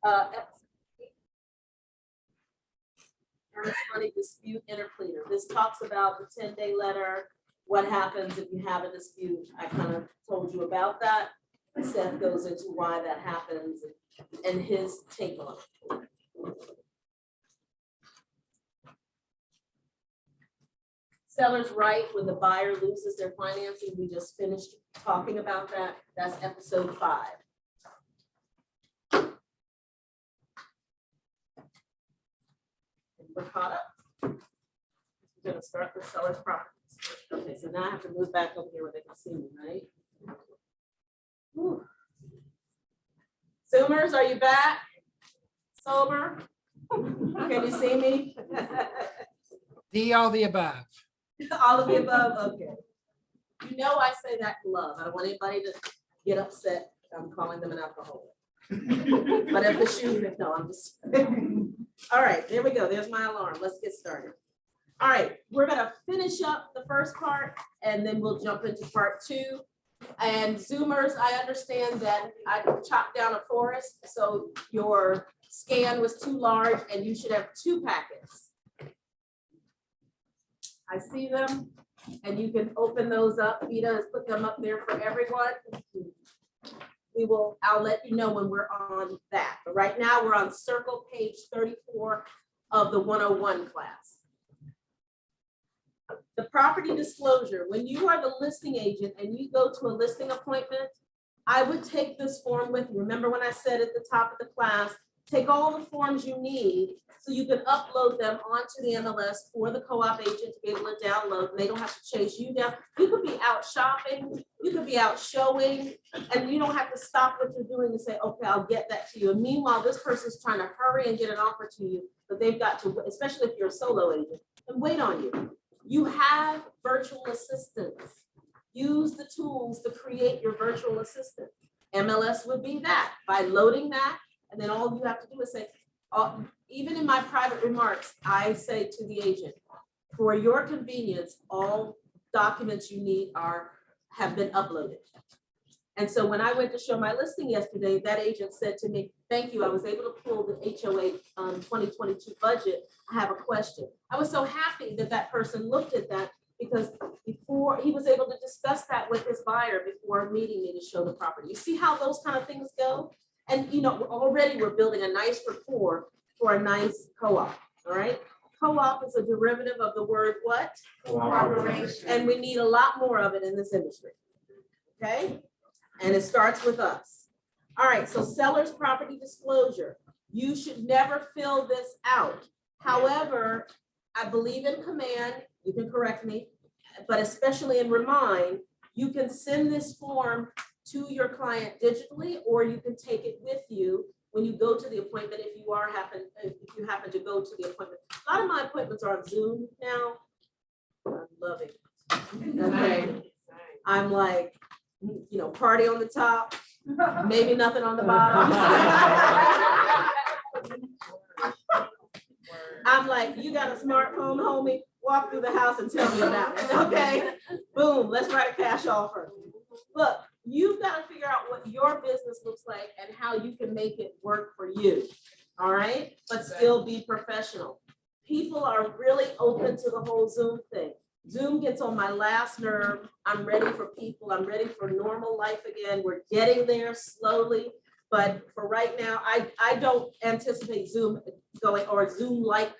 Earnest money dispute interpleader. This talks about the 10-day letter, what happens if you have a dispute. I kind of told you about that. Seth goes into why that happens and his take on it. Seller's right when the buyer loses their financing. We just finished talking about that. That's episode 5. We're caught up. We're going to start with seller's properties. Okay, so now I have to move back over here where they can see me, right? Whew. Zoomers, are you back? Sober? Can you see me? All the above. All of the above, okay. You know I say that in love. I don't want anybody to get upset. I'm calling them an alcoholic. But if the shoe fit, no, I'm just. All right, there we go. There's my alarm. Let's get started. All right, we're gonna finish up the first part and then we'll jump into part 2. And Zoomers, I understand that I chopped down a forest, so your scan was too large and you should have 2 packets. I see them and you can open those up. Vita has put them up there for everyone. I'll let you know when we're on that. But right now we're on circle page 34 of the 101 class. The property disclosure, when you are the listing agent and you go to a listing appointment, I would take this form with you. Remember when I said at the top of the class, take all the forms you need so you can upload them onto the MLS for the co-op agent to be able to download. And they don't have to chase you down. You could be out shopping, you could be out showing, and you don't have to stop what you're doing and say, okay, I'll get that to you. And meanwhile, this person's trying to hurry and get an offer to you, but they've got to, especially if you're a solo agent, and wait on you. You have virtual assistants. Use the tools to create your virtual assistant. MLS would be that, by loading that, and then all you have to do is say, even in my private remarks, I say to the agent, for your convenience, all documents you need have been uploaded. And so when I went to show my listing yesterday, that agent said to me, thank you, I was able to pull the HOA 2022 budget. I have a question. I was so happy that that person looked at that because before he was able to discuss that with his buyer before meeting me to show the property. You see how those kind of things go? And you know, already we're building a nice rapport for a nice co-op, all right? Co-op is a derivative of the word what? Cooperation. And we need a lot more of it in this industry, okay? And it starts with us. All right, so seller's property disclosure. You should never fill this out. However, I believe in command, you can correct me, but especially in Remind, you can send this form to your client digitally, or you can take it with you when you go to the appointment if you happen to go to the appointment. A lot of my appointments are on Zoom now. I'm loving it. Okay. I'm like, you know, party on the top, maybe nothing on the bottom. I'm like, you got a smartphone, homie? Walk through the house and tell me about it, okay? Boom, let's write a cash offer. Look, you've got to figure out what your business looks like and how you can make it work for you, all right? But still be professional. People are really open to the whole Zoom thing. Zoom gets on my last nerve. I'm ready for people. I'm ready for normal life again. We're getting there slowly. But for right now, I don't anticipate Zoom going or Zoom-like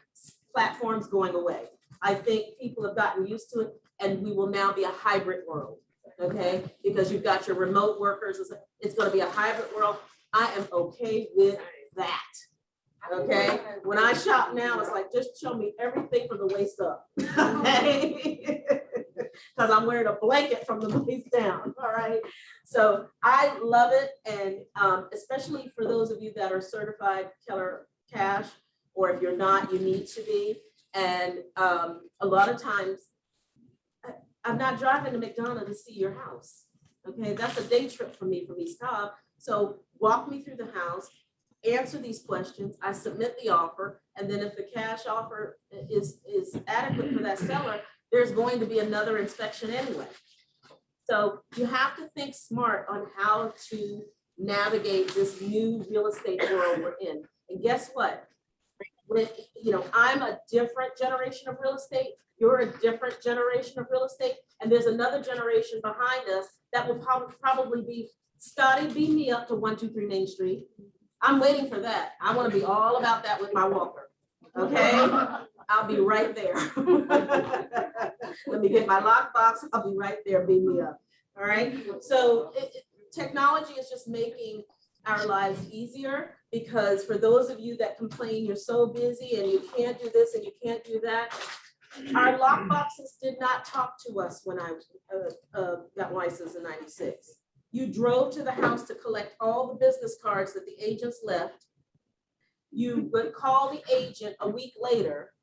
platforms going away. I think people have gotten used to it and we will now be a hybrid world, okay? Because you've got your remote workers. It's going to be a hybrid world. I am okay with that. Okay, when I shop now, it's like, just show me everything from the waist up, okay? Because I'm wearing a blanket from the waist down, all right? So I love it, and especially for those of you that are certified Keller Cash, or if you're not, you need to be. And a lot of times, I'm not driving to McDonough to see your house, okay? That's a day trip for me from East Cobb. So walk me through the house. Answer these questions, I submit the offer, and then if the cash offer is adequate for that seller, there's going to be another inspection anyway. So you have to think smart on how to navigate this new real estate world we're in. And guess what? When, I'm a different generation of real estate, you're a different generation of real estate, and there's another generation behind us that will probably be, Scotty, beam me up to 123 Main Street. I'm waiting for that. I want to be all about that with my walker. Okay, I'll be right there. Let me get my lockbox. I'll be right there. Beam me up. All right. So technology is just making our lives easier, because for those of you that complain you're so busy and you can't do this and you can't do that, our lockboxes did not talk to us when I got licensed in '96. You drove to the house to collect all the business cards that the agents left. You would call the agent a week later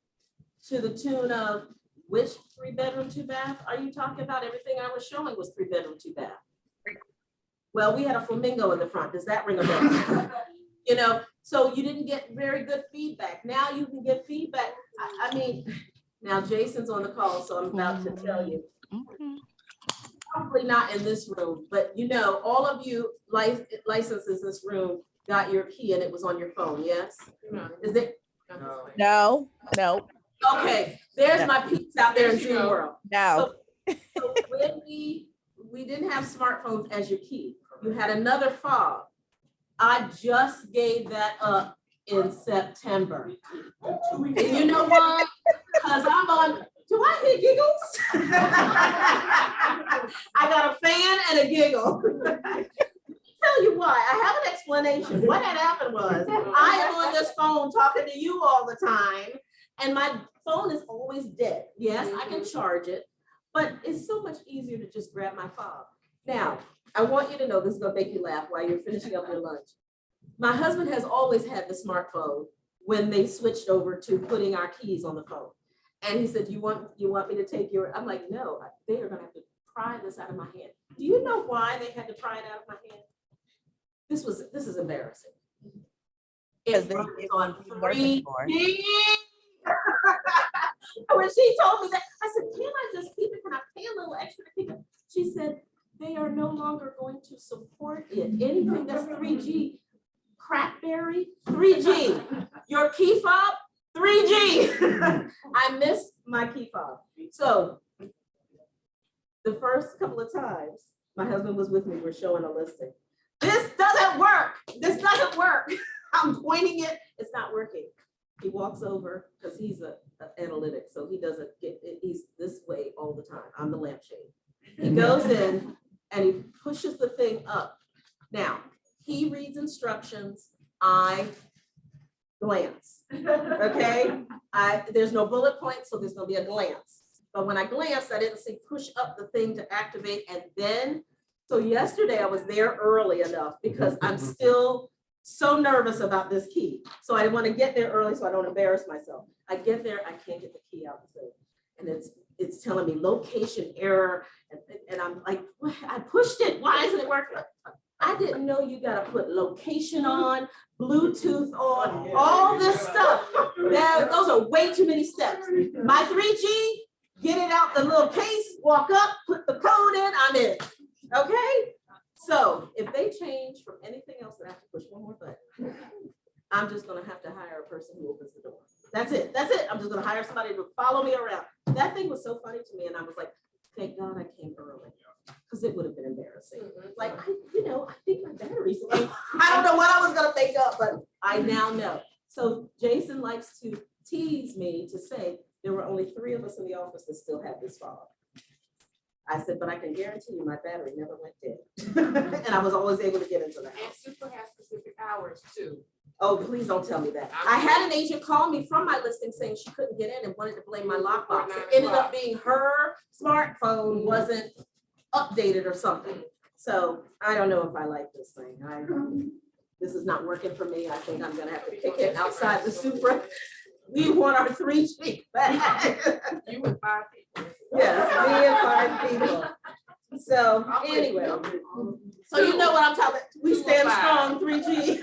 to the tune of, which 3-bedroom, 2-bath are you talking about? Everything I was showing was 3-bedroom, 2-bath. Well, we had a flamingo in the front. Does that ring a bell? So you didn't get very good feedback. Now you can get feedback. I mean, now Jason's on the call, so I'm about to tell you. Probably not in this room, but all of you licenses in this room got your key and it was on your phone, yes? Is it? No. Okay, there's my peeps out there in Zoom world. No. So when we didn't have smartphones as your key, you had another fob. I just gave that up in September. And you know why? Because I'm on, do I hear giggles? I got a fan and a giggle. Tell you why. I have an explanation. What had happened was I am on this phone talking to you all the time, and my phone is always dead. Yes, I can charge it, but it's so much easier to just grab my fob. Now, I want you to know, this is gonna make you laugh while you're finishing up your lunch. My husband has always had the smartphone when they switched over to putting our keys on the phone. And he said, you want me to take your, I'm like, no, they are gonna have to pry this out of my hand. Do you know why they had to pry it out of my hand? This is embarrassing. It was on 3G. When she told me that, I said, can I just keep it? Can I pay a little extra to keep it? She said, they are no longer going to support it. Anything that's 3G, Crackberry, 3G. Your key fob, 3G. I missed my key fob. So the first couple of times my husband was with me, we're showing a listing. This doesn't work. This doesn't work. I'm pointing it. It's not working. He walks over because he's an analytic, so he doesn't get it. He's this way all the time. I'm the lampshade. He goes in and he pushes the thing up. Now, he reads instructions. I glance. Okay? There's no bullet point, so there's going to be a glance. But when I glanced, I didn't see push up the thing to activate, and then so yesterday I was there early enough because I'm still so nervous about this key. So I want to get there early so I don't embarrass myself. I get there, I can't get the key out the thing. And it's telling me location error. And I'm like, I pushed it. Why isn't it working? I didn't know you got to put location on, Bluetooth on, all this stuff. Those are way too many steps. My 3G, get it out the little case, walk up, put the code in, I'm in. Okay, so if they change from anything else that I have to push one more button, I'm just gonna have to hire a person who opens the door. That's it. I'm just gonna hire somebody to follow me around. That thing was so funny to me, and I was like, thank God I came early, because it would have been embarrassing. Like, I think my battery's like, I don't know what I was gonna think of, but I now know. So Jason likes to tease me to say there were only 3 of us in the office that still had this fob. I said, but I can guarantee you my battery never went dead. And I was always able to get into the house. And Super has specific hours too. Oh, please don't tell me that. I had an agent call me from my listing saying she couldn't get in and wanted to blame my lockbox. It ended up being her smartphone wasn't updated or something. So I don't know if I like this thing. This is not working for me. I think I'm gonna have to kick it outside the Supra. We want our 3G back. You and 5 people. Yes, me and 5 people. So anyway, so you know what I'm talking about. We stand strong, 3G.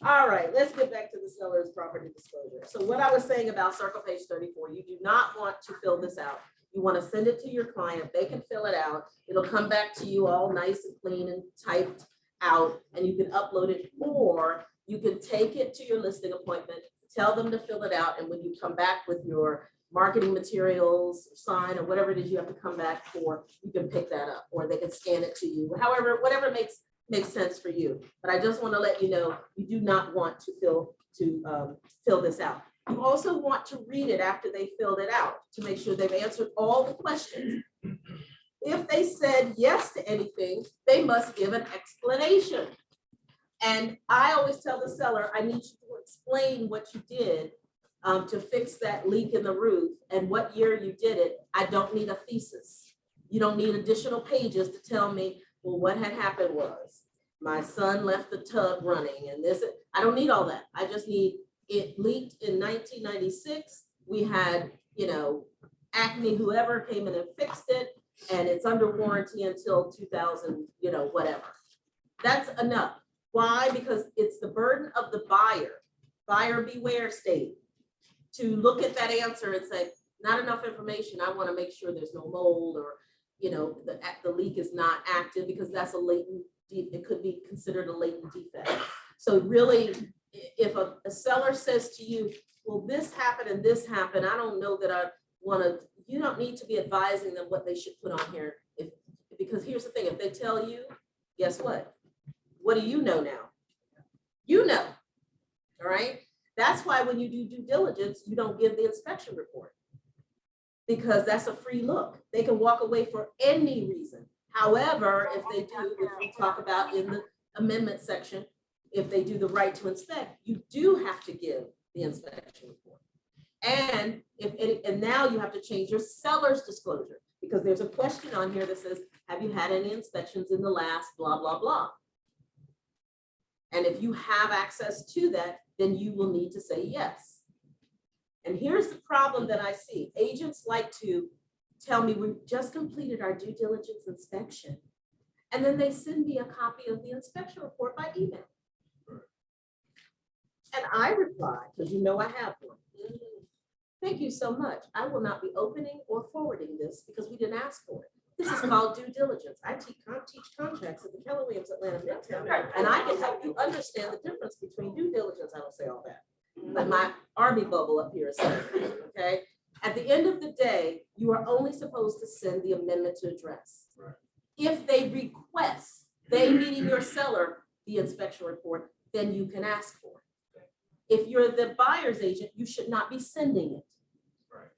All right, let's get back to the seller's property disclosure. So what I was saying about circle page 34, you do not want to fill this out. You want to send it to your client, they can fill it out. It'll come back to you all nice and clean and typed out, and you can upload it, or you can take it to your listing appointment, tell them to fill it out, and when you come back with your marketing materials, sign, or whatever it is you have to come back for, you can pick that up, or they can scan it to you, however, whatever makes sense for you. But I just want to let you know, you do not want to fill this out. You also want to read it after they filled it out to make sure they've answered all the questions. If they said yes to anything, they must give an explanation. And I always tell the seller, I need you to explain what you did to fix that leak in the roof and what year you did it. I don't need a thesis. You don't need additional pages to tell me, well, what had happened was my son left the tub running and this, I don't need all that. I just need, it leaked in 1996. We had, Acme, whoever came in and fixed it, and it's under warranty until 2000, whatever. That's enough. Why? Because it's the burden of the buyer beware state, to look at that answer and say, not enough information. I want to make sure there's no mold, or, the leak is not active, because that's a latent, it could be considered a latent defect. So really, if a seller says to you, well, this happened and this happened, I don't know that I want to, you don't need to be advising them what they should put on here. Because here's the thing, if they tell you, guess what? What do you know now? You know, all right? That's why when you do due diligence, you don't give the inspection report, because that's a free look. They can walk away for any reason. However, if they do, which we talk about in the amendment section, if they do the right to inspect, you do have to give the inspection report. And and now you have to change your seller's disclosure, because there's a question on here that says, have you had any inspections in the last blah, blah, blah? And if you have access to that, then you will need to say yes. And here's the problem that I see. Agents like to tell me, we just completed our due diligence inspection. And then they send me a copy of the inspection report by email. And I reply, because I have one. Thank you so much. I will not be opening or forwarding this because we didn't ask for it. This is called due diligence. I teach contracts at the Keller Williams Atlanta Midtown, and I can help you understand the difference between due diligence. I don't say all that, but my Army bubble up here is saying, okay? At the end of the day, you are only supposed to send the amendment to address. Right. If they request, they meaning your seller, the inspection report, then you can ask for it. If you're the buyer's agent, you should not be sending it. Right.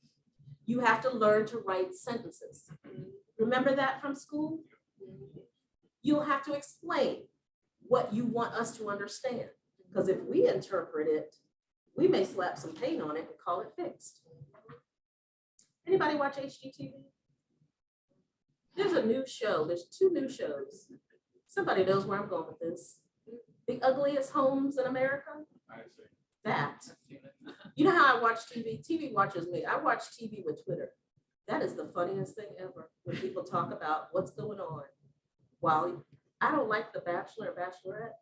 You have to learn to write sentences. Remember that from school? You'll have to explain what you want us to understand. Because if we interpret it, we may slap some paint on it and call it fixed. Anybody watch HGTV? There's a new show. There's 2 new shows. Somebody knows where I'm going with this. The Ugliest Homes in America. I see. That. You know how I watch TV? TV watches me. I watch TV with Twitter. That is the funniest thing ever, when people talk about what's going on. While I don't like The Bachelor or Bachelorette,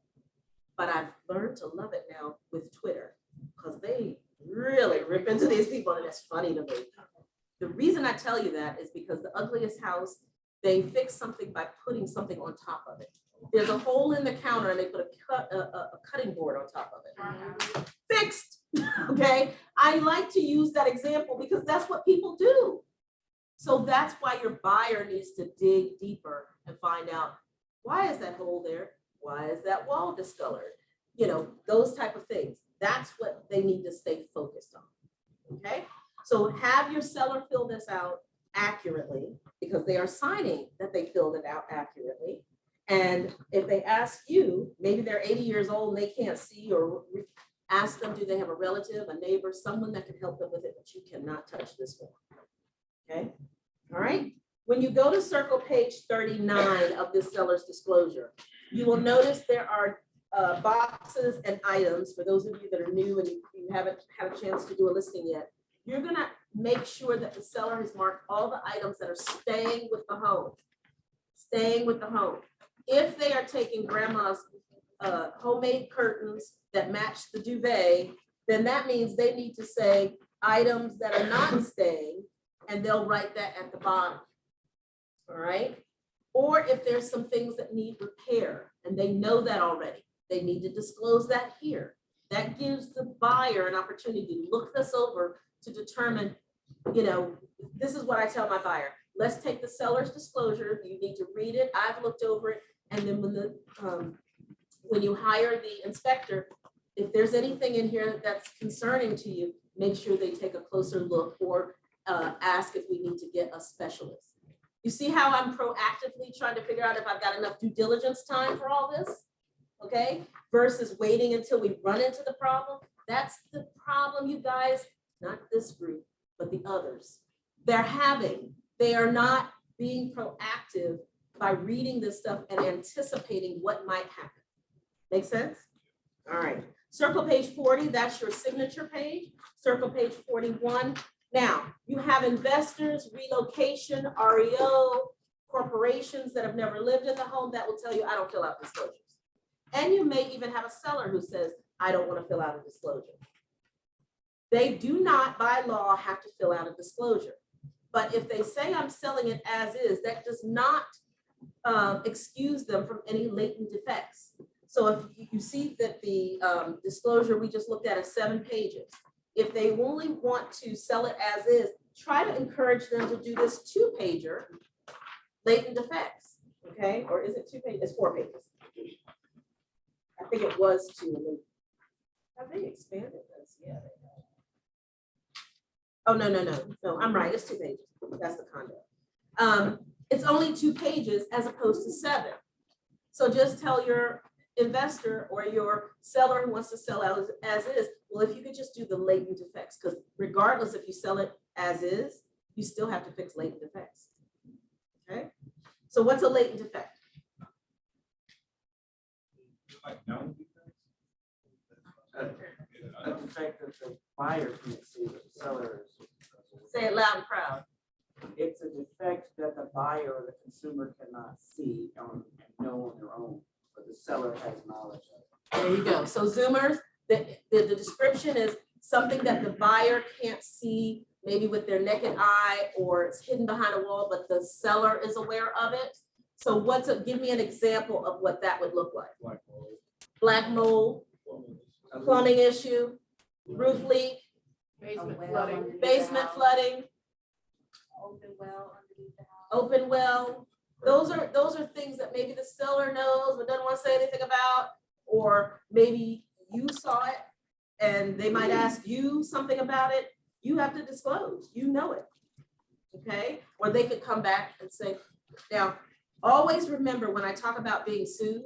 but I've learned to love it now with Twitter, because they really rip into these people, and it's funny to me. The reason I tell you that is because The Ugliest House, they fix something by putting something on top of it. There's a hole in the counter and they put a cutting board on top of it. Fixed, okay? I like to use that example because that's what people do. So that's why your buyer needs to dig deeper and find out, why is that hole there? Why is that wall discolored? Those type of things. That's what they need to stay focused on, okay? So have your seller fill this out accurately, because they are signing that they filled it out accurately. And if they ask you, maybe they're 80 years old and they can't see, or ask them, do they have a relative, a neighbor, someone that can help them with it, but you cannot touch this form. Okay, all right. When you go to circle page 39 of this seller's disclosure, you will notice there are boxes and items. For those of you that are new and you haven't had a chance to do a listing yet, you're gonna make sure that the seller has marked all the items that are staying with the home. Staying with the home. If they are taking grandma's homemade curtains that match the duvet, then that means they need to say items that are not staying and they'll write that at the bottom. All right? Or if there's some things that need repair and they know that already, they need to disclose that here. That gives the buyer an opportunity to look this over to determine, this is what I tell my buyer. Let's take the seller's disclosure. You need to read it. I've looked over it. And then when you hire the inspector, if there's anything in here that's concerning to you, make sure they take a closer look or ask if we need to get a specialist. You see how I'm proactively trying to figure out if I've got enough due diligence time for all this? Okay, versus waiting until we run into the problem. That's the problem, you guys, not this group, but the others. They're having, they are not being proactive by reading this stuff and anticipating what might happen. Make sense? All right, circle page 40, that's your signature page. Circle page 41. Now, you have investors, relocation, REO, corporations that have never lived in the home that will tell you, I don't fill out disclosures. And you may even have a seller who says, I don't want to fill out a disclosure. They do not, by law, have to fill out a disclosure. But if they say I'm selling it as is, that does not excuse them from any latent defects. So if you see that the disclosure we just looked at is 7 pages, if they only want to sell it as is, try to encourage them to do this 2-pager, latent defects, okay? Or is it 2 pages? It's 4 pages. I think it was 2. And then, have they expanded this? Yeah, they have. Oh, no, I'm right, it's 2 pages. That's the condo. It's only 2 pages as opposed to 7. So just tell your investor or your seller who wants to sell out as is, well, if you could just do the latent defects, because regardless if you sell it as is, you still have to fix latent defects. Okay, so what's a latent defect? A defect that the buyer can't see, but the seller is. Say it loud and proud. It's a defect that the buyer or the consumer cannot see and know on their own, but the seller has knowledge of. There you go. So Zoomers, the description is something that the buyer can't see, maybe with their naked eye, or it's hidden behind a wall, but the seller is aware of it. So give me an example of what that would look like. Black mold, plumbing issue, roof leak, Basement flooding. basement flooding, Open well underneath the house. open well. Those are things that maybe the seller knows but doesn't want to say anything about, or maybe you saw it and they might ask you something about it. You have to disclose, you know it, okay? Or they could come back and say, now, always remember when I talk about being sued,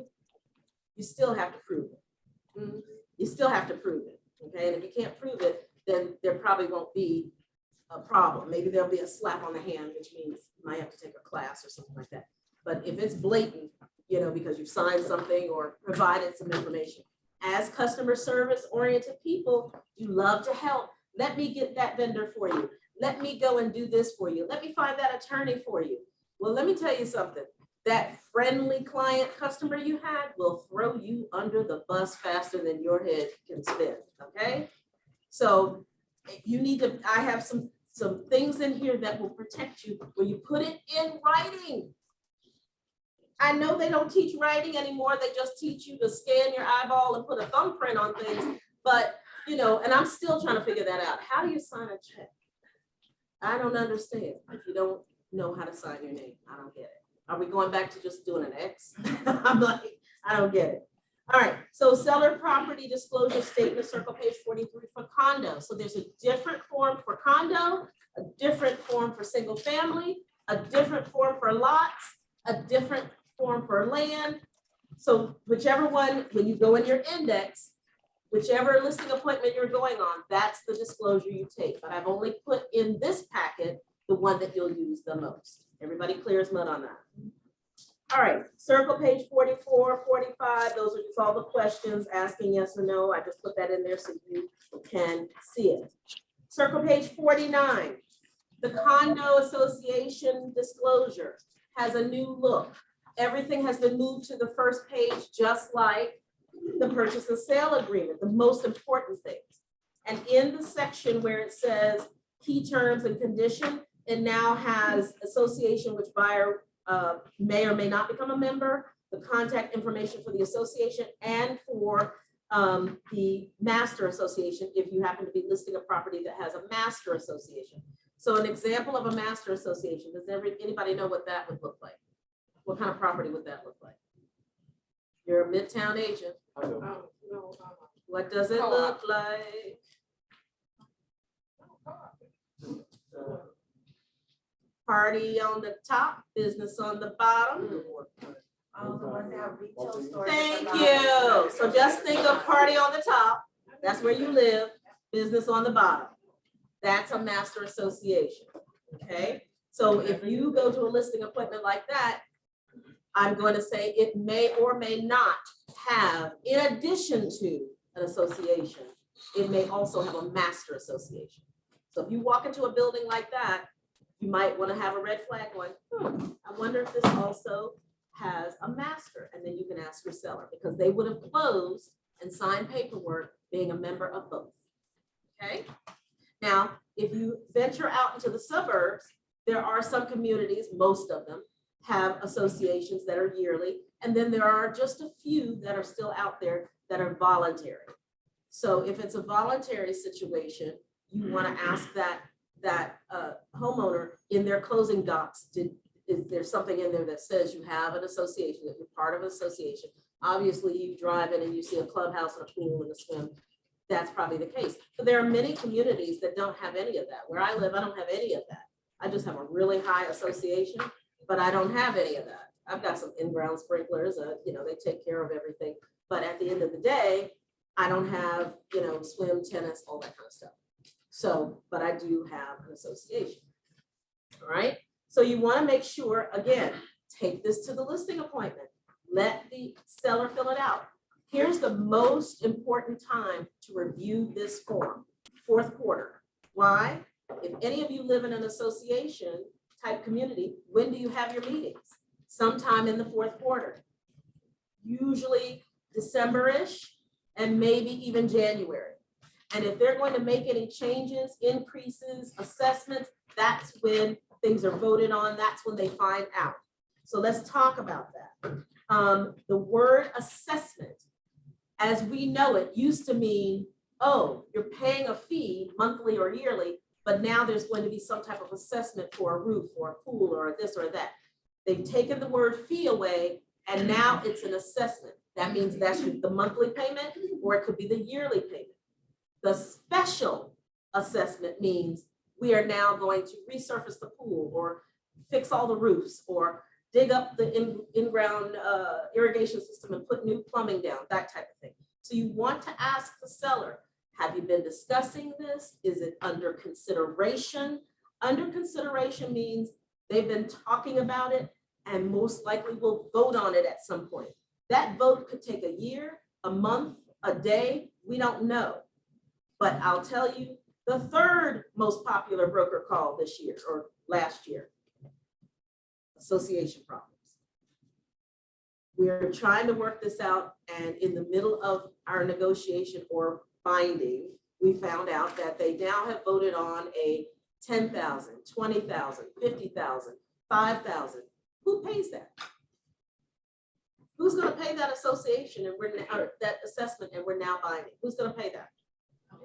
you still have to prove it. You still have to prove it, okay? And if you can't prove it, then there probably won't be a problem. Maybe there'll be a slap on the hand, which means you might have to take a class or something like that. But if it's blatant, because you've signed something or provided some information, as customer service oriented people, you love to help. Let me get that vendor for you. Let me go and do this for you. Let me find that attorney for you. Well, let me tell you something. That friendly client customer you had will throw you under the bus faster than your head can spin, okay? So you need to, I have some things in here that will protect you where you put it in writing. I know they don't teach writing anymore. They just teach you to scan your eyeball and put a thumbprint on things. But, and I'm still trying to figure that out. How do you sign a check? I don't understand. If you don't know how to sign your name, I don't get it. Are we going back to just doing an X? I'm like, I don't get it. All right, so seller property disclosure statement, circle page 43 for condo. So there's a different form for condo, a different form for single family, a different form for lots, a different form for land. So whichever one, when you go in your index, whichever listing appointment you're going on, that's the disclosure you take. But I've only put in this packet the one that you'll use the most. Everybody clear as mud on that. All right, circle page 44, 45, those are just all the questions asking yes or no. I just put that in there so you can see it. Circle page 49, the condo association disclosure has a new look. Everything has been moved to the first page, just like the purchase and sale agreement, the most important things. And in the section where it says key terms and condition, it now has association which buyer may or may not become a member, the contact information for the association and for the master association, if you happen to be listing a property that has a master association. So an example of a master association, does anybody know what that would look like? What kind of property would that look like? You're a Midtown agent. What does it look like? Party on the top, business on the bottom. Oh, the ones that have retail stores. Thank you. So just think of party on the top. That's where you live, business on the bottom. That's a master association, okay? So if you go to a listing appointment like that, I'm going to say it may or may not have, in addition to an association, it may also have a master association. So if you walk into a building like that, you might want to have a red flag going, I wonder if this also has a master, and then you can ask your seller because they would have closed and signed paperwork being a member of both. Okay. Now, if you venture out into the suburbs, there are some communities, most of them have associations that are yearly, and then there are just a few that are still out there that are voluntary. So if it's a voluntary situation, you want to ask that homeowner in their closing docs, is there something in there that says you have an association, that you're part of an association? Obviously, you drive in and you see a clubhouse and a pool and a swim. That's probably the case. But there are many communities that don't have any of that. Where I live, I don't have any of that. I just have a really high association, but I don't have any of that. I've got some in-ground sprinklers, they take care of everything. But at the end of the day, I don't have, swim, tennis, all that kind of stuff. So, but I do have an association. All right. So you want to make sure, again, take this to the listing appointment. Let the seller fill it out. Here's the most important time to review this form, fourth quarter. Why? If any of you live in an association type community, when do you have your meetings? Sometime in the fourth quarter. Usually December-ish and maybe even January. And if they're going to make any changes, increases, assessments, that's when things are voted on. That's when they find out. So let's talk about that. The word assessment, as we know it, used to mean, oh, you're paying a fee monthly or yearly, but now there's going to be some type of assessment for a roof or a pool or this or that. They've taken the word fee away and now it's an assessment. That means that's the monthly payment or it could be the yearly payment. The special assessment means we are now going to resurface the pool or fix all the roofs or dig up the in-ground irrigation system and put new plumbing down, that type of thing. So you want to ask the seller, have you been discussing this? Is it under consideration? Under consideration means they've been talking about it and most likely will vote on it at some point. That vote could take a year, a month, a day, we don't know. But I'll tell you, the third most popular broker call this year or last year, association problems. We're trying to work this out, and in the middle of our negotiation or binding, we found out that they now have voted on a 10,000, 20,000, 50,000, 5,000. Who pays that? Who's going to pay that association and that assessment and we're now binding? Who's going to pay that?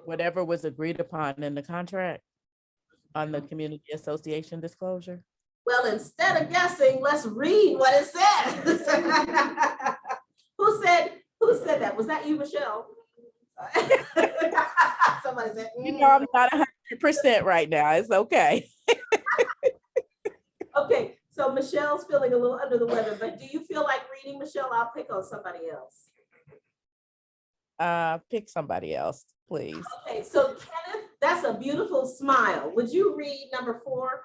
Whatever was agreed upon in the contract on the community association disclosure. Well, instead of guessing, let's read what it says. Who said that? Was that you, Michelle? Somebody said, You know, I'm not 100% right now. It's okay. Okay, so Michelle's feeling a little under the weather, but do you feel like reading, Michelle? I'll pick on somebody else. Pick somebody else, please. Okay, so Kenneth, that's a beautiful smile. Would you read number 4?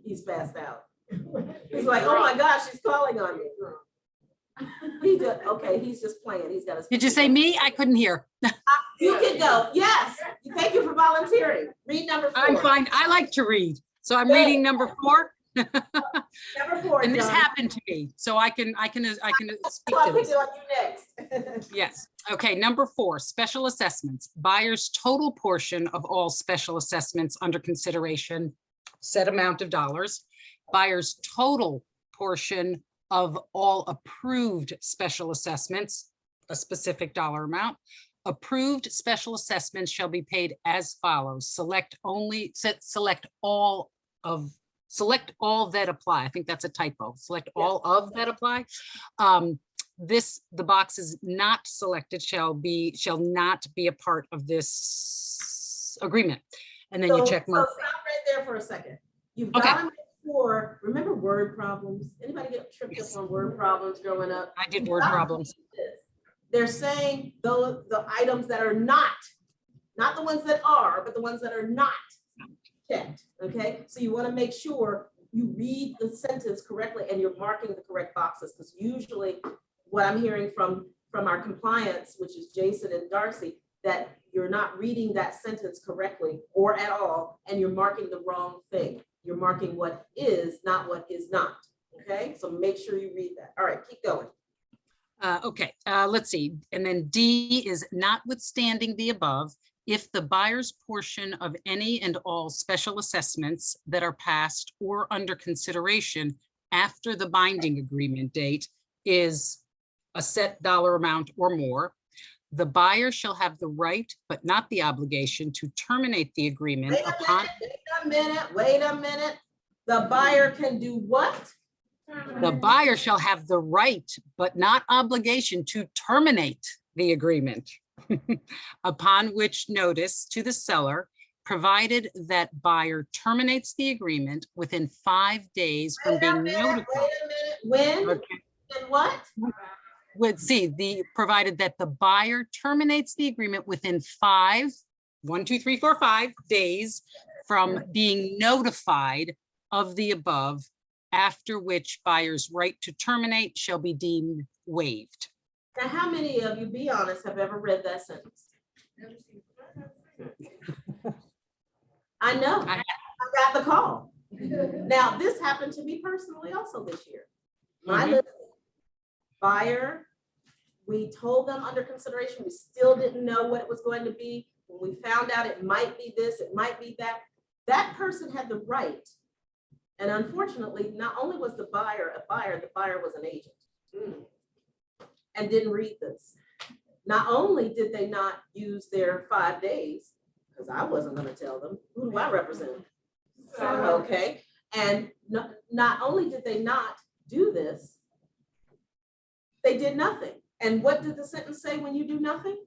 He's passed out. He's like, oh my gosh, she's calling on me. Okay, he's just playing. He's got a. Did you say me? I couldn't hear. You can go. Yes. Thank you for volunteering. Read number 4. I'm fine. I like to read. So I'm Good. reading number 4. Number 4, And this John. happened to me, so I can speak So I to picked this. it on you next. Yes. Okay. Number 4, special assessments. Buyer's total portion of all special assessments under consideration, set amount of dollars. Buyer's total portion of all approved special assessments, a specific dollar amount. Approved special assessments shall be paid as follows. Select all that apply. I think that's a typo. Select all of that apply. The box is not selected shall not be a part of this agreement. And then you check So mark. stop right there for a second. You've Okay. got to make sure, remember word problems? Anybody get tripped Yes. up on word problems growing up? I did word problems. They're saying the items that are not the ones that are, but the ones that are not checked, okay? So you want to make sure you read the sentence correctly and you're marking the correct boxes, because usually what I'm hearing from our compliance, which is Jason and Darcy, that you're not reading that sentence correctly or at all, and you're marking the wrong thing. You're marking what is, not what is not, okay? So make sure you read that. All right, keep going. Okay, let's see. And then D is notwithstanding the above, if the buyer's portion of any and all special assessments that are passed or under consideration after the binding agreement date is a set dollar amount or more, the buyer shall have the right, but not the obligation, to terminate the agreement upon. Wait a minute. The buyer can do what? The buyer shall have the right, but not obligation, to terminate the agreement upon which notice to the seller, provided that buyer terminates the agreement within 5 days from being notified. Wait a minute. When? Okay. And what? Provided that the buyer terminates the agreement within 5 days from being notified of the above, after which buyer's right to terminate shall be deemed waived. Now, how many of you, be honest, have ever read that sentence? I know. I- I got the call. Now, this happened to me personally also this year. My Mhm. listing, buyer, we told them under consideration, we still didn't know what it was going to be. When we found out it might be this, it might be that, that person had the right. And unfortunately, not only was the buyer a buyer, the buyer was an agent. And didn't read this. Not only did they not use their 5 days, because I wasn't going to tell them, who do I represent? Okay, and not only did they not do this, they did nothing. And what did the sentence say when you do nothing?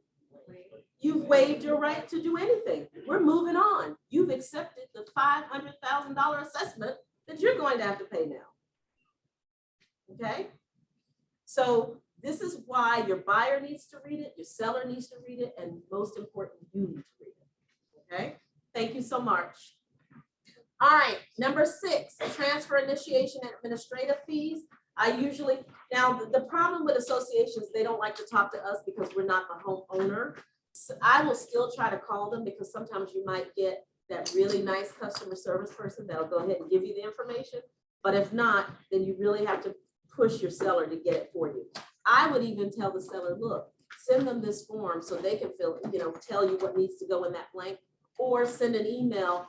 You've waived your right to do anything. We're moving on. You've accepted the $500,000 assessment that you're going to have to pay now. Okay, so this is why your buyer needs to read it, your seller needs to read it, and most important, you need to read it. Okay, thank you so much. All right, number 6, transfer initiation and administrative fees. Now the problem with associations, they don't like to talk to us because we're not the homeowner. So I will still try to call them, because sometimes you might get that really nice customer service person that'll go ahead and give you the information. But if not, then you really have to push your seller to get it for you. I would even tell the seller, look, send them this form so they can tell you what needs to go in that blank, or send an email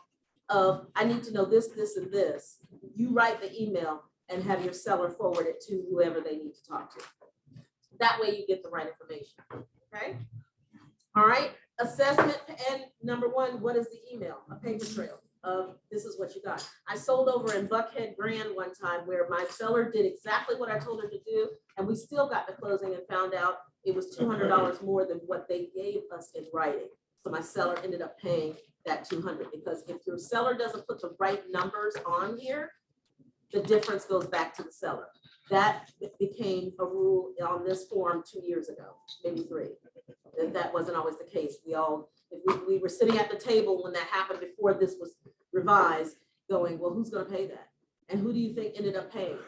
of, I need to know this, this, and this. You write the email and have your seller forward it to whoever they need to talk to. That way you get the right information, okay? All right, assessment, and number 1, what is the email? A paper trail of this is what you got. I sold over in Buckhead Grand one time where my seller did exactly what I told her to do, and we still got the closing and found out it was $200 more than what they gave us in writing. So my seller ended up paying that $200, because if your seller doesn't put the right numbers on here, the difference goes back to the seller. That became a rule on this form 2 years ago, maybe 3. And that wasn't always the case. We were sitting at the table when that happened before this was revised, going, well, who's going to pay that? And who do you think ended up paying?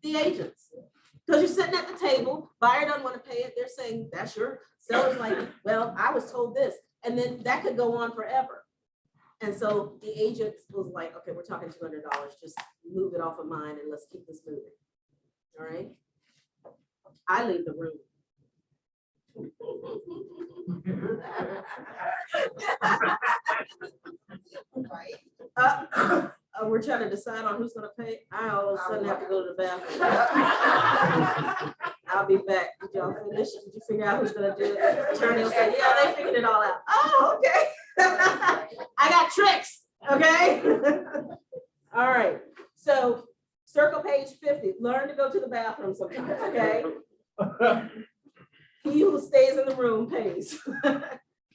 The agents. Because you're sitting at the table, buyer doesn't want to pay it. They're saying, that's your seller's like, well, I was told this. And then that could go on forever. And so the agent was like, okay, we're talking $200, just move it off of mine and let's keep this moving. All right. I leave the room. We're trying to decide on who's gonna pay. I all of a sudden have to go to the bathroom. I'll be back. Did y'all finish? Did you figure out who's gonna do it? The attorney will say, yeah, they figured it all out. Oh, okay. I got tricks, okay? All right, so circle page 50, learn to go to the bathroom sometimes, okay? He who stays in the room pays.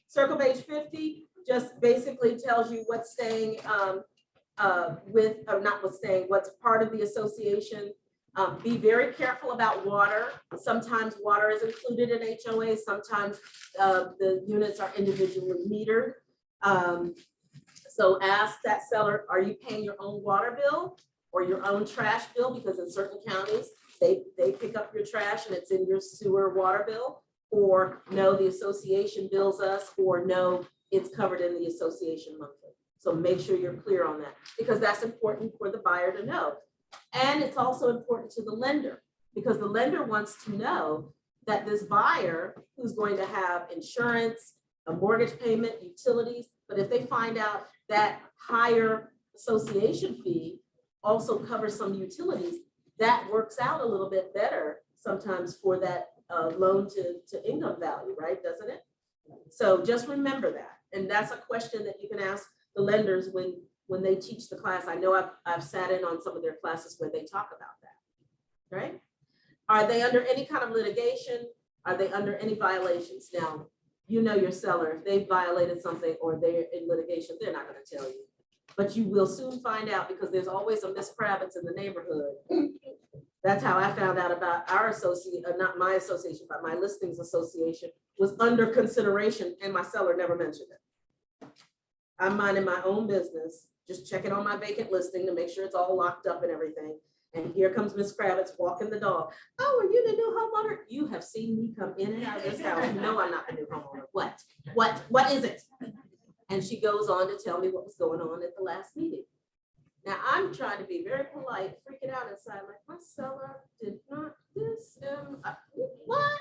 Circle page 50 just basically tells you what's staying with, or not what's staying, what's part of the association. Be very careful about water. Sometimes water is included in HOA. Sometimes the units are individually metered. So ask that seller, are you paying your own water bill or your own trash bill? Because in certain counties, they pick up your trash and it's in your sewer water bill. Or no, the association bills us, or no, it's covered in the association monthly. So make sure you're clear on that, because that's important for the buyer to know. And it's also important to the lender, because the lender wants to know that this buyer who's going to have insurance, a mortgage payment, utilities, but if they find out that higher association fee also covers some utilities, that works out a little bit better sometimes for that loan to income value, right? Doesn't it? So just remember that. And that's a question that you can ask the lenders when they teach the class. I know I've sat in on some of their classes where they talk about that, right? Are they under any kind of litigation? Are they under any violations? Now, you know your seller, if they violated something or they're in litigation, they're not going to tell you. But you will soon find out, because there's always a Miss Kravitz in the neighborhood. That's how I found out about our associate, not my association, but my listings association was under consideration, and my seller never mentioned it. I'm minding my own business, just checking on my vacant listing to make sure it's all locked up and everything. And here comes Miss Kravitz walking the dog. Oh, are you the new homeowner? You have seen me come in and out of this house. No, I'm not the new homeowner. What is it? And she goes on to tell me what was going on at the last meeting. Now I'm trying to be very polite, freaking out inside, like my seller did not this, what?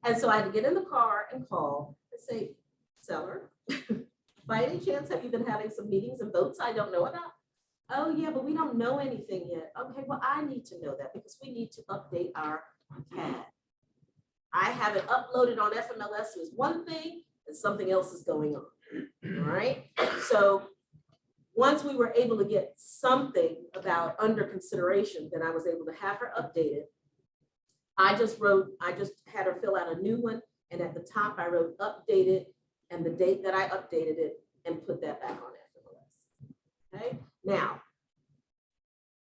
And so I had to get in the car and call and say, seller, by any chance, have you been having some meetings and votes I don't know about? Oh yeah, but we don't know anything yet. Okay, well, I need to know that because we need to update our CAD. I have it uploaded on FMLS is one thing and something else is going on, all right? So once we were able to get something about under consideration, then I was able to have her updated. I just had her fill out a new one, and at the top I wrote updated and the date that I updated it and put that back on FMLS. Okay, now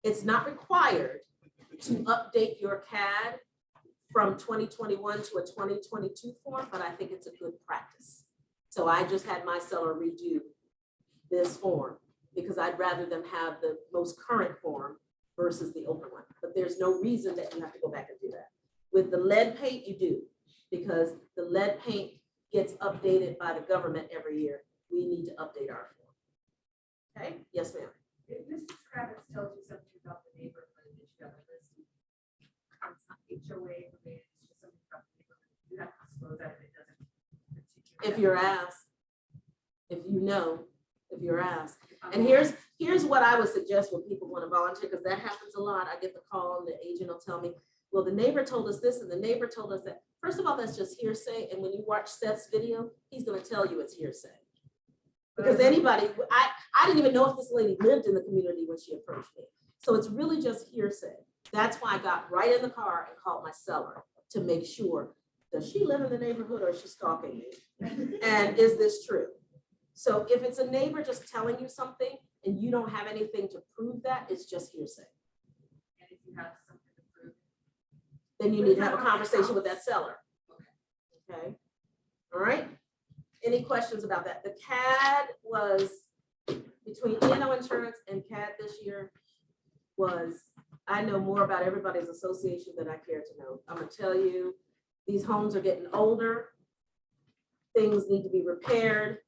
it's not required to update your CAD from 2021 to a 2022 form, but I think it's a good practice. So I just had my seller redo this form because I'd rather them have the most current form versus the open one. But there's no reason that you have to go back and do that. With the lead paint, you do, because the lead paint gets updated by the government every year. We need to update our form. Okay, yes, ma'am. If Mrs. Kravitz tells you something about the neighborhood that you have a listing, it's not HOA related, it's just something about the neighborhood, you have to disclose that if it doesn't. If you're asked, if you know, if you're asked. And here's what I would suggest when people want to volunteer, because that happens a lot. I get the call and the agent will tell me, well, the neighbor told us this and the neighbor told us that. First of all, that's just hearsay. And when you watch Seth's video, he's going to tell you it's hearsay. Because anybody, I didn't even know if this lady lived in the community when she approached me. So it's really just hearsay. That's why I got right in the car and called my seller to make sure, does she live in the neighborhood or is she stalking me? And is this true? So if it's a neighbor just telling you something and you don't have anything to prove that, it's just hearsay. And if you have something to prove, then you need to have a conversation with that seller. Okay. All right. Any questions about that? The CAD was between E&O Insurance and CAD this year was, I know more about everybody's association than I care to know. I'm gonna tell you, these homes are getting older. Things need to be repaired.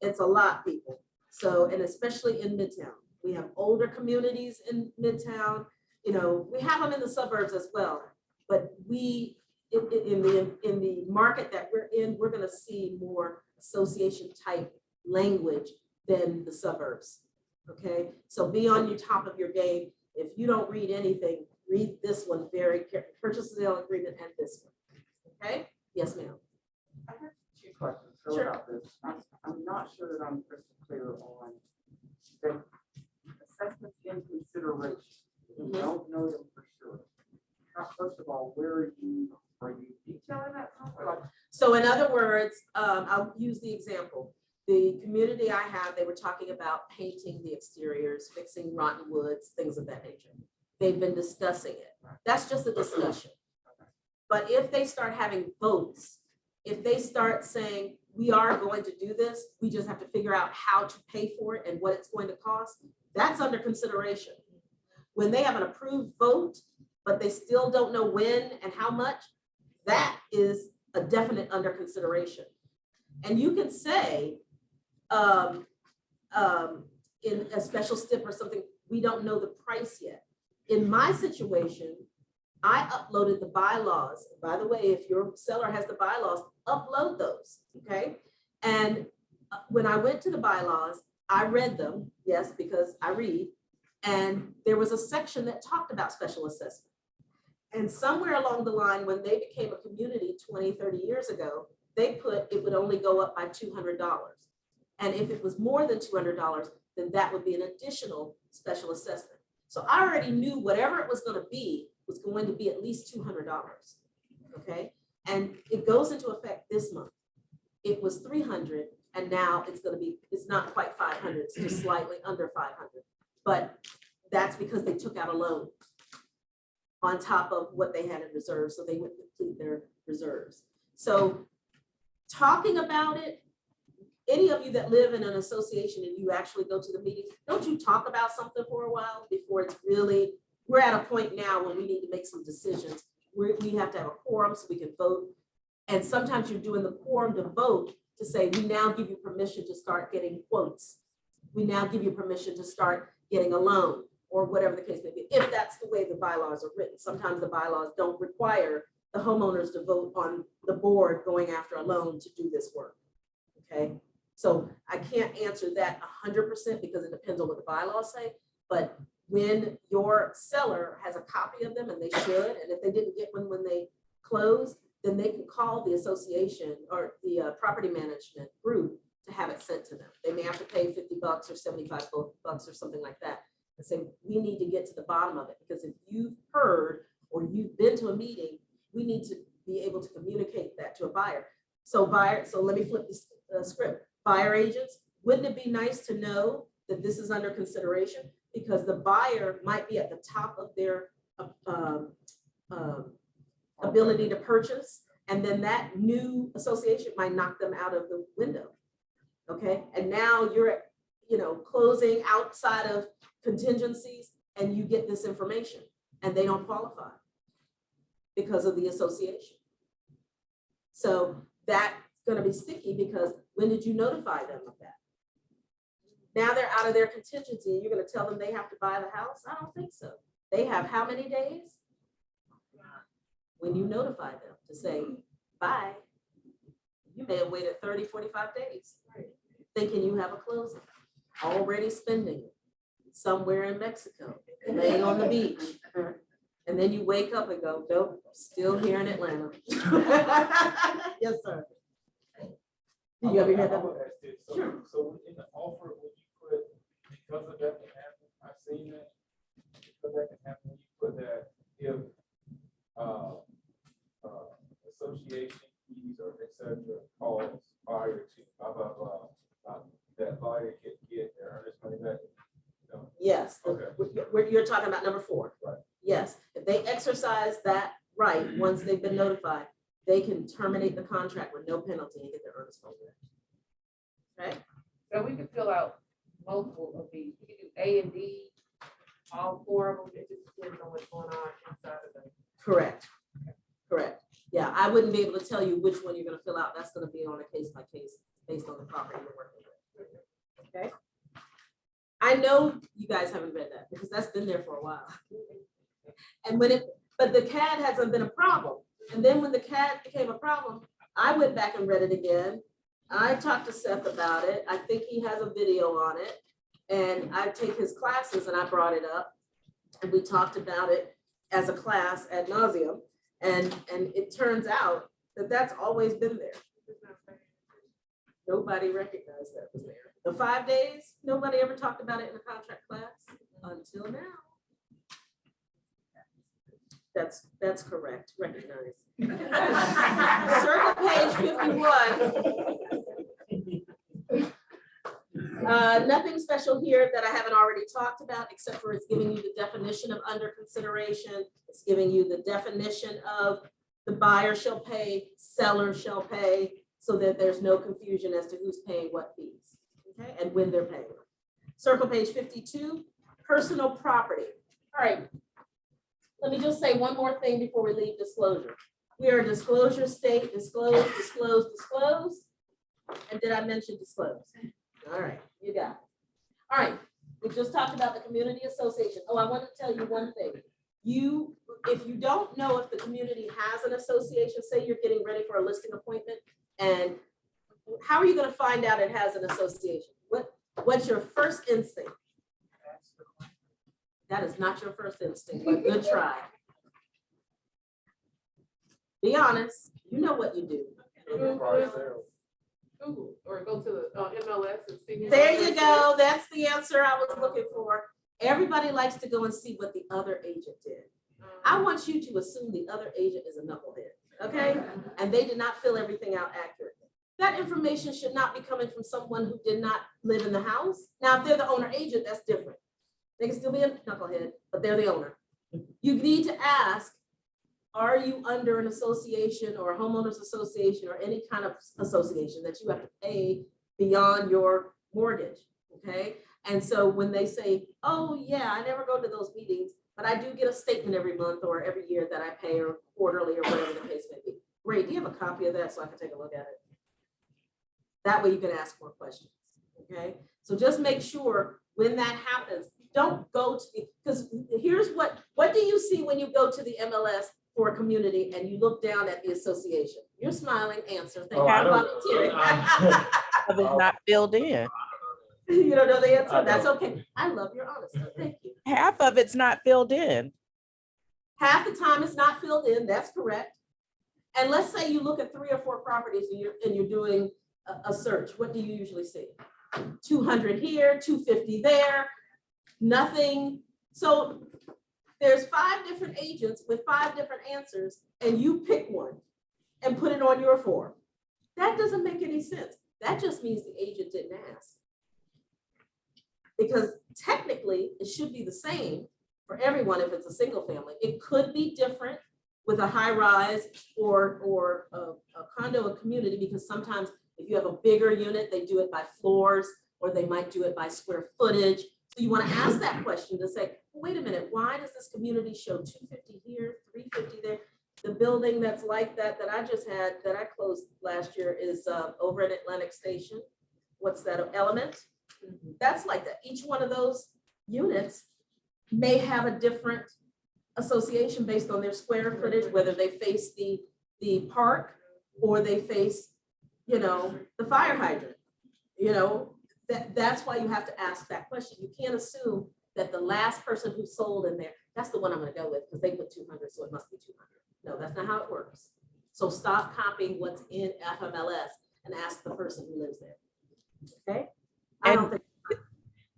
It's a lot, people. So, and especially in Midtown, we have older communities in Midtown. You know, we have them in the suburbs as well, but in the market that we're in, we're gonna see more association type language than the suburbs. Okay, so be on your top of your game. If you don't read anything, read this one very carefully. Purchase and sale agreement and this one. Okay, yes, ma'am. I have two questions Sure. about this. I'm not sure that I'm crystal clear on the assessments in consideration. We Mhm. don't know them for sure. First of all, where are you detailing that somewhere? Like, So in other words, I'll use the example. The community I have, they were talking about painting the exteriors, fixing rotten woods, things of that nature. They've been discussing it. That's just a discussion. But if they start having votes, if they start saying, we are going to do this, we just have to figure out how to pay for it and what it's going to cost, that's under consideration. When they have an approved vote, but they still don't know when and how much, that is a definite under consideration. And you can say, in a special stip or something, we don't know the price yet. In my situation, I uploaded the bylaws. By the way, if your seller has the bylaws, upload those, okay? And when I went to the bylaws, I read them, yes, because I read, and there was a section that talked about special assessment. And somewhere along the line, when they became a community 20, 30 years ago, they put it would only go up by $200. And if it was more than $200, then that would be an additional special assessment. So I already knew whatever it was going to be was going to be at least $200, okay? And it goes into effect this month. It was 300, and now it's going to be, it's not quite 500, it's just slightly under 500. But that's because they took out a loan on top of what they had in reserve, so they would deplete their reserves. So talking about it, any of you that live in an association and you actually go to the meetings, don't you talk about something for a while before it's really, we're at a point now when we need to make some decisions. We have to have a quorum so we can vote. And sometimes you're doing the quorum to vote to say, we now give you permission to start getting quotes. We now give you permission to start getting a loan, or whatever the case may be, if that's the way the bylaws are written. Sometimes the bylaws don't require the homeowners to vote on the board going after a loan to do this work, okay? So I can't answer that 100% because it depends on what the bylaws say, but when your seller has a copy of them, and they should, and if they didn't get one when they closed, then they can call the association or the property management group to have it sent to them. They may have to pay $50 or $75 or something like that. And say, we need to get to the bottom of it, because if you've heard or you've been to a meeting, we need to be able to communicate that to a buyer. So let me flip the script. Buyer agents, wouldn't it be nice to know that this is under consideration? Because the buyer might be at the top of their ability to purchase, and then that new association might knock them out of the window, okay? And now you're, closing outside of contingencies, and you get this information, and they don't qualify because of the association. So that's going to be sticky, because when did you notify them of that? Now they're out of their contingency, and you're going to tell them they have to buy the house? I don't think so. They have how many days? When you notify them to say, bye, you may have waited 30, 45 days, thinking you have a closing, already spending it somewhere in Mexico, laying on the beach. And then you wake up and go, nope, still here in Atlanta. Yes, sir. You ever hear that? Sure. So in the offer, when you put, because of that can happen, I've seen that, because that can happen, when you put that if association fees or et cetera calls buyer to blah, blah, blah, that buyer can get their earnest money back. Yes, Okay. you're talking about number 4. Right. Yes, if they exercise that right, once they've been notified, they can terminate the contract with no penalty and get their earnest money back. Okay? So we can fill out multiple of these. We can do A and D, all 4 of them. It just depends on what's going on inside of them. Correct. Correct. Yeah, I wouldn't be able to tell you which one you're going to fill out. That's going to be on a case by case based on the property you're working with. I know you guys haven't read that because that's been there for a while. And but the CAD hasn't been a problem. And then when the CAD became a problem, I went back and read it again. I talked to Seth about it. I think he has a video on it. And I take his classes and I brought it up. And we talked about it as a class ad nauseum. And it turns out that that's always been there. Nobody recognized that was there. The 5 days, nobody ever talked about it in a contract class until now. That's correct, recognize. Circle page 51. Nothing special here that I haven't already talked about, except for it's giving you the definition of under consideration. It's giving you the definition of the buyer shall pay, seller shall pay, so that there's no confusion as to who's paying what fees, okay, and when they're paying. Circle page 52, personal property. All right, let me just say one more thing before we leave disclosure. We are a disclosure state, disclose, disclose, disclose. And did I mention disclose? All right, you got it. All right, we just talked about the community association. Oh, I want to tell you one thing. If you don't know if the community has an association, say you're getting ready for a listing appointment, and how are you going to find out it has an association? What's your first instinct? That is not your first instinct, but good try. Be honest, you know what you do. Google, or go to the MLS and see. There you go. That's the answer I was looking for. Everybody likes to go and see what the other agent did. I want you to assume the other agent is a knucklehead, okay? And they did not fill everything out accurately. That information should not be coming from someone who did not live in the house. Now, if they're the owner agent, that's different. They can still be a knucklehead, but they're the owner. You need to ask, are you under an association or a homeowners association or any kind of association that you have to pay beyond your mortgage, okay? And so when they say, oh yeah, I never go to those meetings, but I do get a statement every month or every year that I pay, or quarterly or whatever the case may be. Great, do you have a copy of that so I can take a look at it? That way you can ask more questions, okay? So just make sure when that happens, don't go to the, because here's what do you see when you go to the MLS for a community and you look down at the association? You're smiling, answer, thank you for volunteering. Of it's not filled in. You don't know the answer, that's okay. I love your honesty, thank you. Half of it's not filled in. Half the time it's not filled in, that's correct. And let's say you look at 3 or 4 properties and you're doing a search. What do you usually see? 200 here, 250 there, nothing. So there's 5 different agents with 5 different answers, and you pick one and put it on your form. That doesn't make any sense. That just means the agent didn't ask. Because technically it should be the same for everyone if it's a single family. It could be different with a high rise or a condo, a community, because sometimes if you have a bigger unit, they do it by floors, or they might do it by square footage. So you want to ask that question to say, wait a minute, why does this community show 250 here, 350 there? The building that's like that I just had, that I closed last year, is over at Atlantic Station. What's that, Element? That's like that. Each one of those units may have a different association based on their square footage, whether they face the park or they face, you know, the fire hydrant. You know, that's why you have to ask that question. You can't assume that the last person who sold in there, that's the one I'm going to go with because they put 200, so it must be 200. No, that's not how it works. So stop copying what's in FMLS and ask the person who lives there. Okay? I don't think.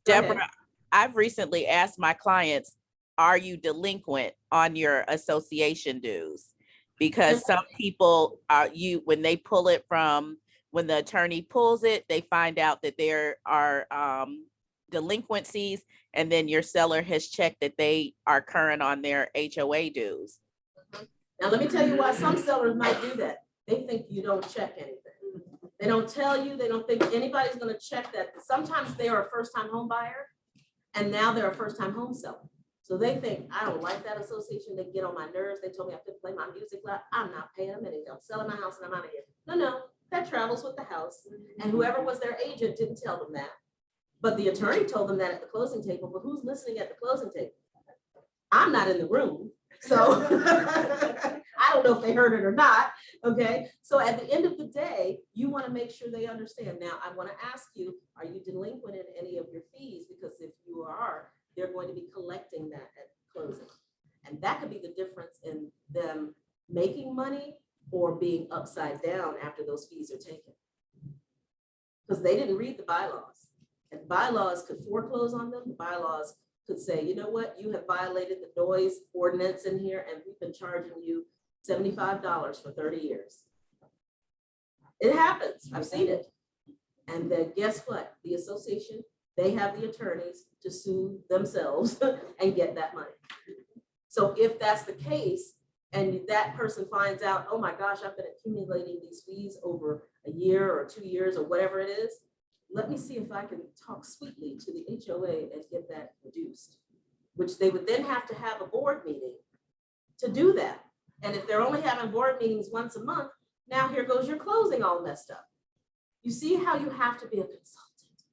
Deborah, I've recently asked my clients, are you delinquent on your association dues? Because some people are, when they pull it from, when the attorney pulls it, they find out that there are delinquencies, and then your seller has checked that they are current on their HOA dues. Now, let me tell you why some sellers might do that. They think you don't check anything. They don't tell you, they don't think anybody's gonna check that. Sometimes they are a first-time home buyer, and now they're a first-time home seller. So they think, I don't like that association, they get on my nerves, they told me I couldn't play my music loud, I'm not paying them anything, I'm selling my house and I'm out of here. No, that travels with the house, and whoever was their agent didn't tell them that. But the attorney told them that at the closing table, but who's listening at the closing table? I'm not in the room, so I don't know if they heard it or not, okay? So at the end of the day, you wanna make sure they understand. Now, I wanna ask you, are you delinquent in any of your fees? Because if you are, they're going to be collecting that at closing. And that could be the difference in them making money or being upside down after those fees are taken. Because they didn't read the bylaws. And bylaws could foreclose on them. The bylaws could say, you know what, you have violated the noise ordinance in here and we've been charging you $75 for 30 years. It happens, I've seen it. And then guess what? The association, they have the attorneys to sue themselves and get that money. So if that's the case, and that person finds out, oh my gosh, I've been accumulating these fees over a year or 2 years or whatever it is, let me see if I can talk sweetly to the HOA and get that reduced, which they would then have to have a board meeting to do that. And if they're only having board meetings once a month, now here goes your closing all messed up. You see how you have to be a consultant.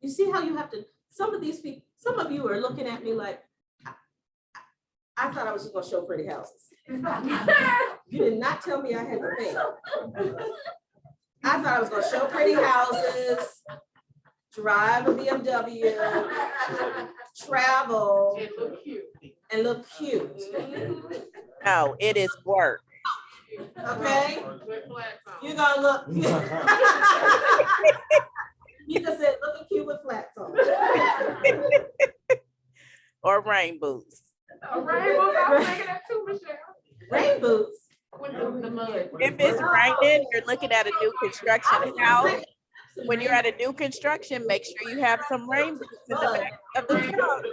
You see how you have to, some of these people, some of you are looking at me like, I thought I was just gonna show pretty houses. You did not tell me I had to pay. I thought I was gonna show pretty houses, drive a BMW, travel, It look cute. and look cute, No, it is work. okay? With flats on. You're gonna look. You just said looking cute with flats on. Or rain boots. A rainbow, I was thinking that too, Michelle. Rain boots. With the mud. If it's raining, you're looking at a new construction house. When you're at a new construction, make sure you have some rain boots in the back of the truck.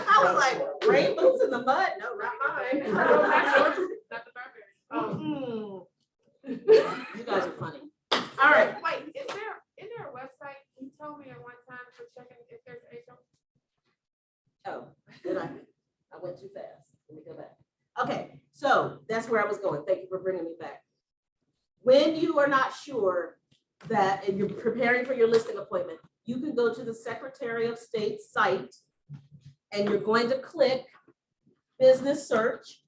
I was like, rain boots in the mud? No, not mine. Not the Burberry. Mm. You guys are funny. All right. Wait, is there a website? You told me at one time for checking if there's HOA. Oh, did I? I went too fast. Let me go back. Okay, so that's where I was going. Thank you for bringing me back. When you are not sure that if you're preparing for your listing appointment, you can go to the Secretary of State's site and you're going to click business search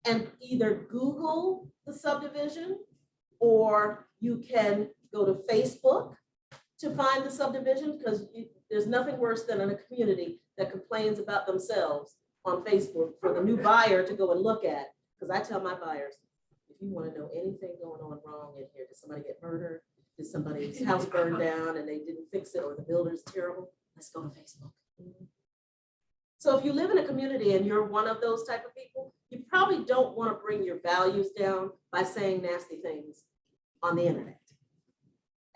and either Google the subdivision or you can go to Facebook to find the subdivision, because there's nothing worse than in a community that complains about themselves on Facebook for the new buyer to go and look at. Because I tell my buyers, if you want to know anything going on wrong in here, did somebody get murdered? Did somebody's house burn down and they didn't fix it, or the builder's terrible? Let's go to Facebook. So if you live in a community and you're one of those type of people, you probably don't want to bring your values down by saying nasty things on the internet,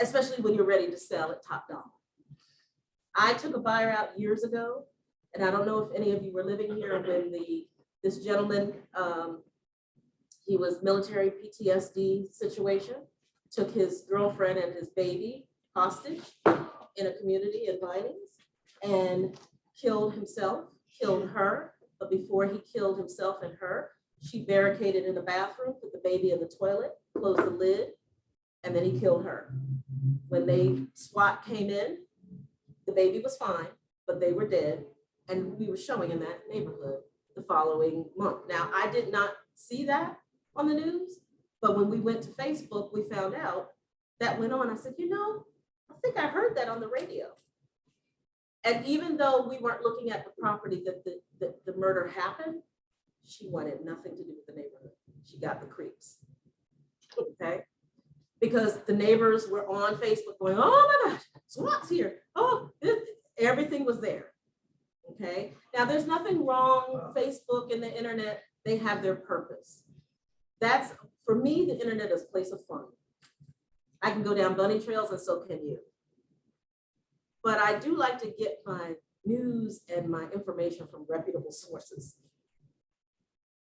especially when you're ready to sell at top dollar. I took a buyer out years ago, and I don't know if any of you were living here when this gentleman, he was military PTSD situation, took his girlfriend and his baby hostage in a community in Vinings and killed himself, killed her, but before he killed himself and her, she barricaded in the bathroom, put the baby in the toilet, closed the lid, and then he killed her. When SWAT came in, the baby was fine, but they were dead. And we were showing in that neighborhood the following month. Now, I did not see that on the news, but when we went to Facebook, we found out that went on. I said, you know, I think I heard that on the radio. And even though we weren't looking at the property that the murder happened, she wanted nothing to do with the neighborhood. She got the creeps, okay? Because the neighbors were on Facebook going, oh my gosh, SWAT's here. Oh, everything was there. Okay, now there's nothing wrong. Facebook and the internet, they have their purpose. That's, for me, the internet is a place of fun. I can go down bunny trails and so can you. But I do like to get my news and my information from reputable sources.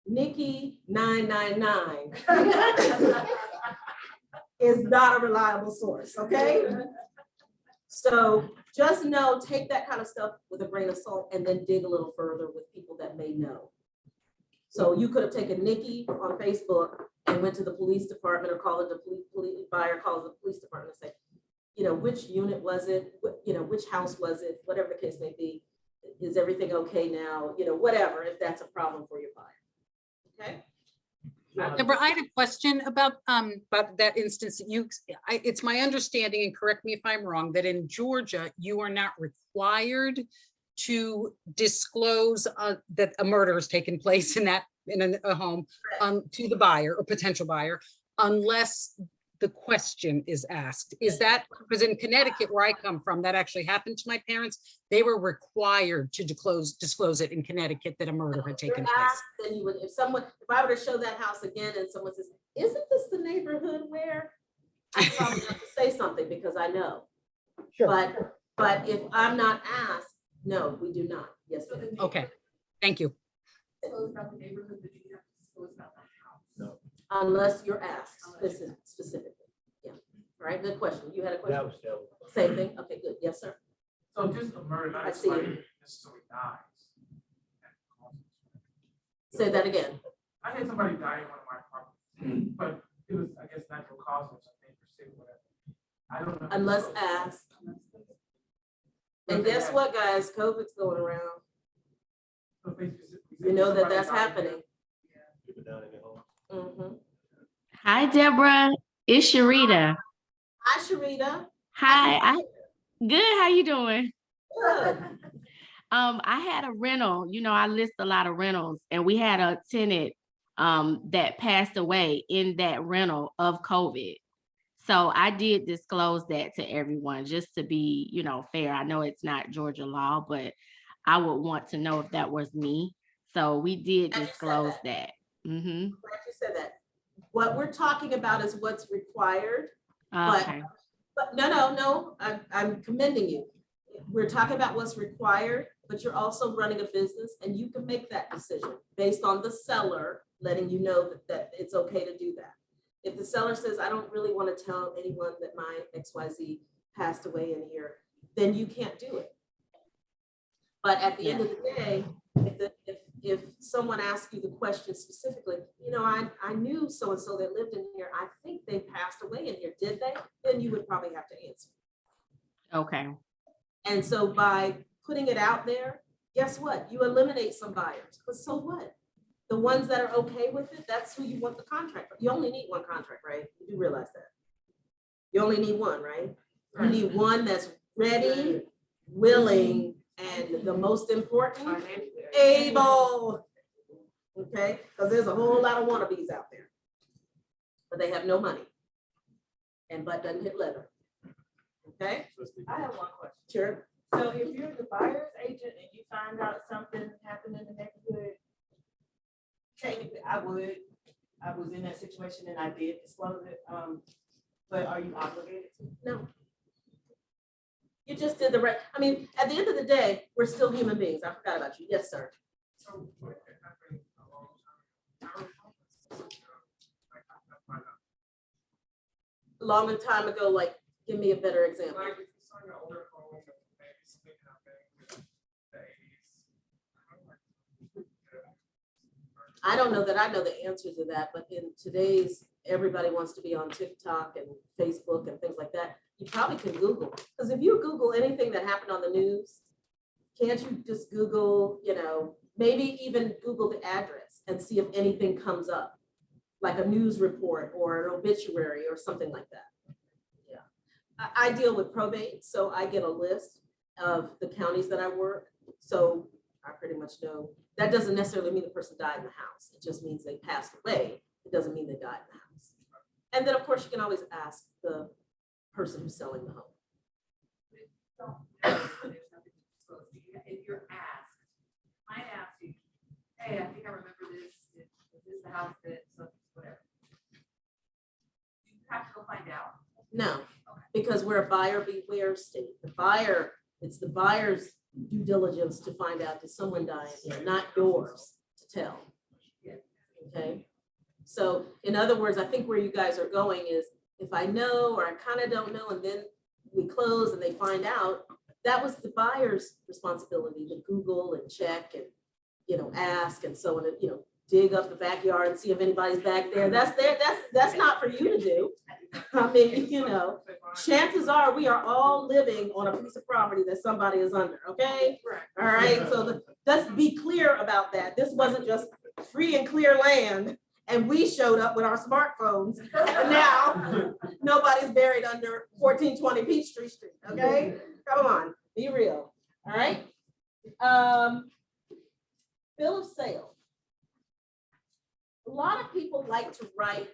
Nikki 999 is not a reliable source, okay? So just know, take that kind of stuff with a grain of salt and then dig a little further with people that may know. So you could have taken Nikki on Facebook and went to the police department or called the police buyer, called the police department and say, you know, which unit was it, you know, which house was it, whatever the case may be. Is everything okay now? You know, whatever, if that's a problem for your buyer. Okay? Deborah, I had a question about that instance that it's my understanding, and correct me if I'm wrong, that in Georgia, you are not required to disclose that a murder has taken place in a home to the buyer or potential buyer, unless the question is asked. Is that, because in Connecticut, where I come from, that actually happened to my parents. They were required to disclose it in Connecticut that a murder had taken place. Asked, then you would, if I were to show that house again and someone says, isn't this the neighborhood where? I probably have to say something because I know. But if I'm not asked, no, we do not. Yes. So the Okay, thank you. disclose about the neighborhood, but you have to disclose about the house. Unless you're asked specifically. Yeah. All right, good question. You had a question? Same thing? Okay, good. Yes, sir. So just a murder, not I see somebody you. necessarily dies. Say that again. I had somebody die in one of my properties, but it was, I guess, natural causes, something per se, whatever. I don't know. Unless asked. And guess what, guys? COVID's going around. So if they specifically say You know that somebody that's died, happening. yeah. Mhm. Hi, Deborah. It's Sharita. Hi, Sharita. Hi. Good. How you doing? Good. I had a rental. You know, I list a lot of rentals, and we had a tenant that passed away in that rental of COVID. So I did disclose that to everyone just to be, you know, fair. I know it's not Georgia law, but I would want to know if that was me. So we did Glad you said disclose that. that. Glad you said that. What we're talking about is what's required. Okay. But no, I'm commending you. We're talking about what's required, but you're also running a business and you can make that decision based on the seller letting you know that it's okay to do that. If the seller says, I don't really want to tell anyone that my XYZ passed away in here, then you can't do it. But at the end of the day, if someone asks you the question specifically, you know, I knew so-and-so that lived in here, I think they passed away in here, did they? Then you would probably have to answer. Okay. And so by putting it out there, guess what? You eliminate some buyers, but so what? The ones that are okay with it, that's who you want the contract for. You only need one contract, right? You do realize that. You only need one, right? You need one that's ready, willing, and the most important, able. Okay, because there's a whole lot of wannabes out there, but they have no money. And butt doesn't hit leather. Okay, I have one question. sure. So if you're the buyer's agent and you find out something happened in the neighborhood, technically I was in that situation and I did disclose it, but are you obligated to? No. You just did the right, I mean, at the end of the day, we're still human beings. I forgot about you. Yes, sir. So, what happened a long time ago? A long time ago, like, give me a better example. Like, if you saw your older home, maybe something happened in the 80s. I don't know that I know the answer to that, but in today's, everybody wants to be on TikTok and Facebook and things like that. You probably can Google, because if you Google anything that happened on the news, can't you just Google, you know, maybe even Google the address and see if anything comes up, like a news report or an obituary or something like that. Yeah, I deal with probate, so I get a list of the counties that I work. So I pretty much know. That doesn't necessarily mean the person died in the house. It just means they passed away. It doesn't mean they died in the house. And then, of course, you can always ask the person who's selling the home. If you're asked, I ask you, hey, I think I remember this, is this the house that, so whatever. You have to go find out. No, because we're a buyer beware state. The buyer, it's the buyer's due diligence to find out did someone die in here, not yours to tell. Okay. So in other words, I think where you guys are going is if I know or I kind of don't know, and then we close and they find out, that was the buyer's responsibility to Google and check and, you know, ask and so on, and, you know, dig up the backyard and see if anybody's back there. That's not for you to do. I mean, you know, chances are we are all living on a piece of property that somebody is under, okay? All right, so let's be clear about that. This wasn't just free and clear land and we showed up with our smartphones and now nobody's buried under 1420 Peachtree Street, okay? Come on, be real, all right? Bill of sale. A lot of people like to write,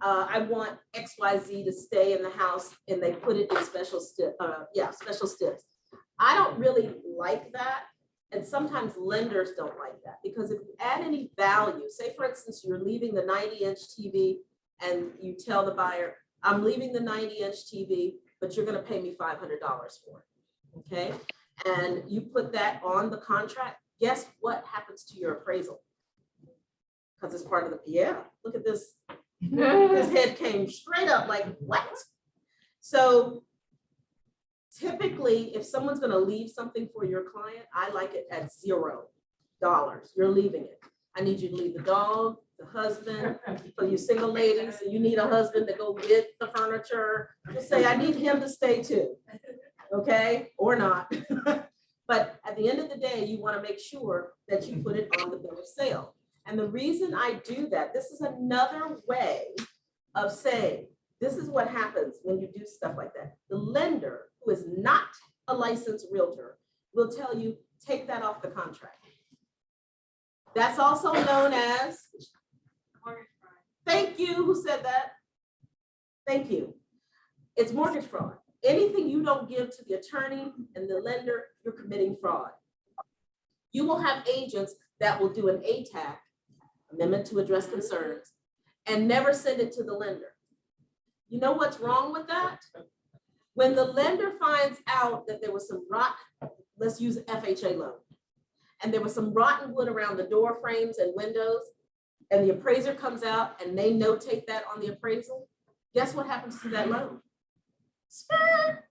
I want XYZ to stay in the house and they put it in special steps. I don't really like that. And sometimes lenders don't like that because if you add any value, say for instance, you're leaving the 90-inch TV and you tell the buyer, I'm leaving the 90-inch TV, but you're gonna pay me $500 for it, okay? And you put that on the contract, guess what happens to your appraisal? Because it's part of the, yeah, look at this. His head came straight up like, what? So typically, if someone's gonna leave something for your client, I like it at $0. You're leaving it. I need you to leave the dog, the husband, for you single ladies, and you need a husband to go get the furniture. Just say, I need him to stay too, okay? Or not. But at the end of the day, you wanna make sure that you put it on the bill of sale. And the reason I do that, this is another way of saying, this is what happens when you do stuff like that. The lender, who is not a licensed realtor, will tell you, take that off the contract. That's also known as, thank you, who said that? Thank you. It's mortgage fraud. Anything you don't give to the attorney and the lender, you're committing fraud. You will have agents that will do an ATAC, Amendment to Address Concerns, and never send it to the lender. You know what's wrong with that? When the lender finds out that there was some let's use FHA loan, and there was some rotten wood around the door frames and windows, and the appraiser comes out and they notate that on the appraisal, guess what happens to that loan? Spur.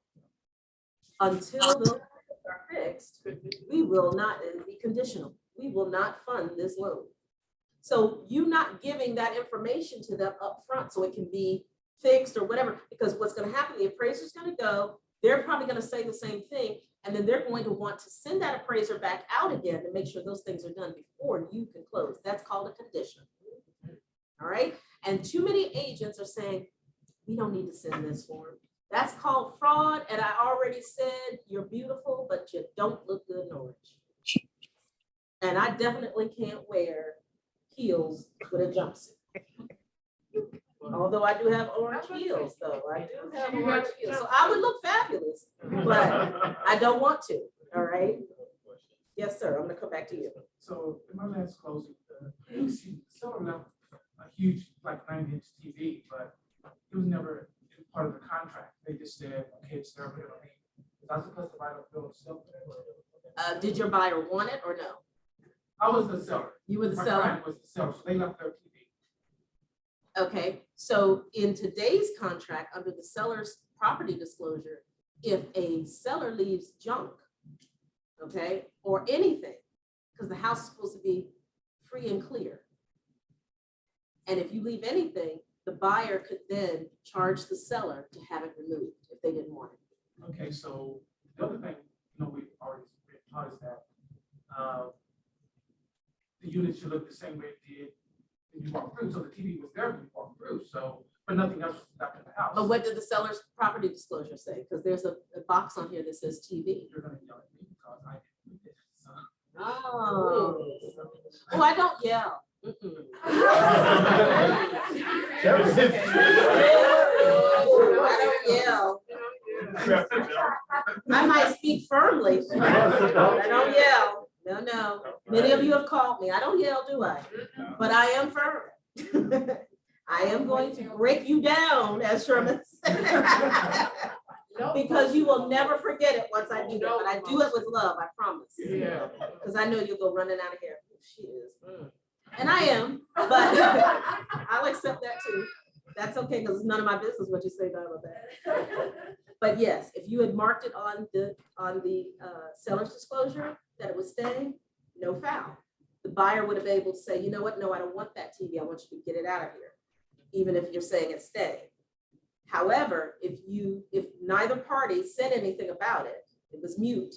Until those are fixed, we will not, it'll be conditional. We will not fund this loan. So you not giving that information to them up front so it can be fixed or whatever, because what's going to happen, the appraiser's going to go, they're probably going to say the same thing, and then they're going to want to send that appraiser back out again to make sure those things are done before you can close. That's called a condition. All right. And too many agents are saying, we don't need to send this form. That's called fraud. And I already said, you're beautiful, but you don't look good in orange. And I definitely can't wear heels with a jumpsuit. Although I do have orange heels, though. I do have orange heels. So I would look fabulous, but I don't want to. All right. Yes, sir. I'm going to come back to you. So in my last closing, the seller left a huge, like 90-inch TV, but it was never part of the contract. They just said, okay, it's never going to be. Was I supposed to write a bill of sale for that? Did your buyer want it or no? I was the seller. You were the My seller? client was the seller, so they left their TV. Okay, so in today's contract, under the seller's property disclosure, if a seller leaves junk, okay, or anything, because the house is supposed to be free and clear. And if you leave anything, the buyer could then charge the seller to have it removed if they didn't want it. Okay, so the other thing, we've already been taught is that the unit should look the same way it did when you walked through. So the TV was there when you walked through. So, but nothing else was left in the house. But what did the seller's property disclosure say? Because there's a box on here that says TV. You're gonna yell at me because I didn't do it. So. Oh, I don't yell. I don't yell. I might speak firmly. I don't yell. No. Many of you have called me. I don't yell, do I? But I am firm. I am going to break you down, as Sherman said. Because you will never forget it once I do that. But I do it with love, I promise. Yeah. Because I know you'll go running out of here. She is. And I am, but I'll accept that too. That's okay, because it's none of my business what you say about that. But yes, if you had marked it on the seller's disclosure that it was staying, no foul. the buyer would have been able to say, you know what, no, I don't want that TV, I want you to get it out of here, even if you're saying it's staying. However, if neither party said anything about it, it was mute,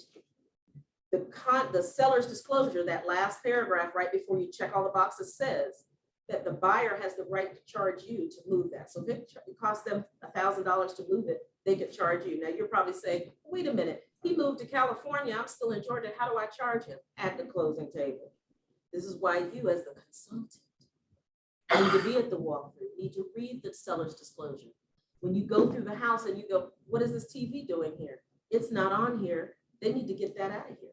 the seller's disclosure, that last paragraph right before you check all the boxes, says that the buyer has the right to charge you to move that. So if it costs them $1,000 to move it, they could charge you. Now you're probably saying, wait a minute, he moved to California, I'm still in Georgia, how do I charge him? At the closing table. This is why you, as the consultant, need to be at the walkthrough, need to read the seller's disclosure. When you go through the house and you go, what is this TV doing here? It's not on here. They need to get that out of here.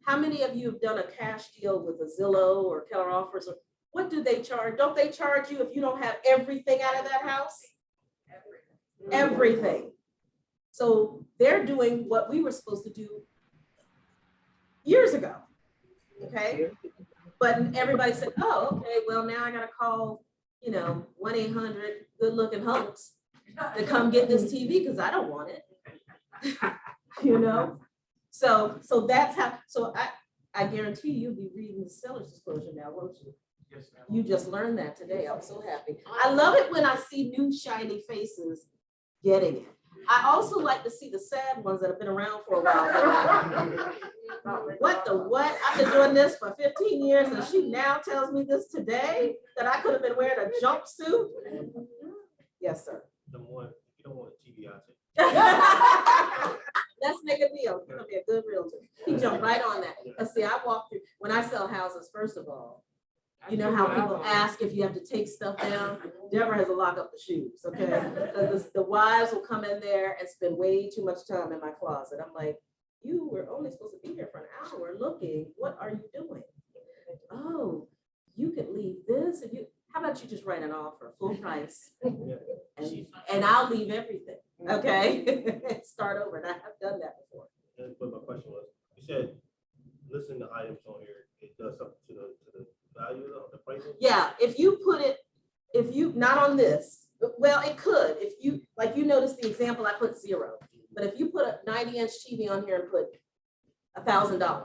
How many of you have done a cash deal with a Zillow or Keller Offers? Or what do they charge? Don't they charge you if you don't have everything out of that house? Everything. So they're doing what we were supposed to do years ago. Okay. But everybody said, oh, okay, well, now I got to call, 1-800 good looking hunks to come get this TV because I don't want it. So that's how, so I guarantee you'll be reading the seller's disclosure now, won't you? Yes, ma'am. You just learned that today. I'm so happy. I love it when I see new shiny faces getting it. I also like to see the sad ones that have been around for a while. What the what? I've been doing this for 15 years and she now tells me this today that I could have been wearing a jumpsuit. Yes, sir. Number one, you don't want a TV out there. Let's make a deal. You're gonna be a good realtor. He jumped right on that. Let's see, I walk through, when I sell houses, first of all, you know how people ask if you have to take stuff down? Deborah has to lock up the shoes, okay? Because the wives will come in there and spend way too much time in my closet. I'm like, you were only supposed to be here for an hour looking. What are you doing? Oh, you could leave this and how about you just write an offer, full price? And I'll leave everything, okay? Start over, and I have done that before. But my question was, you said, listen to items on here, it does something to the value of the pricing? Yeah, if you, not on this, well, it could, if you, like you notice the example, I put 0. But if you put a 90-inch TV on here and put $1,000,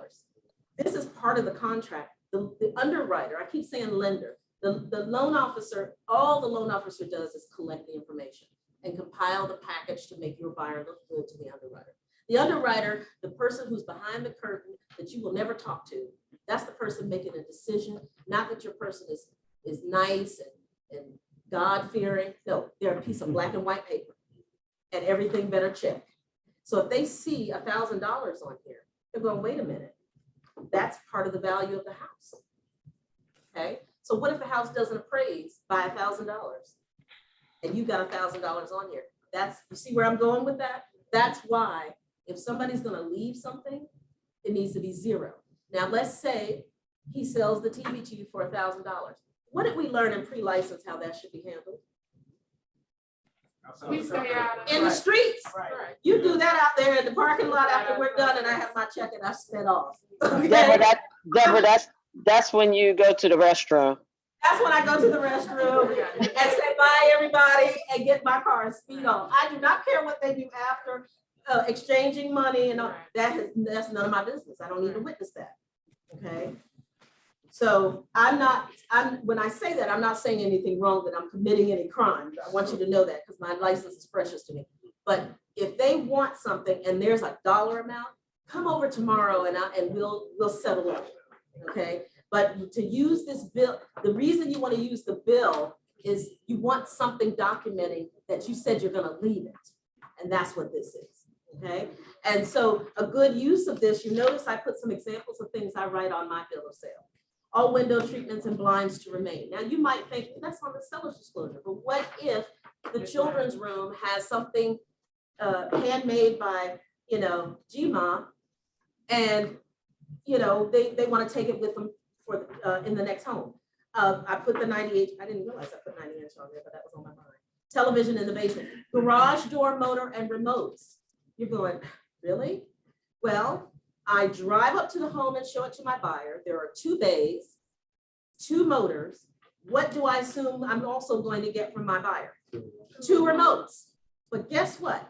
this is part of the contract. The underwriter, I keep saying lender, the loan officer, all the loan officer does is collect the information and compile the package to make your buyer look good to the underwriter. The underwriter, the person who's behind the curtain that you will never talk to, that's the person making a decision, not that your person is nice and God-fearing. No, they're a piece of black and white paper and everything better check. So if they see $1,000 on here, they're going, wait a minute, that's part of the value of the house. Okay, so what if the house doesn't appraise by $1,000 and you got $1,000 on here? You see where I'm going with that? That's why if somebody's going to leave something, it needs to be 0. Now, let's say he sells the TV to you for $1,000. What did we learn in pre-license how that should be handled? We stay out of. In the streets. Right. You do that out there in the parking lot after we're done and I have my check and I sped off. Okay? Deborah, that's when you go to the restroom. That's when I go to the restroom and say bye, everybody, and get my car and speed off. I do not care what they do after exchanging money and all. That's none of my business. I don't need to witness that. Okay. So when I say that, I'm not saying anything wrong, that I'm committing any crime. I want you to know that because my license is precious to me. But if they want something and there's a dollar amount, come over tomorrow and we'll settle it. Okay. But to use this bill, the reason you want to use the bill is you want something documenting that you said you're going to leave it. And that's what this is. Okay. And so a good use of this, you notice I put some examples of things I write on my bill of sale. All window treatments and blinds to remain. Now you might think that's on the seller's disclosure, but what if the children's room has something handmade by, GMA, and they want to take it with them for in the next home. I put the 98. I didn't realize I put 90 inch on there, but that was on my mind. Television in the basement, garage door motor and remotes. You're going, really? Well, I drive up to the home and show it to my buyer. There are 2 bays, 2 motors. What do I assume I'm also going to get from my buyer? 2 remotes. But guess what?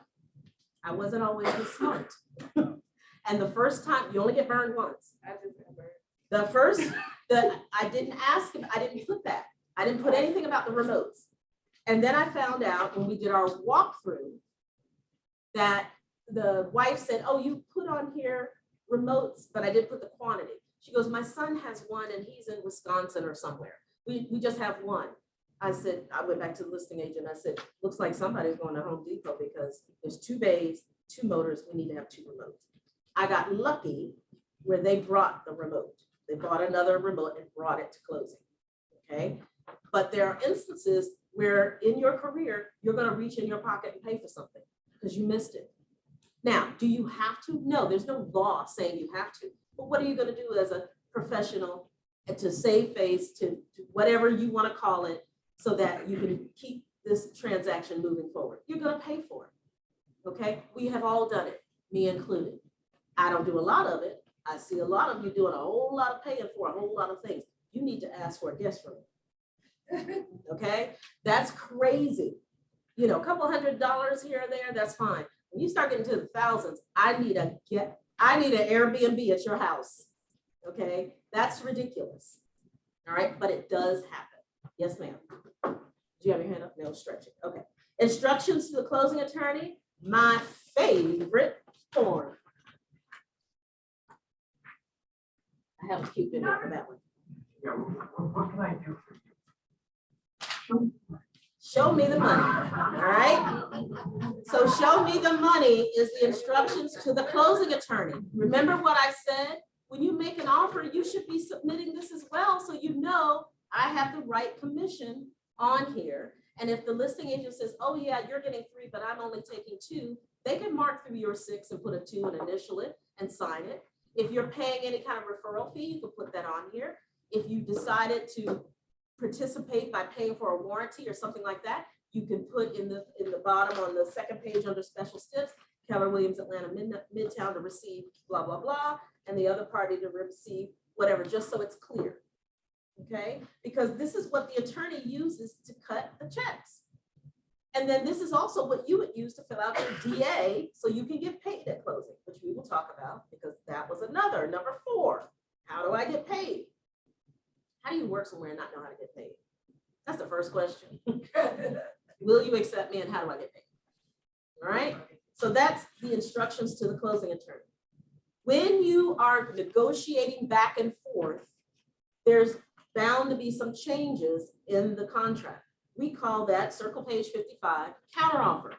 I wasn't always this smart. And the first time, you only get burned once. The first, I didn't ask him, I didn't put that. I didn't put anything about the remotes. And then I found out when we did our walkthrough that the wife said, oh, you put on here remotes, but I did put the quantity. She goes, my son has one and he's in Wisconsin or somewhere. We just have one. I said, I went back to the listing agent. I said, looks like somebody's going to Home Depot because there's 2 bays, 2 motors. We need to have 2 remotes. I got lucky where they brought the remote. They bought another remote and brought it to closing. Okay. But there are instances where in your career, you're going to reach in your pocket and pay for something because you missed it. Now, do you have to? No, there's no law saying you have to. But what are you going to do as a professional and to save face, to whatever you want to call it, so that you can keep this transaction moving forward? You're going to pay for it. Okay. We have all done it, me included. I don't do a lot of it. I see a lot of you doing a whole lot of paying for a whole lot of things. You need to ask for a guest room. Okay, that's crazy. You know, a couple $100 here or there, that's fine. When you start getting to the thousands, I need an Airbnb at your house. Okay, that's ridiculous. All right, but it does happen. Yes, ma'am. Do you have your hand up? No, stretch it. Okay. Instructions to the closing attorney, my favorite form. I have a cute video for that one. Yeah, what can I do for you? Show me the money, all right? So show me the money is the instructions to the closing attorney. Remember what I said? When you make an offer, you should be submitting this as well, so you know I have the right commission on here. And if the listing agent says, oh yeah, you're getting 3, but I'm only taking 2, they can mark through your 6 and put a 2 and initial it and sign it. If you're paying any kind of referral fee, you can put that on here. If you decided to participate by paying for a warranty or something like that, you can put in the bottom on the 2nd page under special steps, Keller Williams Atlanta Midtown to receive blah, blah, blah, and the other party to receive whatever, just so it's clear. Okay, because this is what the attorney uses to cut the checks. And then this is also what you would use to fill out your DA so you can get paid at closing, which we will talk about because that was another number 4. How do I get paid? How do you work somewhere and not know how to get paid? That's the first question. Will you accept me and how do I get paid? All right. So that's the instructions to the closing attorney. When you are negotiating back and forth, there's bound to be some changes in the contract. We call that, circle page 55, counteroffer.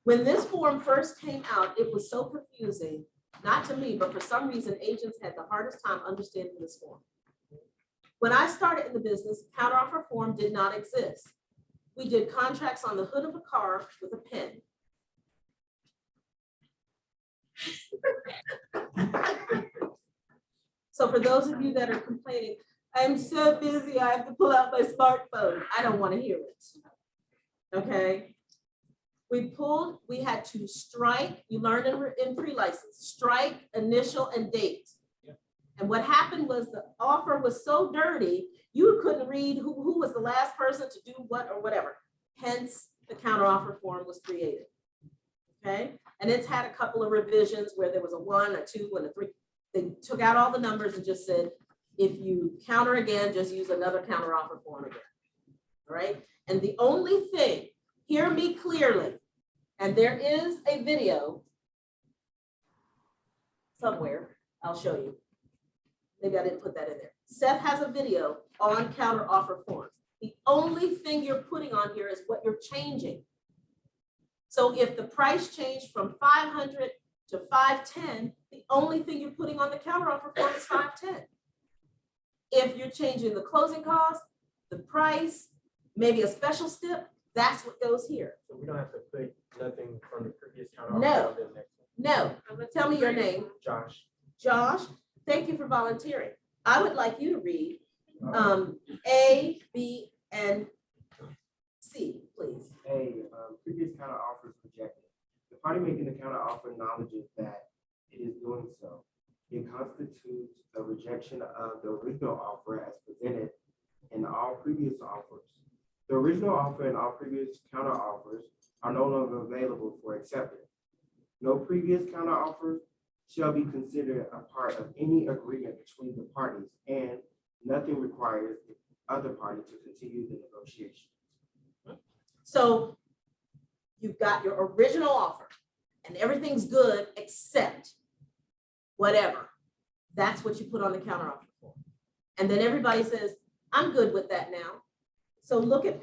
When this form first came out, it was so confusing, not to me, but for some reason, agents had the hardest time understanding this form. When I started in the business, counteroffer form did not exist. We did contracts on the hood of a car with a pen. So for those of you that are complaining, I'm so busy, I have to pull out my smartphone. I don't want to hear it. Okay. We had to strike, you learned in pre-license, strike, initial, and date. And what happened was the offer was so dirty, you couldn't read who was the last person to do what or whatever. Hence, the counteroffer form was created. Okay. And it's had a couple of revisions where there was a 1, a 2, and a 3. They took out all the numbers and just said, if you counter again, just use another counteroffer form again. All right. And the only thing, hear me clearly, and there is a video somewhere, I'll show you. Maybe I didn't put that in there. Seth has a video on counteroffer forms. The only thing you're putting on here is what you're changing. So if the price changed from 500 to 510, the only thing you're putting on the counteroffer form is 510. If you're changing the closing cost, the price, maybe a special step, that's what goes here. So we don't have to put nothing from the previous counteroffer. No. on the next one. No, tell me your name. Josh. Josh, thank you for volunteering. I would like you to read A, B, and C, please. A, previous counter offers rejected. The party making the counter offer acknowledges that it is doing so. It constitutes a rejection of the original offer as presented in all previous offers. The original offer and all previous counter offers are no longer available for acceptance. No previous counter offers shall be considered a part of any agreement between the parties, and nothing requires the other party to continue the negotiation. So you've got your original offer and everything's good except whatever. That's what you put on the counteroffer form. And then everybody says, I'm good with that now. So look at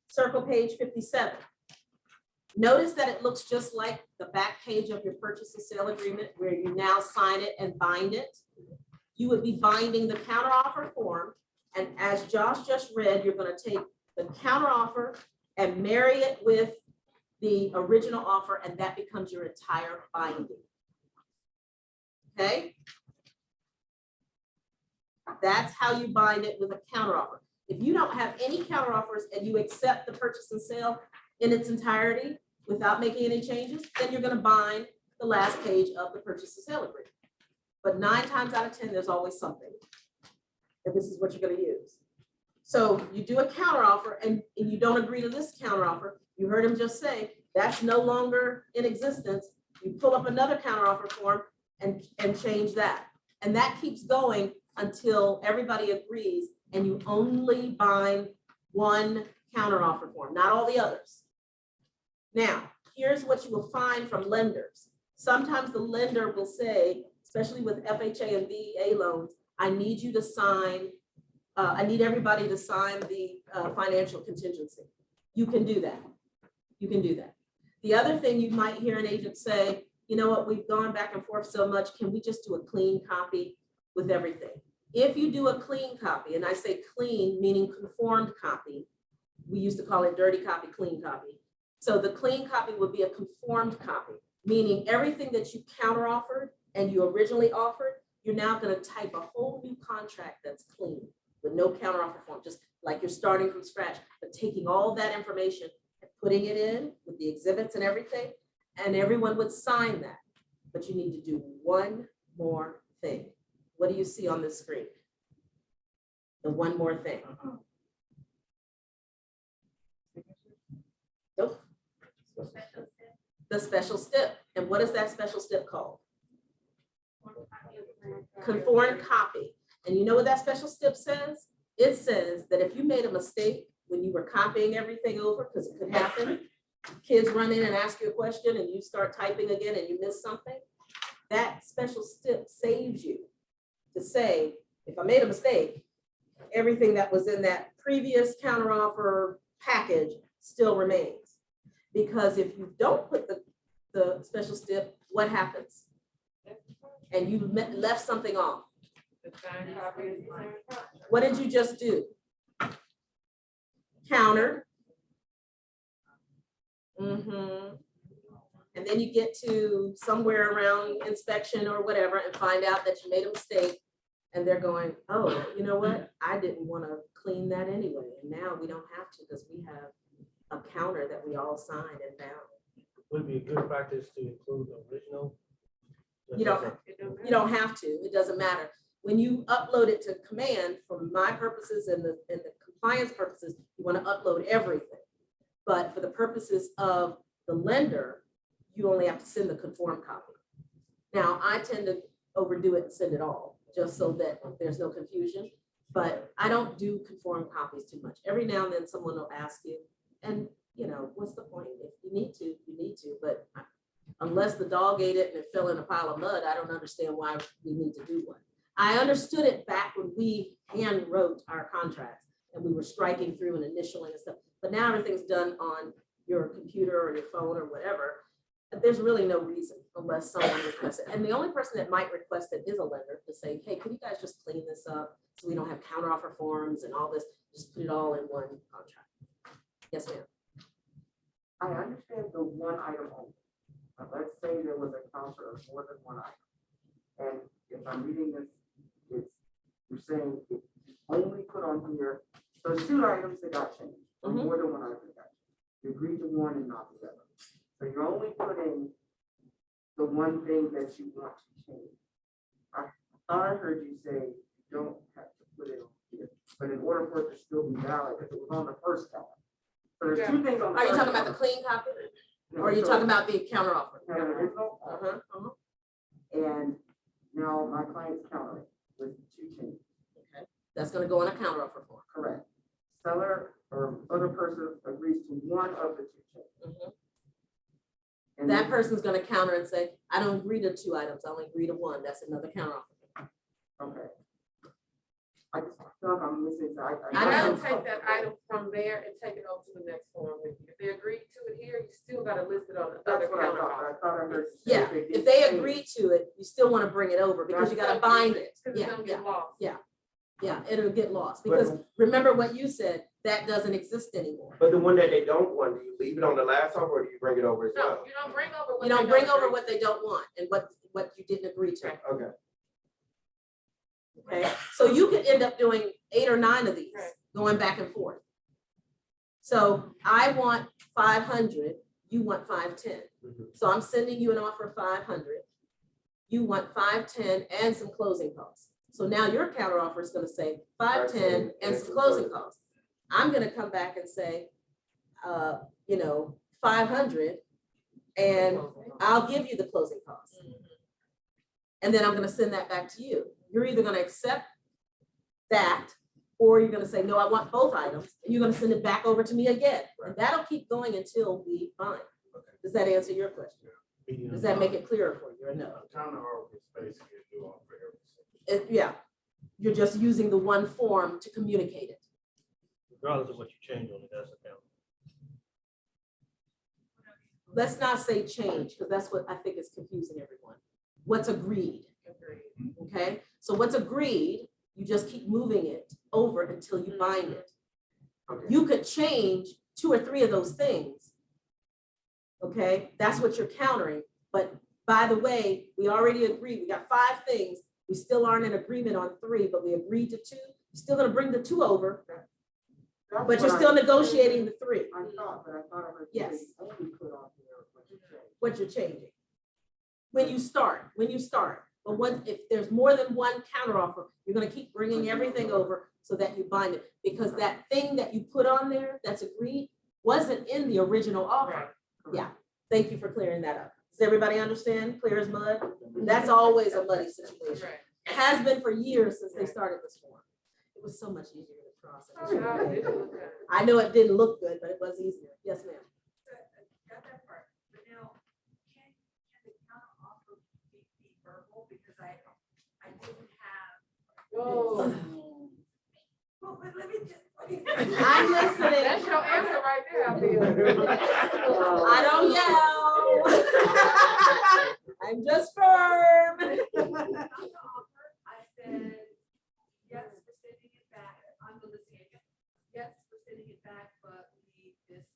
circle page 57. Notice that it looks just like the back page of your purchase and sale agreement where you now sign it and bind it. You would be binding the counteroffer form. And as Josh just read, you're going to take the counteroffer and marry it with the original offer, and that becomes your entire binding. Okay? That's how you bind it with a counteroffer. If you don't have any counteroffers and you accept the purchase and sale in its entirety without making any changes, then you're going to bind the last page of the purchase and sale agreement. But 9 times out of 10, there's always something. And this is what you're going to use. So you do a counteroffer and you don't agree to this counteroffer. You heard him just say that's no longer in existence. You pull up another counteroffer form and change that. And that keeps going until everybody agrees and you only bind one counteroffer form, not all the others. Now, here's what you will find from lenders. Sometimes the lender will say, especially with FHA and VA loans, I need you to sign, I need everybody to sign the financial contingency. You can do that. You can do that. The other thing you might hear an agent say, you know what, we've gone back and forth so much, can we just do a clean copy with everything? If you do a clean copy, and I say clean, meaning conformed copy, we used to call it dirty copy, clean copy. So the clean copy would be a conformed copy, meaning everything that you counteroffered and you originally offered, you're now going to type a whole new contract that's clean with no counteroffer form, just like you're starting from scratch, but taking all that information and putting it in with the exhibits and everything, and everyone would sign that. But you need to do one more thing. What do you see on the screen? The one more thing. Nope. The special step. And what is that special step called? Conformed copy. And you know what that special step says? It says that if you made a mistake when you were copying everything over, because it could happen, kids run in and ask you a question and you start typing again and you miss something, that special step saves you to say, if I made a mistake, everything that was in that previous counteroffer package still remains. Because if you don't put the special step, what happens? And you left something off. What did you just do? Counter. And then you get to somewhere around inspection or whatever and find out that you made a mistake. And they're going, oh, you know what? I didn't want to clean that anyway. And now we don't have to because we have a counter that we all signed and bound. Would it be a good practice to include the original? You don't have to. It doesn't matter. When you upload it to command, for my purposes and the compliance purposes, you want to upload everything. But for the purposes of the lender, you only have to send the conformed copy. Now, I tend to overdo it and send it all, just so that there's no confusion. But I don't do conformed copies too much. Every now and then someone will ask you, and you know, what's the point? If you need to, you need to. But unless the dog ate it and it fell in a pile of mud, I don't understand why we need to do one. I understood it back when we hand wrote our contracts and we were striking through and initialing and stuff. But now everything's done on your computer or your phone or whatever. There's really no reason unless someone requests it. And the only person that might request it is a lender to say, hey, can you guys just clean this up so we don't have counteroffer forms and all this? Just put it all in one contract. Yes, ma'am. I understand the one item only. But let's say there was a counter of more than one item. And if I'm reading this, you're saying it's only put on here. So there's 2 items that got changed, or more than one item that got changed. You agreed to one and not the other. So you're only putting the one thing that you want to change. I thought I heard you say you don't have to put it on here, but in order for it to still be valid, if it was on the first tab. So there's 2 things on the Are you first talking about the tab. clean copy? Or are you talking about the counteroffer? That's gonna go on a counteroffer form. Correct. Seller or other person agrees to one of the two changes. And That then- person's gonna counter and say, I don't agree to 2 items, I only agree to 1. That's another counteroffer. Okay. I just feel like I'm missing, so I I'd don't rather know. take that item from there and take it over to the next form with you. If they agree to it here, you still gotta list it on the other That's what I counter. thought, but I thought I heard. you say Yeah, did if they change. agree to it, you still wanna bring it over because you gotta bind it. Cause it's Yeah, gonna yeah, get lost. yeah, it'll get lost because remember what you said, that doesn't exist anymore. But the one that they don't want, do you leave it on the last offer or do you bring it over as No, well? you don't bring over what You they don't bring over agree what they don't want and what you didn't agree to. Okay. Okay, so you could end up doing 8 or 9 of these, Right. going back and forth. So I want 500, you want 510. Mhm. So I'm sending you an offer of 500. You want 510 and some closing costs. So now your counter offer is gonna say 510 and some closing costs. I'm gonna come back and say, 500, and I'll give you the closing costs. And then I'm gonna send that back to you. You're either gonna accept that, or you're gonna say, no, I want both items, and you're gonna send it back over to me again. And that'll keep going until we bind. Does that answer your question? Does that make it clearer for you or no? Counter offer is basically a new offer every single. Yeah, you're just using the one form to communicate it. Regardless of what you change on it, that's a counter. Let's not say change, because that's what I think is confusing everyone. What's agreed, okay? So what's agreed, you just keep moving it over until you bind it. Okay. You could change 2 or 3 of those things. Okay, that's what you're countering. But by the way, we already agreed, we got 5 things. We still aren't in agreement on 3, but we agreed to 2. You're still gonna bring the 2 over, That's but you're what still I- negotiating the 3, I thought, but I thought I heard you say Yes. you only put on there what you changed. what you're changing. When you start. But if there's more than one counteroffer, you're gonna keep bringing everything over so that you bind it. Because that thing that you put on there that's agreed wasn't in the original offer. Yeah, thank you for clearing that up. Does everybody understand? Clear as mud? That's always a muddy situation. Right. It has been for years since they started this form. It was so much easier to process. I know it didn't look good, but it was easier. Yes, ma'am. Got that part, but now, can the counter offer be verbal, because I didn't have. Whoa. Well, but let me just. I'm listening. That's your answer right there, I feel. I don't yell. I'm just firm. I said, yes, we're sending it back, I'm the listing agent, yes, we're sending it back, but we need this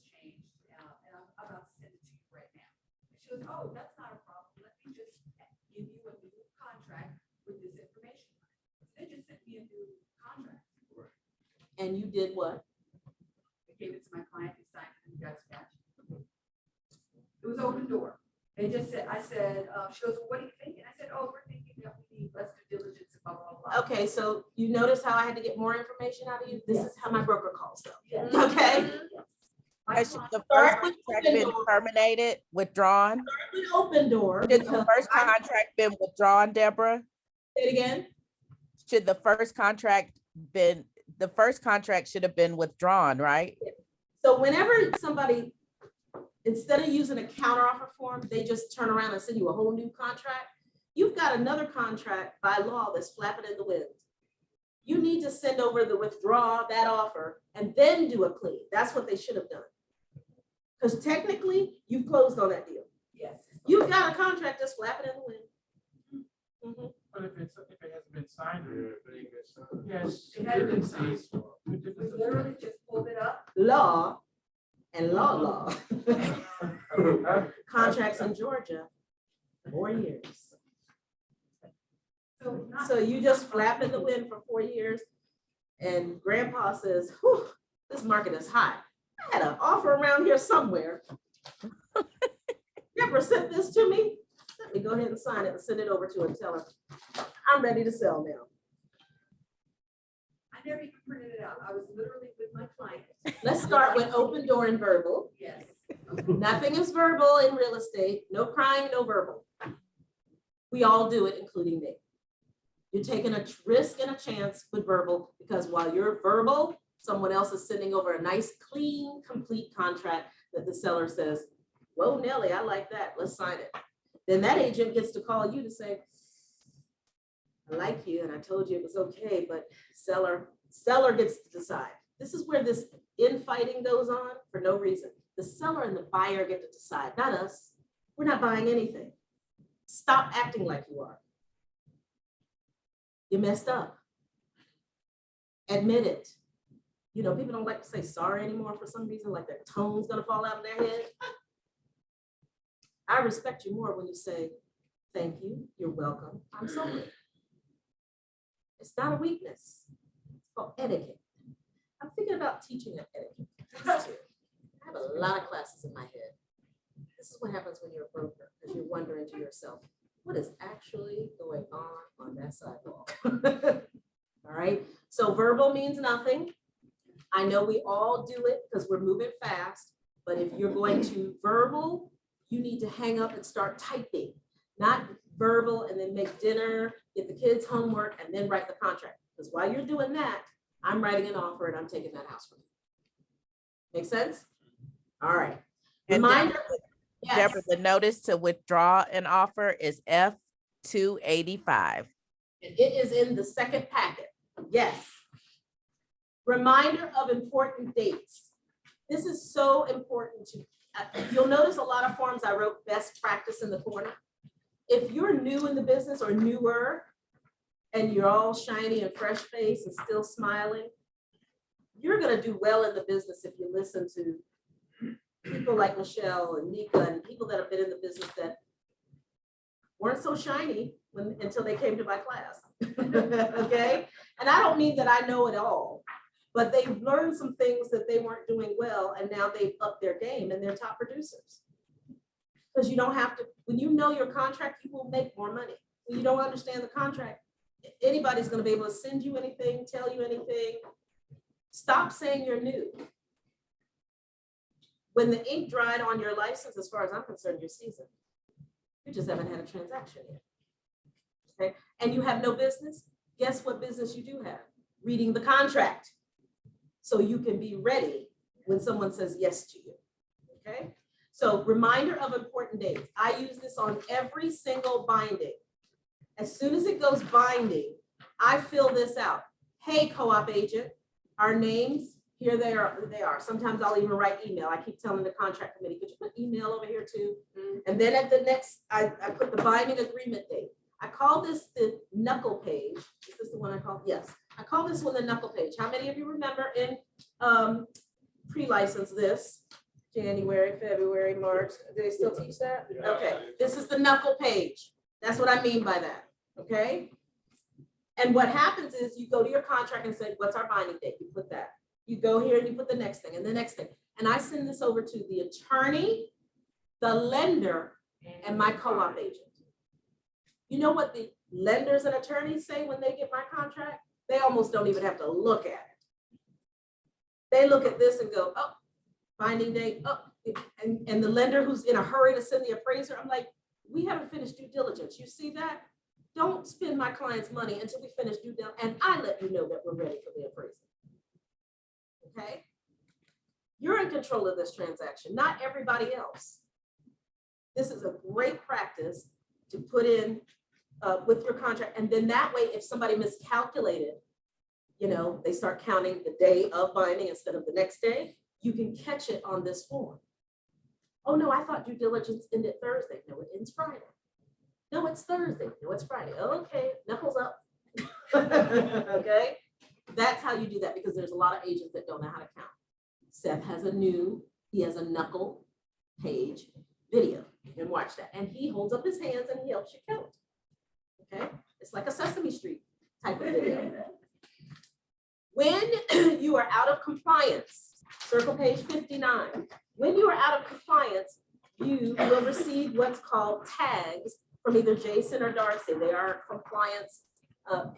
changed, and I'm about to send it to you right now. And she goes, oh, that's not a problem, let me just give you a new contract with this information. They just sent me a new contract. And you did what? I gave it to my client, he signed it, and we got scratched. It was open door. They just said, I said, she goes, well, what do you think? And I said, oh, we're thinking that we need less due diligence, blah, blah, blah. Okay, so you notice how I had to get more information out of you? This is how my broker calls them. Yes. Okay? My Has client- the Start first with contract open been door. terminated, withdrawn? An open door. Should the because first contract been withdrawn, Deborah? Say it again. Should the first contract should have been withdrawn, right? So whenever somebody, instead of using a counteroffer form, they just turn around and send you a whole new contract. You've got another contract by law that's flapping in the wind. You need to send over the withdraw that offer and then do a clean. That's what they should have done. Because technically, you've closed on that deal. Yes. You've got a contract that's flapping in the wind. Mhm. But if it hasn't been signed, yes. It hadn't been signed. We literally just pulled it up. Law and law. Contracts in Georgia, 4 years. So not. So you just flap in the wind for 4 years and grandpa says, whew, this market is hot. I had an offer around here somewhere. Deborah sent this to me. Let me go ahead and sign it and send it over to her and tell her, I'm ready to sell now. I never even printed it out. I was literally with my client. Let's start with open door and verbal. Yes. Nothing is verbal in real estate. No crying, no verbal. We all do it, including me. You're taking a risk and a chance with verbal, because while you're verbal, someone else is sending over a nice, clean, complete contract that the seller says, whoa, Nelly, I like that, let's sign it. Then that agent gets to call you to say, I like you, and I told you it was okay, but seller gets to decide. This is where this infighting goes on for no reason. The seller and the buyer get to decide, not us. We're not buying anything. Stop acting like you are. You messed up. Admit it. You know, people don't like to say sorry anymore for some reason, like their tone's gonna fall out of their head. I respect you more when you say, thank you, you're welcome, I'm sorry. It's not a weakness. It's called etiquette. I'm thinking about teaching an etiquette. I have a lot of classes in my head. This is what happens when you're a broker, because you're wondering to yourself, what is actually going on that sidewalk? All right, so verbal means nothing. I know we all do it because we're moving fast, but if you're going to verbal, you need to hang up and start typing, not verbal and then make dinner, get the kids' homework, and then write the contract. Because while you're doing that, I'm writing an offer and I'm taking that house from you. Make sense? All right. And Reminder. Deborah, the notice to withdraw an offer is F-285. It is in the second packet. Yes. Reminder of important dates. This is so important to, you'll notice a lot of forms I wrote best practice in the corner. If you're new in the business or newer and you're all shiny and fresh faced and still smiling, you're gonna do well in the business if you listen to people like Michelle and Nika and people that have been in the business that weren't so shiny until they came to my class, okay? And I don't mean that I know it all, but they've learned some things that they weren't doing well, and now they've upped their game and they're top producers. Because you don't have to, when you know your contract, you will make more money. When you don't understand the contract, anybody's gonna be able to send you anything, tell you anything. Stop saying you're new. When the ink dried on your license, as far as I'm concerned, you're seasoned. You just haven't had a transaction yet. Okay, and you have no business. Guess what business you do have? Reading the contract. So you can be ready when someone says yes to you. Okay, so reminder of important dates. I use this on every single binding. As soon as it goes binding, I fill this out. Hey, co-op agent, our names, here they are. Sometimes I'll even write email. I keep telling the contract committee, could you put email over here too? And then at the next, I put the binding agreement date. I call this the knuckle page. Is this the one I call? Yes. I call this one the knuckle page. How many of you remember in pre-license this? January, February, March. Do they still teach that? Okay. This is the knuckle page. That's what I mean by that. Okay. And what happens is you go to your contract and say, what's our binding date? You put that. You go here and you put the next thing and the next thing. And I send this over to the attorney, the lender, and my co-op agent. You know what the lenders and attorneys say when they get my contract? They almost don't even have to look at it. They look at this and go, oh, binding date, oh, and the lender who's in a hurry to send the appraiser, I'm like, we haven't finished due diligence. You see that? Don't spend my client's money until we finish due diligence, and I let you know that we're ready for the appraisal. Okay? You're in control of this transaction, not everybody else. This is a great practice to put in with your contract. And then that way, if somebody miscalculated, you know, they start counting the day of binding instead of the next day, you can catch it on this form. Oh no, I thought due diligence ended Thursday. No, it ends Friday. No, it's Thursday. No, it's Friday. Okay, knuckles up. Okay, that's how you do that, because there's a lot of agents that don't know how to count. Seth has he has a knuckle page video. You can watch that. And he holds up his hands and he helps you count. Okay, it's like a Sesame Street type of video. When you are out of compliance, circle page 59. When you are out of compliance, you will receive what's called tags from either Jason or Darcy. They are compliance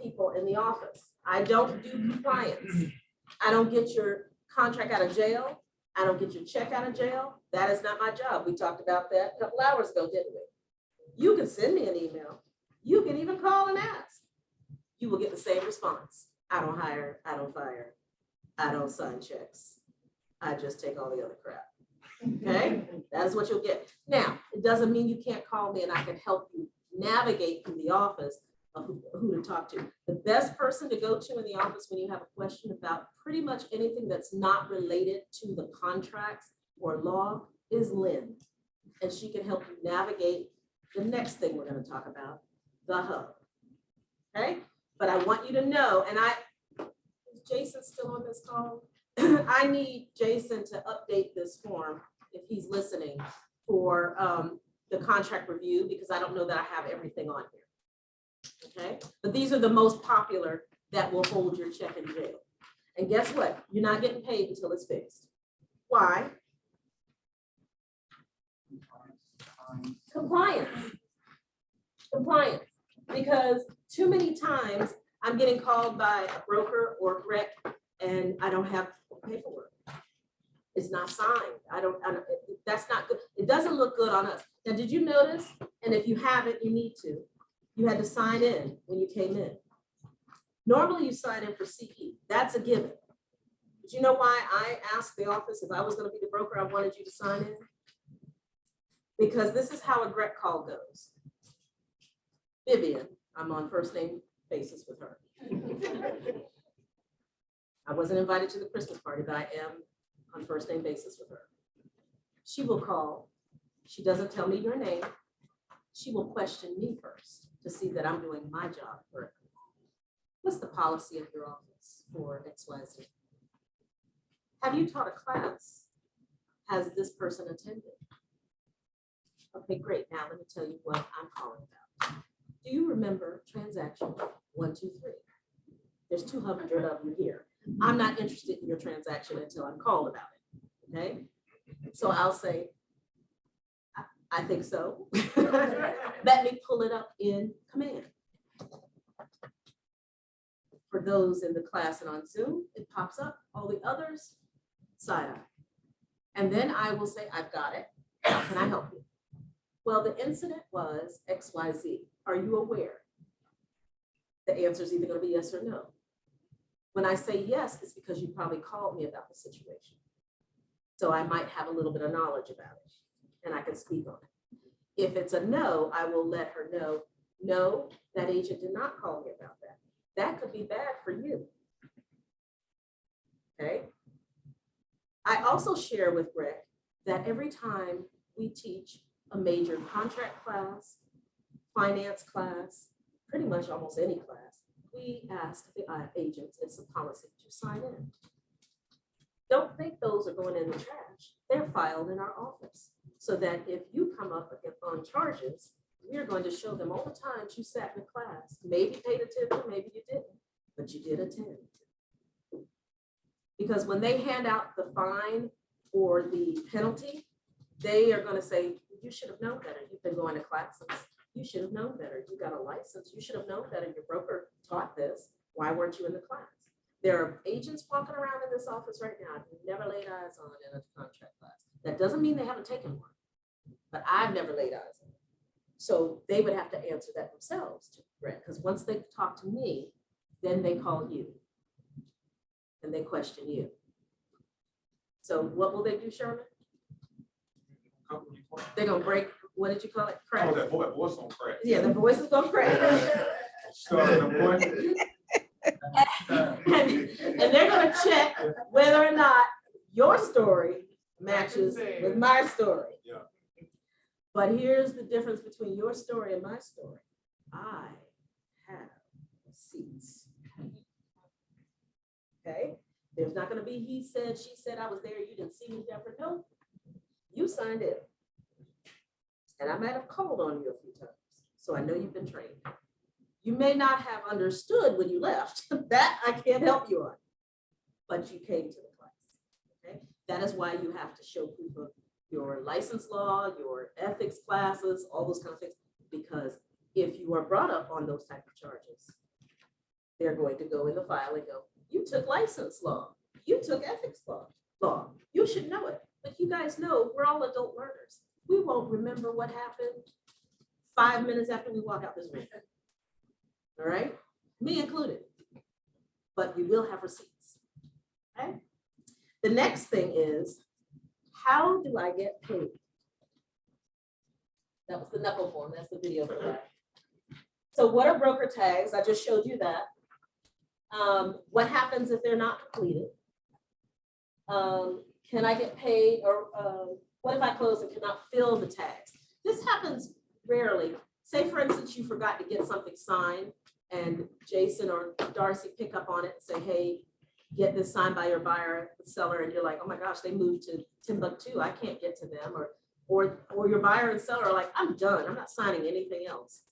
people in the office. I don't do compliance. I don't get your contract out of jail. I don't get your check out of jail. That is not my job. We talked about that a couple hours ago, didn't we? You can send me an email. You can even call and ask. you will get the same response. I don't hire, I don't fire, I don't sign checks. I just take all the other crap. Okay, that is what you'll get. Now, it doesn't mean you can't call me and I can help you navigate through the office of who to talk to. The best person to go to in the office when you have a question about pretty much anything that's not related to the contracts or law is Lynn. And she can help you navigate the next thing we're going to talk about, the hub. Okay, but I want you to know, and is Jason still on this call? I need Jason to update this form if he's listening for the contract review, because I don't know that I have everything on here. Okay, but these are the most popular that will hold your check in jail. And guess what? You're not getting paid until it's fixed. Why? Compliance. Compliance. Because too many times I'm getting called by a broker or rec and I don't have paperwork. It's not signed. That's not good. It doesn't look good on us. Now, did you notice? And if you haven't, you need to. You had to sign in when you came in. Normally you sign in for CE. That's a given. But you know why I asked the office if I was going to be the broker, I wanted you to sign in? Because this is how a GREC call goes. Vivian, I'm on first name basis with her. I wasn't invited to the Christmas party, but I am on first name basis with her. She will call. She doesn't tell me your name. She will question me first to see that I'm doing my job correctly. What's the policy of your office for XYZ? Have you taught a class? Has this person attended? Okay, great. Now let me tell you what I'm calling about. Do you remember transaction 123? There's 200 of you here. I'm not interested in your transaction until I'm called about it, okay? So I'll say, I think so. Let me pull it up in command. For those in the class and on Zoom, it pops up. All the others, side eye. And then I will say, I've got it. How can I help you? Well, the incident was XYZ. Are you aware? The answer is either going to be yes or no. When I say yes, it's because you probably called me about the situation. So I might have a little bit of knowledge about it and I can speak on it. If it's a no, I will let her know, no, that agent did not call me about that. That could be bad for you. Okay. I also share with Rick that every time we teach a major contract class, finance class, pretty much almost any class, we ask the agents, it's a policy to sign in. Don't think those are going in the trash. They're filed in our office so that if you come up on charges, we're going to show them all the times you sat in the class, maybe paid attention, maybe you didn't, but you did attend. Because when they hand out the fine or the penalty, they are going to say, you should have known better. You've been going to classes. You should have known better. You got a license. You should have known better. Your broker taught this. Why weren't you in the class? There are agents walking around in this office right now I've never laid eyes on in a contract class. That doesn't mean they haven't taken one, but I've never laid eyes on it. So they would have to answer that themselves to Brett, because once they talk to me, then they call you and they question you. So what will they do, Sherman? They're gonna break, what did you call it? Crack? Oh, that voice on crack. Yeah, the voice is gonna crack. And they're gonna check whether or not your story matches with my story. Yeah. But here's the difference between your story and my story. I have receipts. Okay? There's not gonna be he said, she said, I was there, you didn't see me, Deborah. No, you signed it. And I might have called on you a few times, so I know you've been trained. You may not have understood when you left. That I can't help you on, but you came to the class. Okay, that is why you have to show proof of your license law, your ethics classes, all those kind of things. Because if you are brought up on those type of charges, they're going to go in the file and go, you took license law, you took ethics law. You should know it. But you guys know we're all adult learners. We won't remember what happened 5 minutes after we walk out this room. All right. me included. But you will have receipts, okay? The next thing is, how do I get paid? That was the knuckle form, that's the video for that. So what are broker tags? I just showed you that. What happens if they're not completed? Can I get paid, or what if I close and cannot fill the tags? This happens rarely. Say for instance, you forgot to get something signed and Jason or Darcy pick up on it and say, hey, get this signed by your buyer, the seller, and you're like, oh my gosh, they moved to Timbuktu, I can't get to them. Or your buyer and seller are like, I'm done, I'm not signing anything else.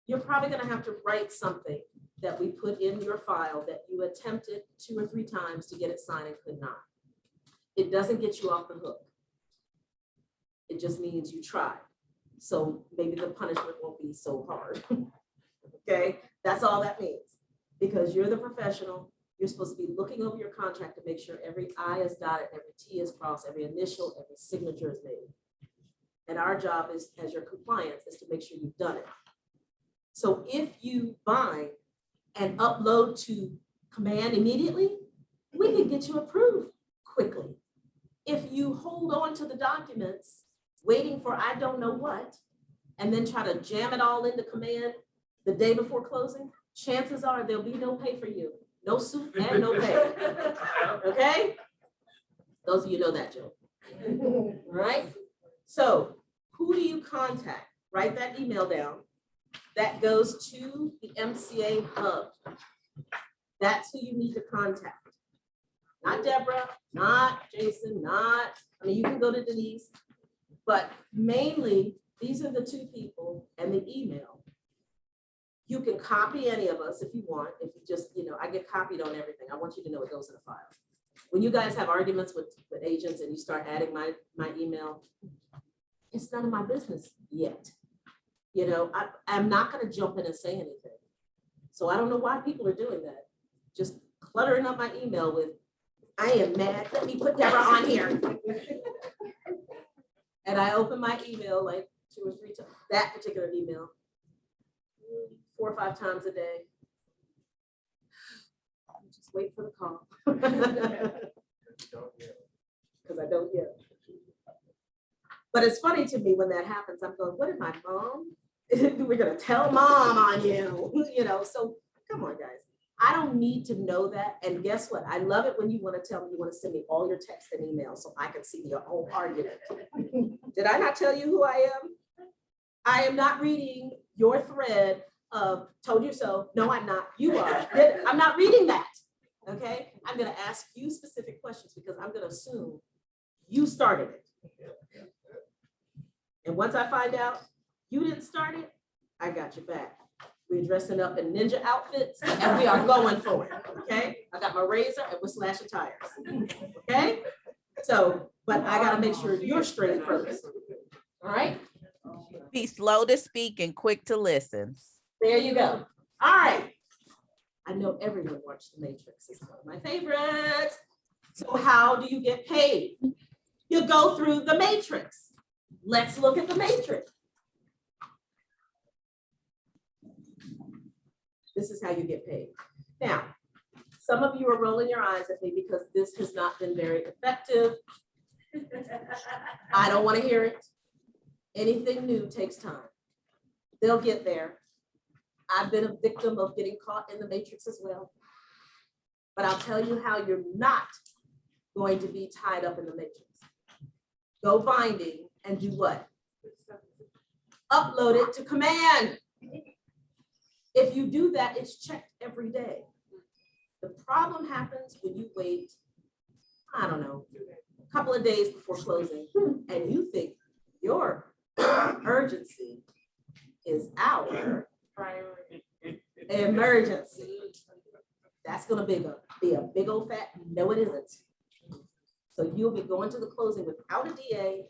You're probably gonna have to write something that we put in your file that you attempted 2 or 3 times to get it signed and could not. It doesn't get you off the hook. It just means you tried. So maybe the punishment won't be so hard. Okay, that's all that means. Because you're the professional, you're supposed to be looking over your contract to make sure every I is dotted, every T is crossed, every initial, every signature is made. And our job is, as your compliance, is to make sure you've done it. So if you bind and upload to command immediately, we can get you approved quickly. If you hold on to the documents, waiting for I don't know what, and then try to jam it all into command the day before closing, chances are there'll be no pay for you. No suit and no pay. Okay? Those of you know that joke. All right? So who do you contact? Write that email down. That goes to the MCA hub. That's who you need to contact. Not Deborah, not Jason, I mean, you can go to Denise, but mainly these are the 2 people and the email. You can copy any of us if you want. If you just, I get copied on everything. I want you to know it goes in a file. When you guys have arguments with agents and you start adding my email, it's none of my business yet. I'm not going to jump in and say anything. So I don't know why people are doing that. Just cluttering up my email with, I am mad, let me put Deborah on here. And I open my email like 2 or 3 times, that particular email, 4 or 5 times a day. Just wait for the call. Because I don't yet. But it's funny to me when that happens, I'm going, what did my mom? We're gonna tell mom on you, so come on, guys. I don't need to know that. And guess what? I love it when you want to tell me you want to send me all your texts and emails so I can see your whole argument. Did I not tell you who I am? I am not reading your thread of told you so. No, I'm not. You are. I'm not reading that. Okay. I'm going to ask you specific questions because I'm going to assume you started it. And once I find out you didn't start it, I got your back. We're dressing up in ninja outfits and we are going for it, okay? I got my razor and we're slashing tires, okay? So, but I gotta make sure you're straight first, all right? Be slow to speak and quick to listen. There you go. All right. I know everyone watched The Matrix. It's one of my favorites. So how do you get paid? You go through the matrix. Let's look at the matrix. This is how you get paid. Now, some of you are rolling your eyes at me because this has not been very effective. I don't want to hear it. Anything new takes time. They'll get there. I've been a victim of getting caught in the matrix as well. But I'll tell you how you're not going to be tied up in the matrix. Go binding and do what? Upload it to command. If you do that, it's checked every day. The problem happens when you wait, I don't know, a couple of days before closing, and you think your urgency is our emergency. That's gonna be a big old fat, no it isn't. So you'll be going to the closing without a DA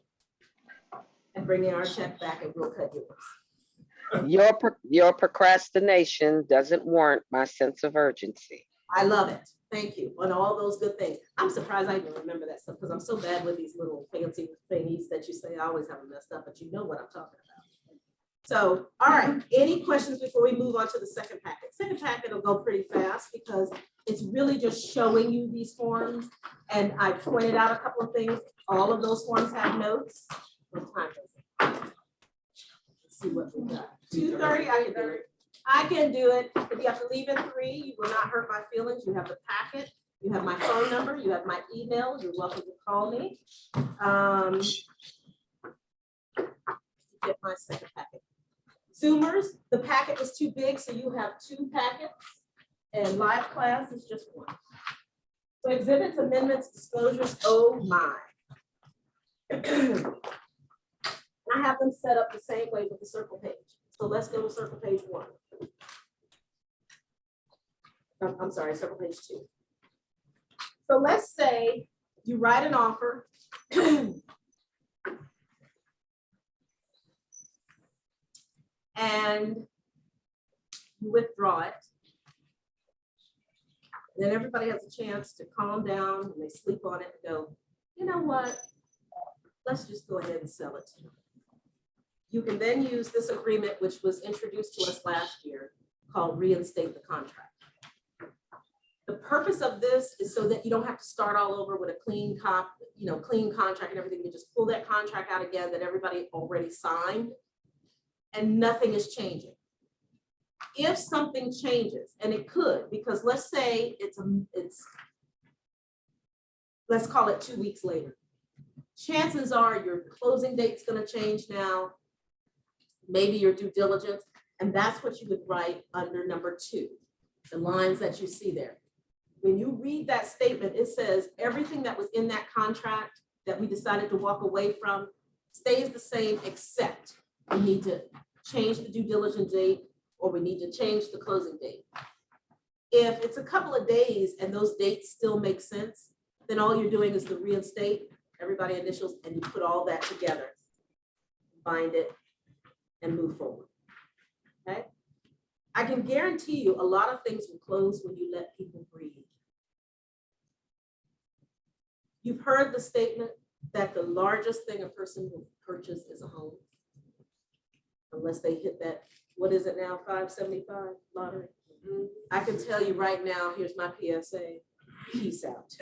and bringing our check back and we'll cut yours. Your procrastination doesn't warrant my sense of urgency. I love it. Thank you on all those good things. I'm surprised I even remember that stuff because I'm so bad with these little fancy thingies that you say I always have them messed up, but you know what I'm talking about. So, all right, any questions before we move on to the second packet? Second packet will go pretty fast because it's really just showing you these forms. And I pointed out a couple of things. All of those forms have notes. What time is it? Let's see what we got. 2:30, I can do it. I can do it. If you have to leave at 3, you will not hurt my feelings. You have the packet. You have my phone number. You have my email. You're welcome to call me. Get my second packet. Zoomers, the packet was too big, so you have 2 packets, and live class is just 1. So exhibits, amendments, disclosures, oh my. I have them set up the same way with the circle page. So let's go to circle page 1. I'm sorry, circle page 2. So let's say you write an offer. And you withdraw it. Then everybody has a chance to calm down and they sleep on it and go, you know what? Let's just go ahead and sell it. You can then use this agreement, which was introduced to us last year, called reinstate the contract. The purpose of this is so that you don't have to start all over with a clean contract and everything. You just pull that contract out again that everybody already signed. And nothing is changing. If something changes, and it could, because let's say let's call it 2 weeks later. Chances are your closing date's gonna change now, maybe your due diligence, and that's what you would write under number 2, the lines that you see there. When you read that statement, it says everything that was in that contract that we decided to walk away from stays the same, except we need to change the due diligence date, or we need to change the closing date. If it's a couple of days and those dates still make sense, then all you're doing is to reinstate, everybody initials, and you put all that together, bind it, and move forward, okay? I can guarantee you a lot of things will close when you let people breathe. You've heard the statement that the largest thing a person will purchase is a home. Unless they hit that, what is it now, 575 lottery? I can tell you right now, here's my PSA, peace out.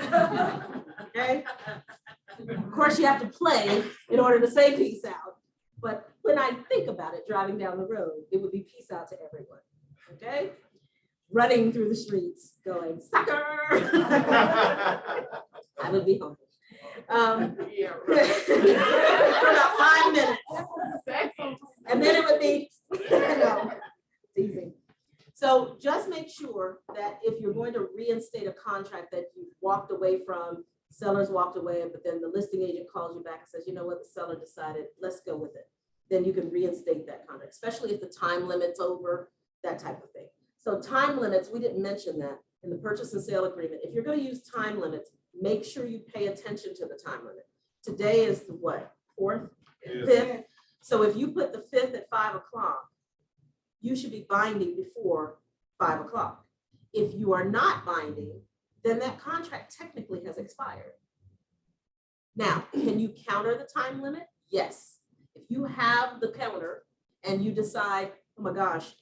Okay? Of course, you have to play in order to say peace out. But when I think about it, driving down the road, it would be peace out to everyone, okay? Running through the streets, going, sucker! I would be humble. For about 5 minutes. And then it would be, no, it's easy. So just make sure that if you're going to reinstate a contract that you walked away from, sellers walked away, but then the listing agent calls you back and says, you know what, the seller decided, let's go with it. Then you can reinstate that contract, especially if the time limit's over, that type of thing. So time limits, we didn't mention that in the purchase and sale agreement. If you're going to use time limits, make sure you pay attention to the time limit. Today is the what, 4th, 5th? So if you put the 5th at 5 o'clock, you should be binding before 5 o'clock. If you are not binding, then that contract technically has expired. Now, can you counter the time limit? Yes. If you have the counter and you decide, oh my gosh,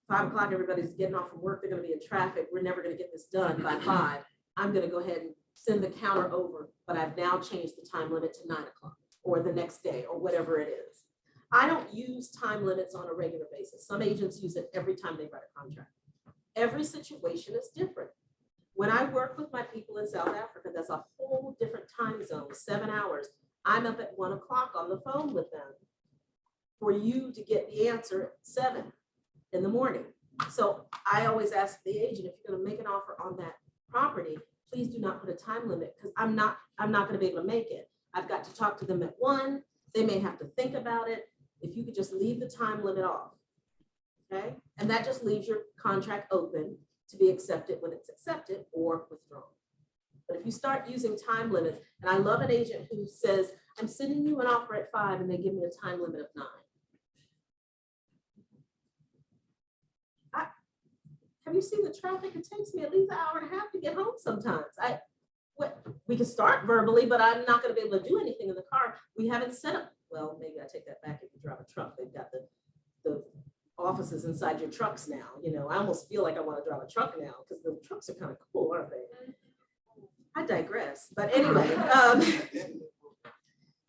5 o'clock, everybody's getting off from work, they're gonna be in traffic, we're never gonna get this done by 5, I'm gonna go ahead and send the counter over, but I've now changed the time limit to 9 o'clock or the next day or whatever it is. I don't use time limits on a regular basis. Some agents use it every time they write a contract. Every situation is different. When I work with my people in South Africa, that's a whole different time zone, 7 hours. I'm up at 1 o'clock on the phone with them for you to get the answer at 7 in the morning. So I always ask the agent, if you're gonna make an offer on that property, please do not put a time limit, because I'm not gonna be able to make it. I've got to talk to them at 1. They may have to think about it. If you could just leave the time limit off, okay? And that just leaves your contract open to be accepted when it's accepted or withdrawn. But if you start using time limits, and I love an agent who says, I'm sending you an offer at 5 and they give me a time limit of 9. Have you seen the traffic? It takes me at least an hour and a half to get home sometimes. We can start verbally, but I'm not gonna be able to do anything in the car. We haven't set up, well, maybe I take that back if you drive a truck. They've got the the offices inside your trucks now. You know, I almost feel like I want to drive a truck now because the trucks are kind of cool, aren't they? I digress. But anyway,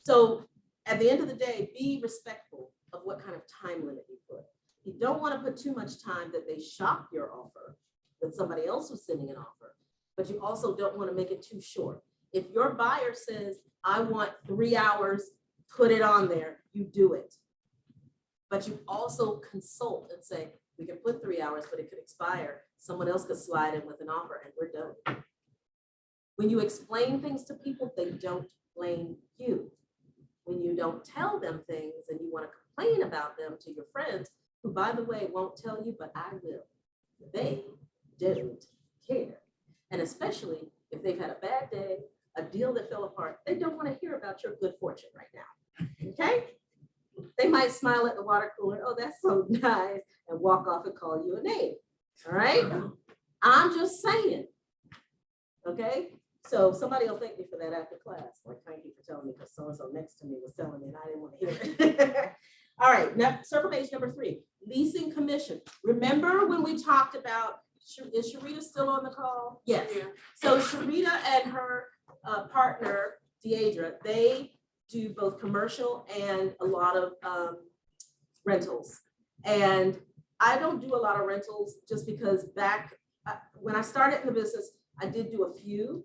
so at the end of the day, be respectful of what kind of time limit you put. You don't want to put too much time that they shop your offer, that somebody else was sending an offer, but you also don't want to make it too short. If your buyer says, I want 3 hours, put it on there, you do it. But you also consult and say, we can put 3 hours, but it could expire. Someone else could slide in with an offer and we're done. When you explain things to people, they don't blame you. When you don't tell them things and you want to complain about them to your friends, who by the way, won't tell you, but I will. They don't care. And especially if they've had a bad day, a deal that fell apart, they don't want to hear about your good fortune right now, okay? They might smile at the water cooler, oh, that's so nice, and walk off and call you a name, all right? I'm just saying, okay? So somebody will thank me for that after class, like thank you for telling me, because so-and-so next to me was telling me and I didn't want to hear it. All right, now circle page number 3, leasing commission. Remember when we talked about, is Sharita still on the call? Yes. Yeah. So Sharita and her partner, Deidre, they do both commercial and a lot of rentals. And I don't do a lot of rentals just because back when I started in the business, I did do a few.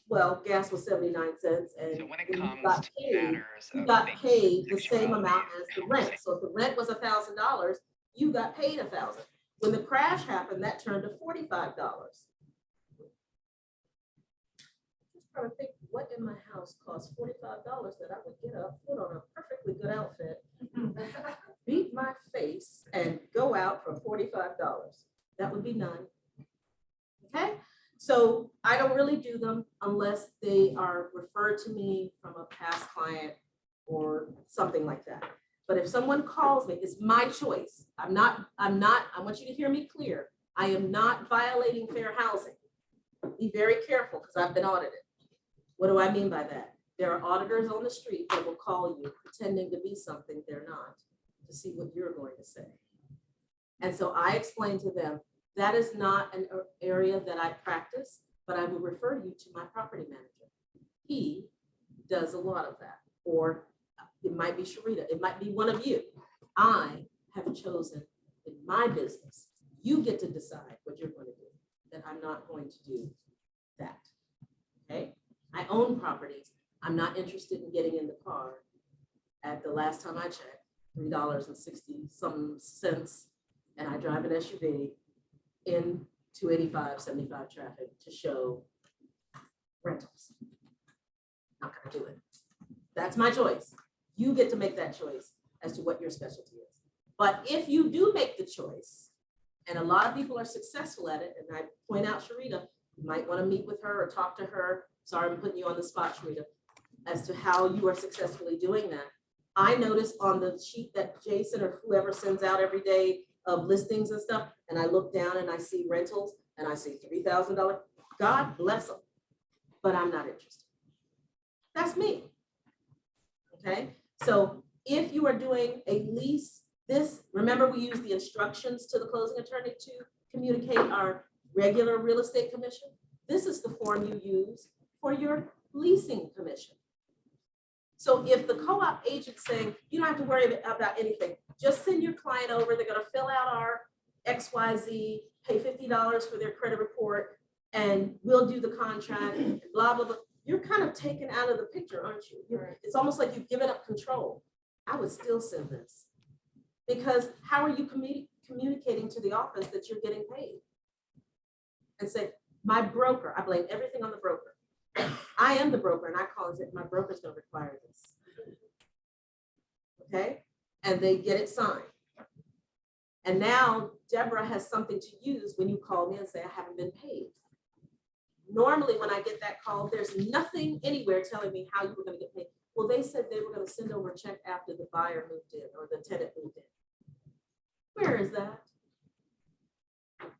Well, gas was 79 cents and so when it you comes got to paid, matters you of got making paid the same sexuality amount as the rent. So if the rent was $1,000, you got paid $1,000. When the crash happened, that turned to $45. Just trying to think what in my house costs $45 that I would get up, put on a perfectly good outfit, beat my face, and go out for $45. That would be none. Okay, so I don't really do them unless they are referred to me from a past client or something like that. But if someone calls me, it's my choice. I want you to hear me clear. I am not violating fair housing. Be very careful because I've been audited. What do I mean by that? There are auditors on the street that will call you pretending to be something they're not to see what you're going to say. And so I explain to them, that is not an area that I practice, but I will refer you to my property manager. He does a lot of that. Or it might be Sharita, it might be one of you. I have chosen in my business, you get to decide what you're going to do, that I'm not going to do that, okay? I own properties. I'm not interested in getting in the car. At the last time I checked, $3.60 cents, and I drive an SUV in 285, 75 traffic to show rentals. Not gonna do it. That's my choice. You get to make that choice as to what your specialty is. But if you do make the choice, and a lot of people are successful at it, and I point out Sharita, you might want to meet with her or talk to her. Sorry, I'm putting you on the spot, Sharita, as to how you are successfully doing that. I notice on the sheet that Jason or whoever sends out every day of listings and stuff, and I look down and I see rentals and I see $3,000. God bless them, but I'm not interested. That's me. Okay, so if you are doing a lease, remember we use the instructions to the closing attorney to communicate our regular real estate commission. This is the form you use for your leasing commission. So if the co-op agent's saying, you don't have to worry about anything, just send your client over, they're gonna fill out our XYZ, pay $50 for their credit report, and we'll do the contract, and blah, blah, blah. You're kind of taken out of the picture, aren't you? It's almost like you've given up control. I would still send this. Because how are you communicating to the office that you're getting paid? And say, my broker, I blame everything on the broker. I am the broker, and I call and say, my broker's gonna require this. Okay, and they get it signed. And now Deborah has something to use when you call me and say, I haven't been paid. Normally when I get that call, there's nothing anywhere telling me how you were gonna get paid. Well, they said they were gonna send over a check after the buyer moved in or the tenant moved in. Where is that?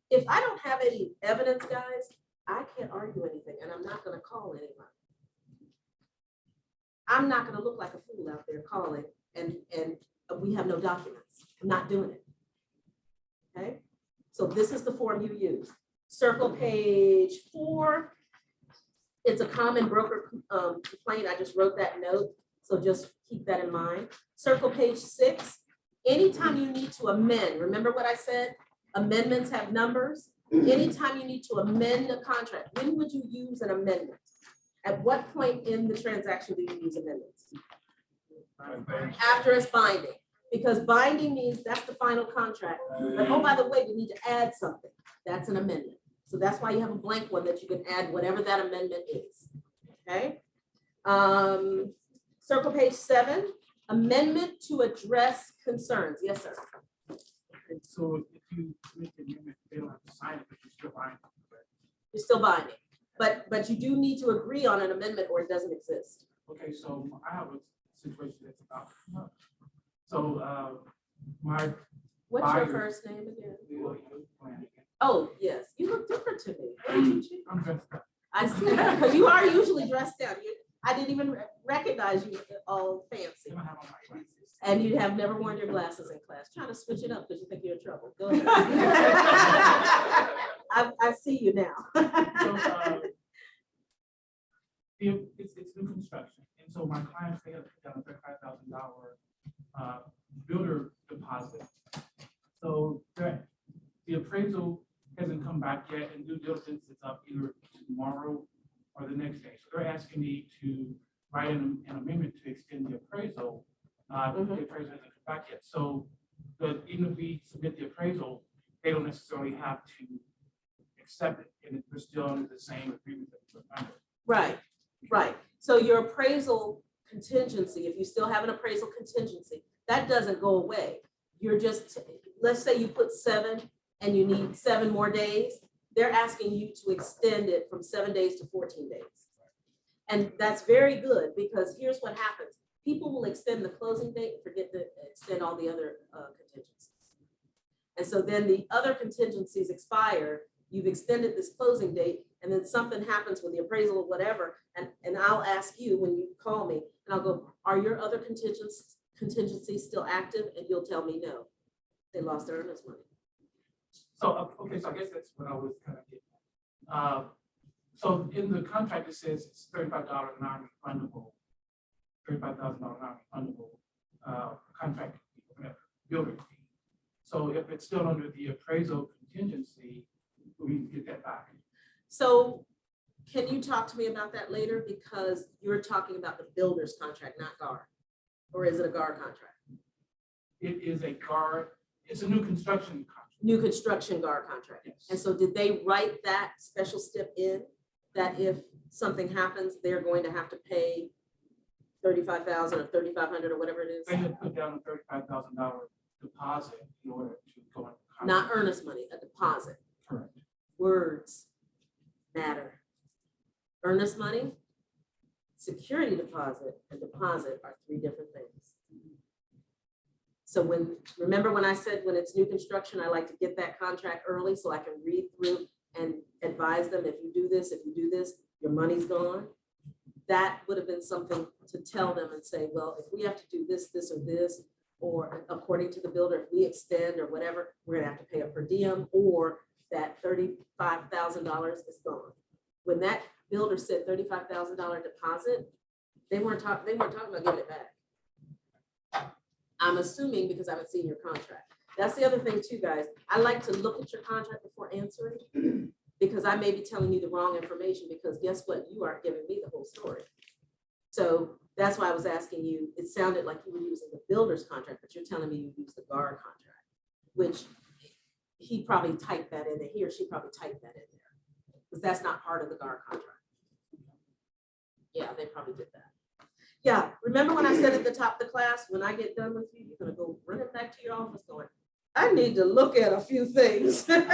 If I don't have any evidence, guys, I can't argue anything, and I'm not gonna call anyone. I'm not gonna look like a fool out there calling and we have no documents. I'm not doing it. Okay, so this is the form you use. Circle page 4. It's a common broker complaint. I just wrote that note, so just keep that in mind. Circle page 6. Anytime you need to amend, remember what I said? Amendments have numbers. Anytime you need to amend a contract, when would you use an amendment? At what point in the transaction do you use amendments? After it's binding, because binding means that's the final contract. But oh, by the way, we need to add something. That's an amendment. So that's why you have a blank one that you can add whatever that amendment is. Okay. Circle page 7, amendment to address concerns. Yes, sir. And so if you make the amendment, they don't have to sign it, but you're still binding. You're still binding, but you do need to agree on an amendment or it doesn't exist. Okay, so I have a situation that's about to come up. So my What's your buyer- first name again? Flanagan. Oh, yes, you look different to me. Don't you? I'm dressed up. I see, because you are usually dressed down. I didn't even recognize you all fancy. I don't have on my glasses. And you have never worn your glasses in class. Trying to switch it up because you think you're in trouble. Go ahead. I see you now. So it's new construction, and so my clients, they have to put down a $35,000 builder deposit. So the appraisal hasn't come back yet, and due diligence is up either tomorrow or the next day. So they're asking me to write an amendment to extend the appraisal. The appraisal hasn't come back yet. So, but even if we submit the appraisal, they don't necessarily have to accept it, and we're still under the same agreement that we're under. Right, right. So your appraisal contingency, if you still have an appraisal contingency, that doesn't go away. You're just, let's say you put 7 and you need 7 more days. They're asking you to extend it from 7 days to 14 days. And that's very good, because here's what happens. People will extend the closing date and forget to extend all the other contingencies. And so then the other contingencies expire. You've extended this closing date, and then something happens with the appraisal or whatever, and I'll ask you when you call me, and I'll go, are your other contingencies still active? And you'll tell me no. They lost their earnest money. So, okay, so I guess that's what I was kind of getting at. So in the contract, it says it's $35 non-refundable, $35,000 non-refundable contract builder fee. So if it's still under the appraisal contingency, we get that back. So can you talk to me about that later? Because you're talking about the builder's contract, not GAR. Or is it a GAR contract? It is a GAR, it's a new construction contract. New construction GAR contract. Yes. And so did they write that special step in, that if something happens, they're going to have to pay $35,000 or $3,500 or whatever it is? They had put down a $35,000 deposit in order to go into contract. Not earnest money, a deposit. Correct. Words matter. Earnest money, security deposit, and deposit are 3 different things. So remember when I said when it's new construction, I like to get that contract early so I can read through and advise them, if you do this, your money's gone. That would have been something to tell them and say, well, if we have to do this, this, or this, or according to the builder, if we extend or whatever, we're gonna have to pay a per diem, or that $35,000 is gone. When that builder said $35,000 deposit, they weren't talking about getting it back. I'm assuming because I haven't seen your contract. That's the other thing too, guys. I like to look at your contract before answering, because I may be telling you the wrong information, because guess what? You aren't giving me the whole story. So that's why I was asking you, it sounded like you were using the builder's contract, but you're telling me you used the GAR contract, which he probably typed that in there. He or she probably typed that in there, because that's not part of the GAR contract. Yeah, they probably did that. Yeah, remember when I said at the top of the class, when I get done with you, you're gonna go running back to your office going, I need to look at a few things. I'm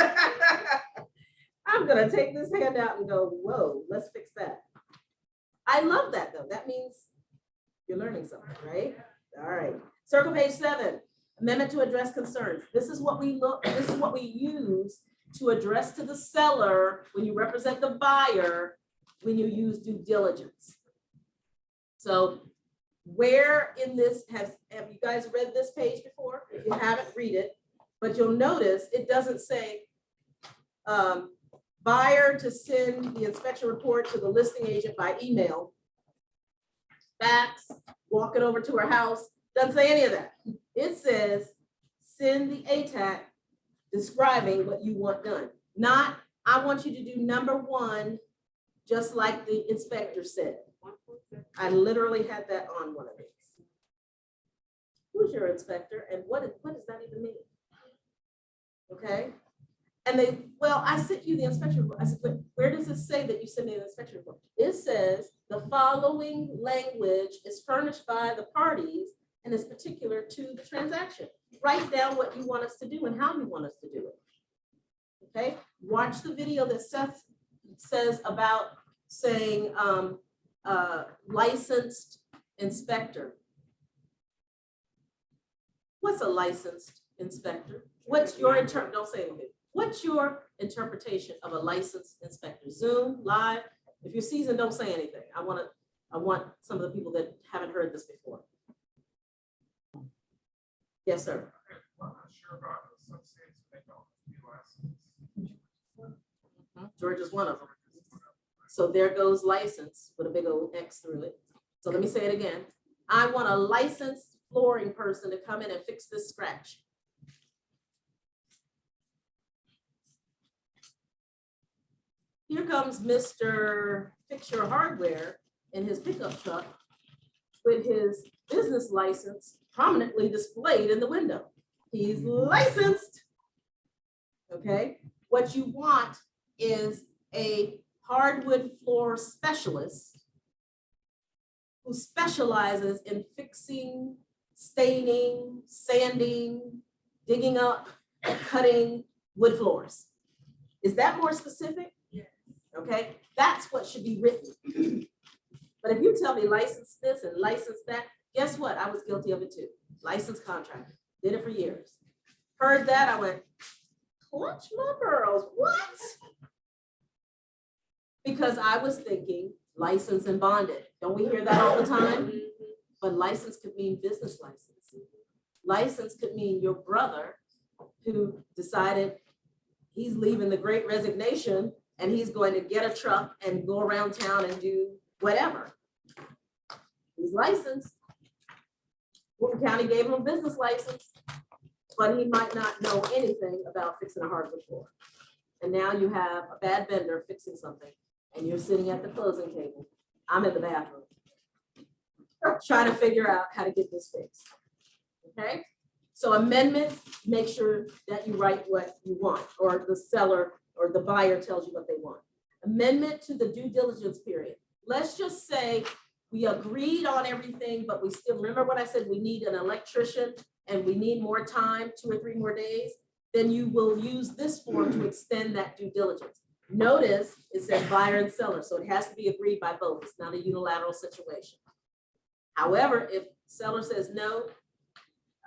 gonna take this handout and go, whoa, let's fix that. I love that though. That means you're learning something, right? All right. Circle page 7, amendment to address concerns. This is what we use to address to the seller when you represent the buyer, when you use due diligence. So Where in this have you guys read this page before? If you haven't, read it, but you'll notice it doesn't say buyer to send the inspection report to the listing agent by email. Fax, walk it over to her house, doesn't say any of that. It says send the ATAC describing what you want done. Not, I want you to do number one, just like the inspector said. I literally had that on one of these. Who's your inspector and what does that even mean? Okay. And they, well, I sent you the inspection report. I said, but where does it say that you sent me the inspection report? It says the following language is furnished by the parties and is particular to the transaction. Write down what you want us to do and how you want us to do it. Okay. Watch the video that Seth says about saying licensed inspector. What's a licensed inspector? What's your don't say anything. What's your interpretation of a licensed inspector? Zoom, live? If you're seasoned, don't say anything. I want some of the people that haven't heard this before. Yes, sir. I'm not sure about some states they don't be licensed. Georgia's one of them. So there goes license with a big old X through it. So let me say it again. I want a licensed flooring person to come in and fix this scratch. Here comes Mr. Fix Your Hardware in his pickup truck with his business license prominently displayed in the window. He's licensed. Okay, what you want is a hardwood floor specialist who specializes in fixing, staining, sanding, digging up, cutting wood floors. Is that more specific? Yes. Okay, that's what should be written. But if you tell me license this and license that, guess what? I was guilty of it too. Licensed contractor, did it for years. Heard that, I went, clutch my pearls, what? Because I was thinking licensed and bonded. Don't we hear that all the time? But license could mean business license. License could mean your brother who decided he's leaving the Great Resignation and he's going to get a truck and go around town and do whatever. He's licensed. Fulton County gave him a business license, but he might not know anything about fixing a hardwood floor. And now you have a bad vendor fixing something and you're sitting at the closing table. I'm in the bathroom trying to figure out how to get this fixed. Okay, so amendments, make sure that you write what you want, or the seller or the buyer tells you what they want. Amendment to the due diligence period. Let's just say we agreed on everything, but we still, remember what I said, we need an electrician and we need more time, 2 or 3 more days, then you will use this form to extend that due diligence. Notice it says buyer and seller, so it has to be agreed by both. It's not a unilateral situation. However, if seller says no,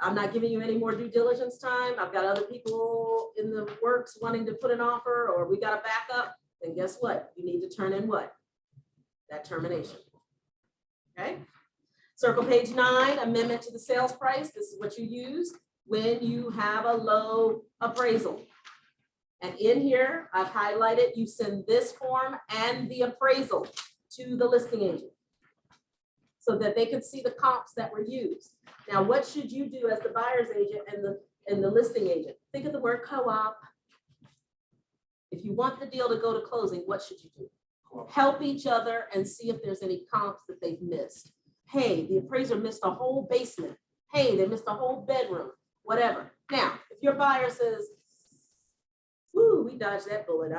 I'm not giving you any more due diligence time, I've got other people in the works wanting to put an offer, or we got a backup, then guess what? You need to turn in what? That termination. Okay. Circle page 9, amendment to the sales price. This is what you use when you have a low appraisal. And in here, I've highlighted, you send this form and the appraisal to the listing agent so that they can see the comps that were used. Now, what should you do as the buyer's agent and the listing agent? Think of the word co-op. If you want the deal to go to closing, what should you do? Help each other and see if there's any comps that they've missed. Hey, the appraiser missed a whole basement. Hey, they missed a whole bedroom, whatever. Now, if your buyer says, "Ooh, we dodged that bullet.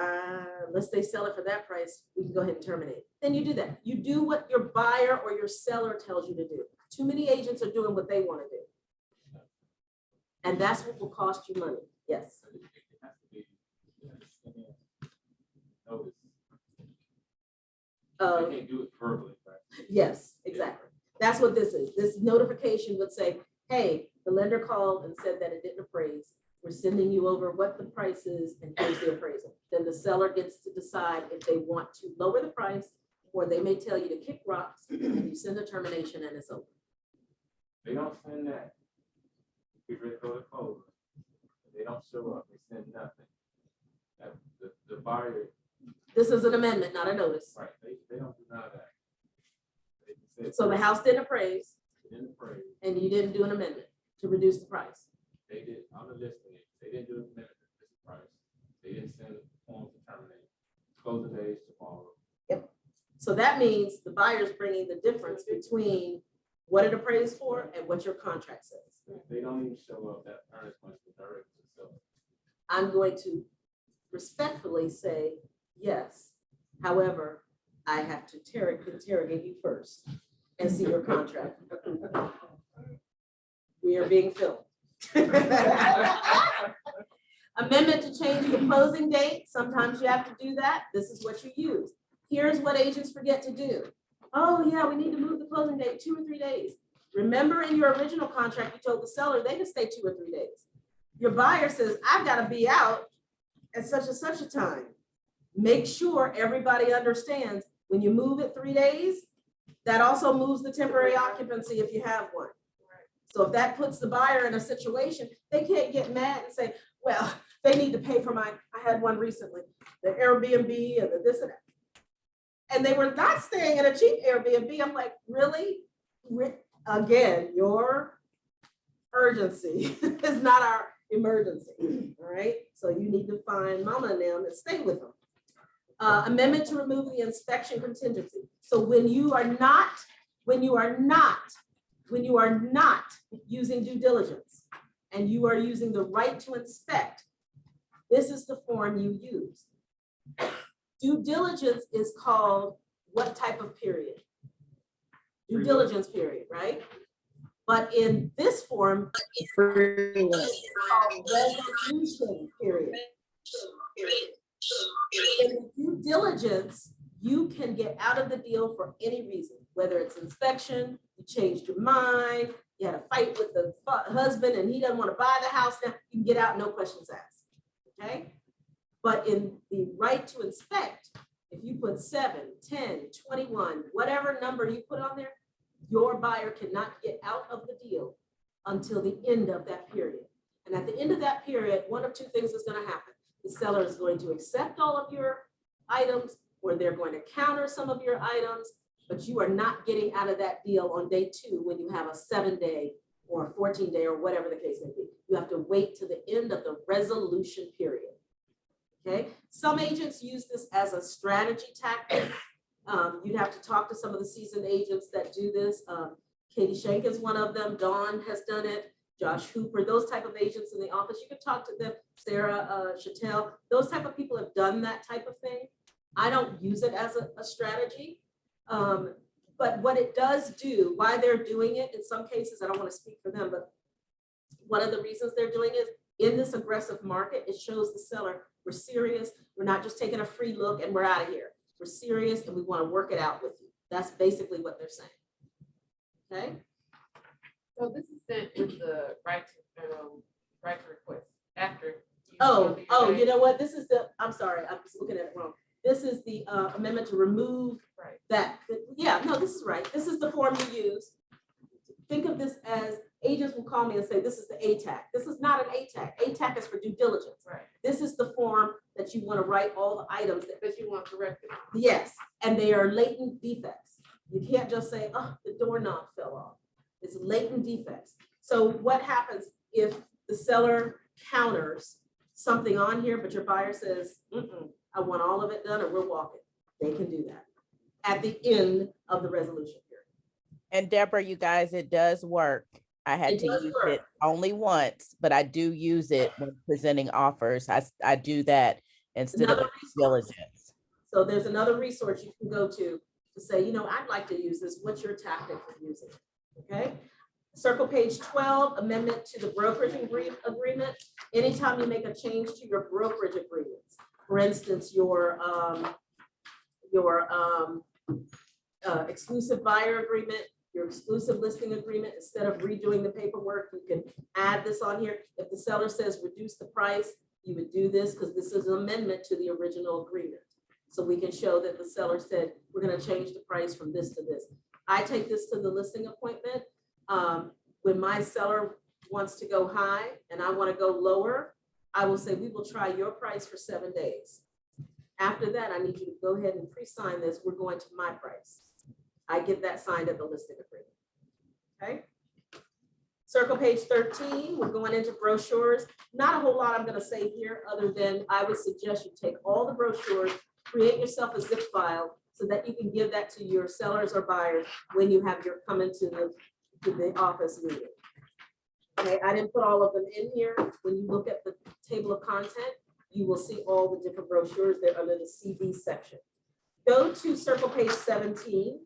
Unless they sell it for that price, we can go ahead and terminate." Then you do that. You do what your buyer or your seller tells you to do. Too many agents are doing what they want to do. And that's what will cost you money. Yes. They can't do it verbally, right? Yes, exactly. That's what this is. This notification would say, hey, the lender called and said that it didn't appraise. We're sending you over what the price is and here's the appraisal. Then the seller gets to decide if they want to lower the price, or they may tell you to kick rocks and you send a termination and it's over. They don't send that. Get ready to go to closing. They don't show up, they send nothing. The buyer, This is an amendment, not a notice. right, they don't do none of that. They just said So the house didn't appraise they didn't appraise. and you didn't do an amendment to reduce the price. They did, on the listing, they didn't do an amendment to this price. They didn't send forms to terminate. Closing days tomorrow. So that means the buyer's bringing the difference between what it appraised for and what your contract says. They don't even show up, that earnest money to direct to the seller. I'm going to respectfully say yes. However, I have to interrogate you first and see your contract. We are being filmed. Amendment to change the closing date. Sometimes you have to do that. This is what you use. Here's what agents forget to do. Oh yeah, we need to move the closing date 2 or 3 days. Remember in your original contract, you told the seller they can stay 2 or 3 days. Your buyer says, I've got to be out at such and such a time. Make sure everybody understands when you move it 3 days, that also moves the temporary occupancy if you have one. So if that puts the buyer in a situation, they can't get mad and say, well, they need to pay for I had one recently, the Airbnb and the this and that. And they were not staying in a cheap Airbnb. I'm like, really? Again, your urgency is not our emergency, all right? So you need to find mama and them and stay with them. Amendment to remove the inspection contingency. So when you are not using due diligence and you are using the right to inspect, this is the form you use. Due diligence is called what type of period? Due diligence period, right? But in this form, it's called resolution period. In the due diligence, you can get out of the deal for any reason, whether it's inspection, you changed your mind, you had a fight with the husband and he doesn't want to buy the house now, you can get out, no questions asked, okay? But in the right to inspect, if you put 7, 10, 21, whatever number you put on there, your buyer cannot get out of the deal until the end of that period. And at the end of that period, one of 2 things is going to happen. The seller is going to accept all of your items, or they're going to counter some of your items, but you are not getting out of that deal on day 2 when you have a 7-day or a 14-day or whatever the case may be. You have to wait to the end of the resolution period. Okay, some agents use this as a strategy tactic. You'd have to talk to some of the seasoned agents that do this. Katie Shank is one of them. Dawn has done it. Josh Hooper, those type of agents in the office. You could talk to them. Sarah Chattel, those type of people have done that type of thing. I don't use it as a strategy. But what it does do, why they're doing it in some cases, I don't want to speak for them, but one of the reasons they're doing it is in this aggressive market, it shows the seller, we're serious. We're not just taking a free look and we're out of here. We're serious and we want to work it out with you. That's basically what they're saying. Okay. So this is sent with the right to request after. You know what? This is I'm sorry, I'm just looking at it wrong. This is the amendment to remove that. Yeah, no, this is right. This is the form you use. Think of this as agents will call me and say, this is the ATAC. This is not an ATAC. ATAC is for due diligence. Right. This is the form that you want to write all the items That you want corrected. yes, and they are latent defects. You can't just say, oh, the doorknob fell off. It's latent defects. So what happens if the seller counters something on here, but your buyer says, I want all of it done or we're walking? They can do that at the end of the resolution period. And Deborah, you guys, it does work. I had to use it only once, but I do use it when presenting offers. I do that instead of diligence. So there's another resource you can go to say, you know, I'd like to use this. What's your tactic for using it? Okay. Circle page 12, amendment to the brokerage agreement. Anytime you make a change to your brokerage agreements, for instance, your exclusive buyer agreement, your exclusive listing agreement, instead of redoing the paperwork, you can add this on here. If the seller says reduce the price, you would do this because this is an amendment to the original agreement. So we can show that the seller said, we're going to change the price from this to this. I take this to the listing appointment. When my seller wants to go high and I want to go lower, I will say, we will try your price for 7 days. After that, I need you to go ahead and pre-sign this. We're going to my price. I get that signed at the listing agreement. Okay. Circle page 13, we're going into brochures. Not a whole lot I'm going to say here, other than I would suggest you take all the brochures, create yourself a zip file so that you can give that to your sellers or buyers when you have your come into the office meeting. Okay, I didn't put all of them in here. When you look at the table of content, you will see all the different brochures. They're under the CD section. Go to circle page 17.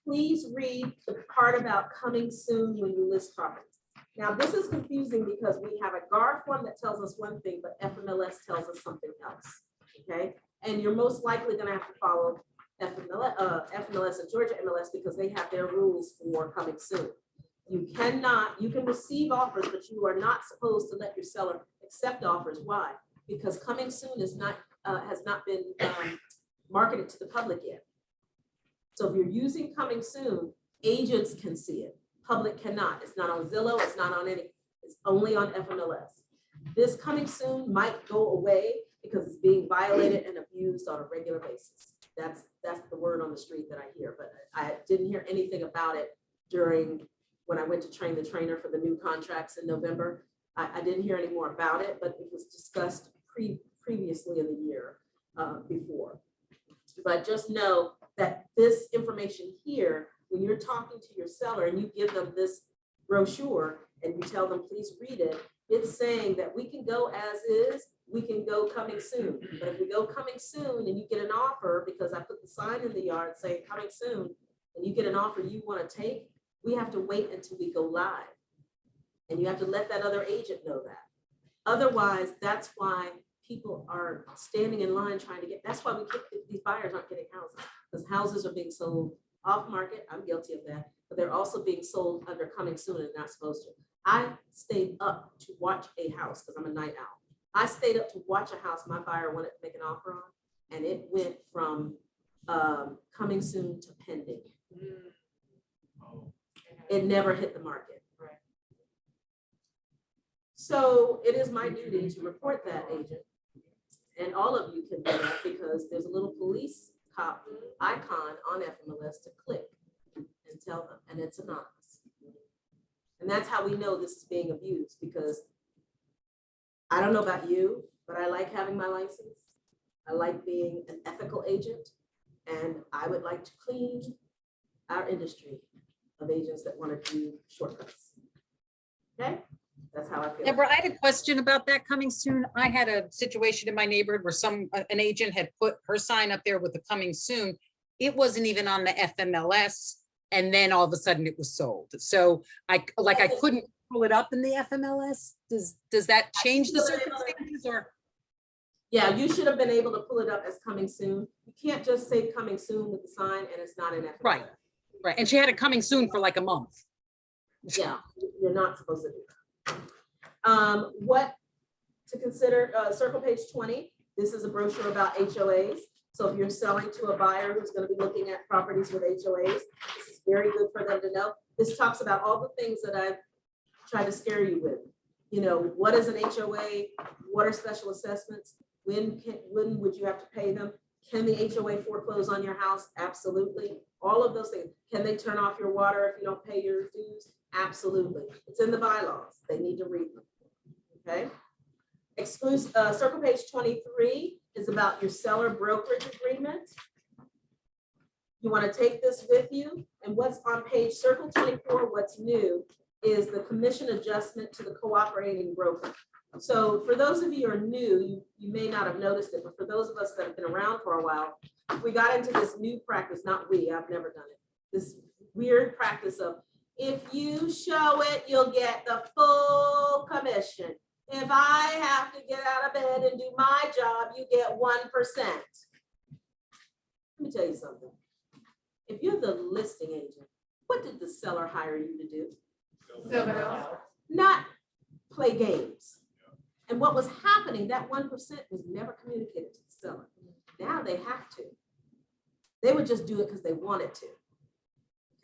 Please read the part about coming soon when you list properties. Now, this is confusing because we have a GAR form that tells us one thing, but FMLS tells us something else, okay? And you're most likely gonna have to follow FMLS and Georgia MLS because they have their rules for coming soon. You can receive offers, but you are not supposed to let your seller accept offers. Why? Because coming soon is not, has not been marketed to the public yet. So if you're using coming soon, agents can see it. Public cannot. It's not on Zillow. It's not on any. It's only on FMLS. This coming soon might go away because it's being violated and abused on a regular basis. That's the word on the street that I hear. But I didn't hear anything about it during when I went to train the trainer for the new contracts in November. I didn't hear any more about it, but it was discussed previously in the year before. But just know that this information here, when you're talking to your seller and you give them this brochure and you tell them, please read it, it's saying that we can go as is, we can go coming soon. But if we go coming soon and you get an offer, because I put the sign in the yard saying coming soon, and you get an offer you want to take, we have to wait until we go live. And you have to let that other agent know that. Otherwise, that's why people are standing in line trying to get, that's why these buyers aren't getting houses, because houses are being sold off market. I'm guilty of that, but they're also being sold under coming soon and not supposed to. I stayed up to watch a house because I'm a night owl. I stayed up to watch a house my buyer wanted to make an offer on, and it went from coming soon to pending. It never hit the market. So it is my duty to report that, agent. And all of you can do that because there's a little police cop icon on FMLS to click and tell them, and it's anonymous. And that's how we know this is being abused, because I don't know about you, but I like having my license. I like being an ethical agent, and I would like to clean our industry of agents that want to do shortcuts. Okay? That's how I feel. Deborah, I had a question about that coming soon. I had a situation in my neighborhood where an agent had put her sign up there with the coming soon. It wasn't even on the FMLS, and then all of a sudden it was sold. So I couldn't pull it up in the FMLS. Does that change the circumstances or? Yeah, you should have been able to pull it up as coming soon. You can't just say coming soon with the sign and it's not an FMLS. Right. And she had it coming soon for like a month. Yeah, you're not supposed to do that. What to consider, circle page 20. This is a brochure about HOAs. So if you're selling to a buyer who's going to be looking at properties with HOAs, this is very good for them to know. This talks about all the things that I've tried to scare you with. You know, what is an HOA? What are special assessments? When would you have to pay them? Can the HOA foreclose on your house? Absolutely. All of those things. Can they turn off your water if you don't pay your dues? Absolutely. It's in the bylaws. They need to read them. Okay. Circle page 23 is about your seller brokerage agreement. You want to take this with you. And what's on page circle 24, what's new is the commission adjustment to the cooperating broker. So for those of you who are new, you may not have noticed it, but for those of us that have been around for a while, we got into this new practice, not we, I've never done it, this weird practice of, if you show it, you'll get the full commission. If I have to get out of bed and do my job, you get 1%. Let me tell you something. If you're the listing agent, what did the seller hire you to do? Not play games. And what was happening, that 1% was never communicated to the seller. Now they have to. They would just do it because they wanted to.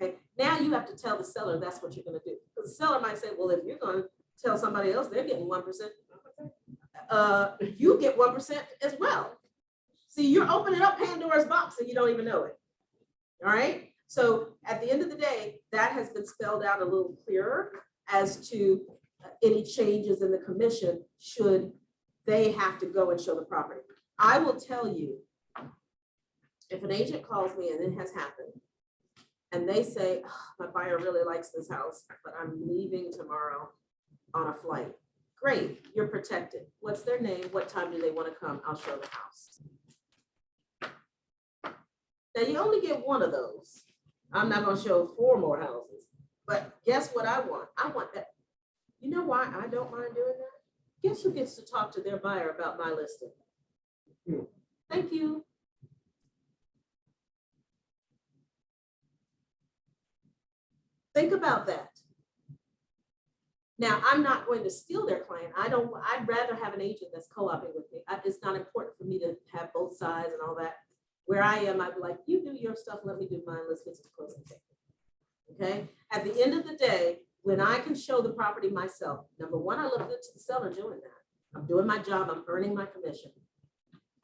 Okay, now you have to tell the seller that's what you're gonna do. Because the seller might say, well, if you're gonna tell somebody else they're getting 1%, you get 1% as well. See, you're opening up Pandora's box and you don't even know it. All right, so at the end of the day, that has been spelled out a little clearer as to any changes in the commission should they have to go and show the property. I will tell you, if an agent calls me, and it has happened, and they say, oh, my buyer really likes this house, but I'm leaving tomorrow on a flight. Great, you're protected. What's their name? What time do they want to come? I'll show the house. Now you only get one of those. I'm not going to show 4 more houses, but guess what I want? I want that. You know why I don't mind doing that? Guess who gets to talk to their buyer about my listing? You. Thank you. Think about that. Now, I'm not going to steal their client. I'd rather have an agent that's co-oping with me. It's not important for me to have both sides and all that. Where I am, I'd be like, you do your stuff, let me do mine, let's get to the closing table. Okay? At the end of the day, when I can show the property myself, number one, I look good to the seller doing that. I'm doing my job, I'm earning my commission.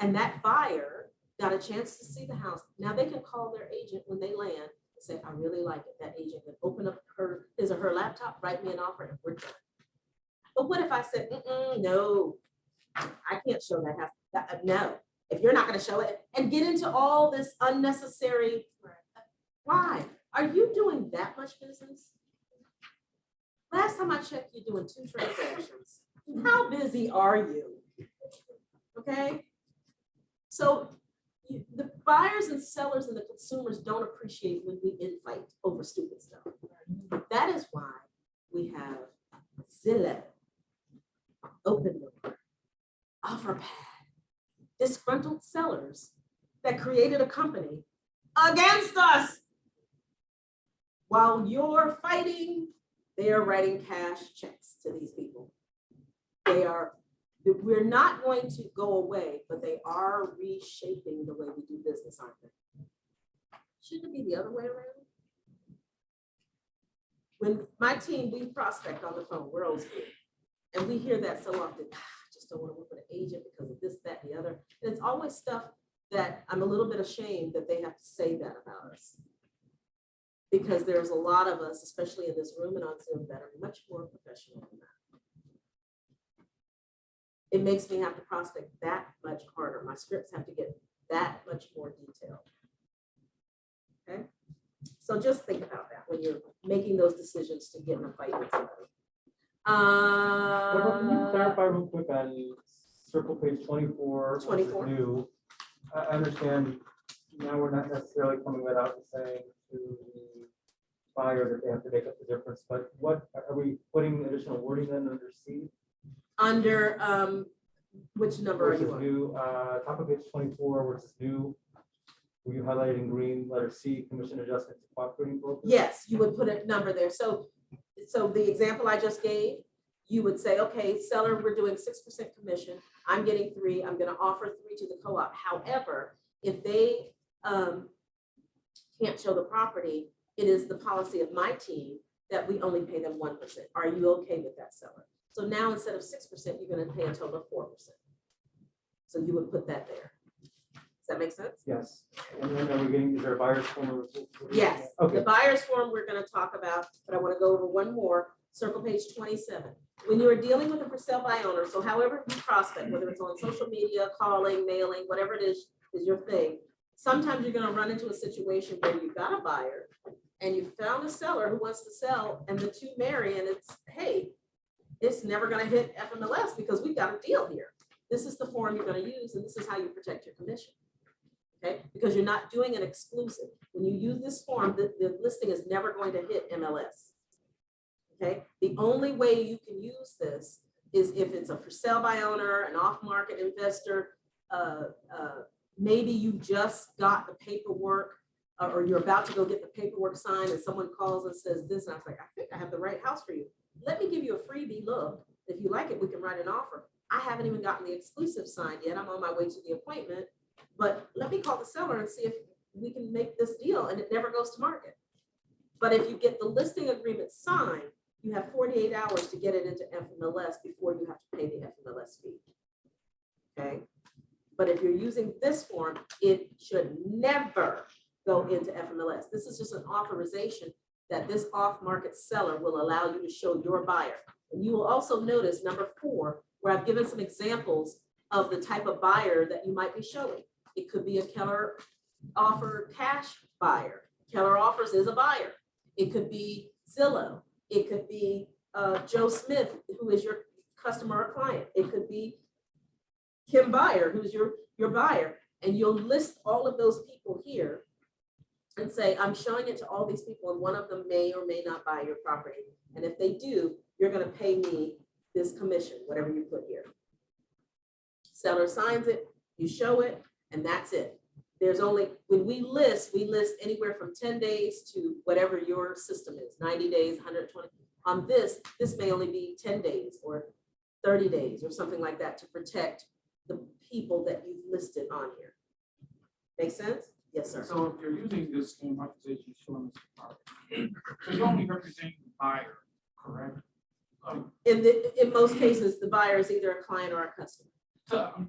And that buyer got a chance to see the house. Now they can call their agent when they land and say, I really like it. That agent can open up his or her laptop, write me an offer, and we're done. But what if I said, no, I can't show that house. No, if you're not going to show it, and get into all this unnecessary, why? Are you doing that much business? Last time I checked, you're doing 2 transactions. How busy are you? Okay. So the buyers and sellers and the consumers don't appreciate when we infight over stupid stuff. That is why we have Zillow, Open Door, OfferPad, disgruntled sellers that created a company against us. While you're fighting, they are writing cash checks to these people. We're not going to go away, but they are reshaping the way we do business, aren't they? Shouldn't it be the other way around? When my team, we prospect on the phone, we're old school, and we hear that so often, I just don't want to work with an agent because of this, that, and the other. And it's always stuff that I'm a little bit ashamed that they have to say that about us. Because there's a lot of us, especially in this room and on Zoom, that are much more professional than that. It makes me have to prospect that much harder. My scripts have to get that much more detailed. Okay, so just think about that when you're making those decisions to get in a fight with somebody. Can you clarify real quick on circle page 24? 24. New. I understand now we're not necessarily coming that out and saying to the buyer that they have to make up the difference, but what are we putting additional wording in under C? Under which number are Versus you on? new, top of page 24, where it says new, were you highlighting green, letter C, commission adjustment to cooperating brokers? Yes, you would put a number there. So the example I just gave, you would say, okay, seller, we're doing 6% commission. I'm getting 3. I'm going to offer 3 to the co-op. However, if they can't show the property, it is the policy of my team that we only pay them 1%. Are you okay with that, seller? So now instead of 6%, you're going to pay a total of 4%. So you would put that there. Does that make sense? Yes. And then are we getting, is there a buyer's form? Yes. Okay. The buyer's form we're going to talk about, but I want to go over one more. Circle page 27. When you are dealing with a for sale by owner, so however you prospect, whether it's on social media, calling, mailing, whatever it is your thing, sometimes you're going to run into a situation where you've got a buyer and you found a seller who wants to sell and the two marry, and it's, hey, it's never going to hit FMLS because we've got a deal here. This is the form you're going to use, and this is how you protect your commission. Okay, because you're not doing an exclusive. When you use this form, the listing is never going to hit MLS. Okay, the only way you can use this is if it's a for sale by owner, an off-market investor, maybe you just got the paperwork or you're about to go get the paperwork signed and someone calls and says this, and I was like, I think I have the right house for you. Let me give you a freebie look. If you like it, we can write an offer. I haven't even gotten the exclusive signed yet. I'm on my way to the appointment, but let me call the seller and see if we can make this deal, and it never goes to market. But if you get the listing agreement signed, you have 48 hours to get it into FMLS before you have to pay the FMLS fee. Okay? But if you're using this form, it should never go into FMLS. This is just an authorization that this off-market seller will allow you to show your buyer. And you will also notice number 4, where I've given some examples of the type of buyer that you might be showing. It could be a Keller offer cash buyer. Keller Offers is a buyer. It could be Zillow. It could be Joe Smith, who is your customer or client. It could be Kim Buyer, who's your buyer. And you'll list all of those people here and say, I'm showing it to all these people, and one of them may or may not buy your property. And if they do, you're going to pay me this commission, whatever you put here. Seller signs it, you show it, and that's it. There's only, when we list anywhere from 10 days to whatever your system is, 90 days, 120. On this may only be 10 days or 30 days or something like that to protect the people that you've listed on here. Make sense? Yes, sir. So if you're using this form authorization showing us the property, it's only representing the buyer, correct? In most cases, the buyer is either a client or a customer.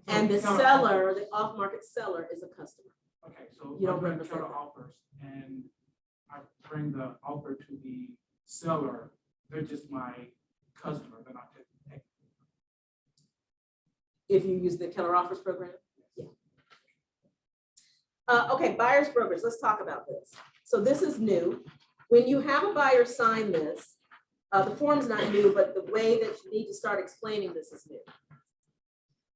And the seller, the off-market seller, is a customer. Okay, so You don't I'm going to represent the them. offers and I bring the offer to the seller, they're just my customer, they're not technically. If you use the Keller Offers program, yeah. Okay, buyer's brokers, let's talk about this. So this is new. When you have a buyer sign this, the form's not new, but the way that you need to start explaining this is new.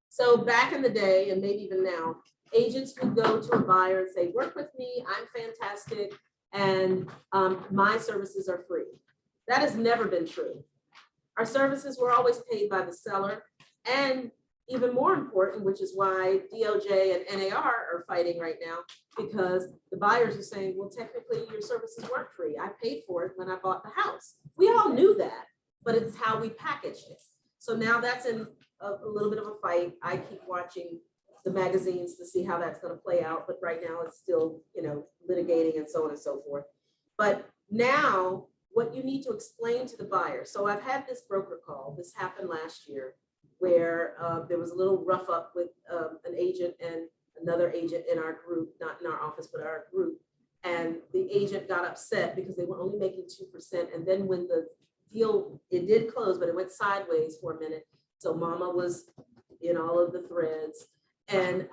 So back in the day, and maybe even now, agents would go to a buyer and say, work with me, I'm fantastic, and my services are free. That has never been true. Our services were always paid by the seller, and even more important, which is why DOJ and NAR are fighting right now, because the buyers are saying, well, technically your services weren't free. I paid for it when I bought the house. We all knew that, but it's how we packaged it. So now that's in a little bit of a fight. I keep watching the magazines to see how that's going to play out, but right now it's still, litigating and so on and so forth. But now what you need to explain to the buyer. So I've had this broker call, this happened last year, where there was a little rough up with an agent and another agent in our group, not in our office, but our group. And the agent got upset because they were only making 2%. And then when the deal, it did close, but it went sideways for a minute. So mama was in all of the threads. And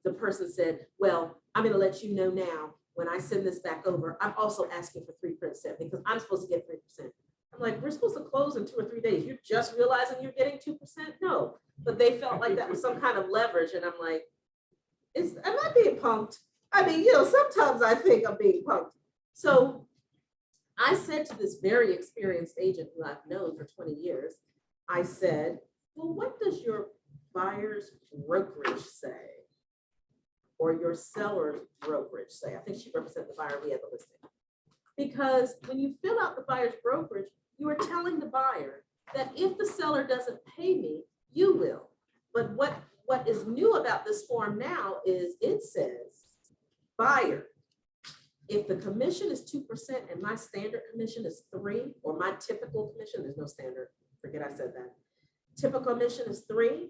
the person said, well, I'm going to let you know now, when I send this back over, I'm also asking for 3% because I'm supposed to get 3%. I'm like, we're supposed to close in 2 or 3 days. You're just realizing you're getting 2%? No, but they felt like that was some kind of leverage. And I'm like, am I being punked? I mean, sometimes I think I'm being punked. So I said to this very experienced agent who I've known for 20 years, I said, well, what does your buyer's brokerage say? Or your seller's brokerage say? I think she represents the buyer we have a listing. Because when you fill out the buyer's brokerage, you are telling the buyer that if the seller doesn't pay me, you will. But what is new about this form now is it says, buyer, if the commission is 2% and my standard commission is 3%, or my typical commission, there's no standard, forget I said that. Typical commission is 3%,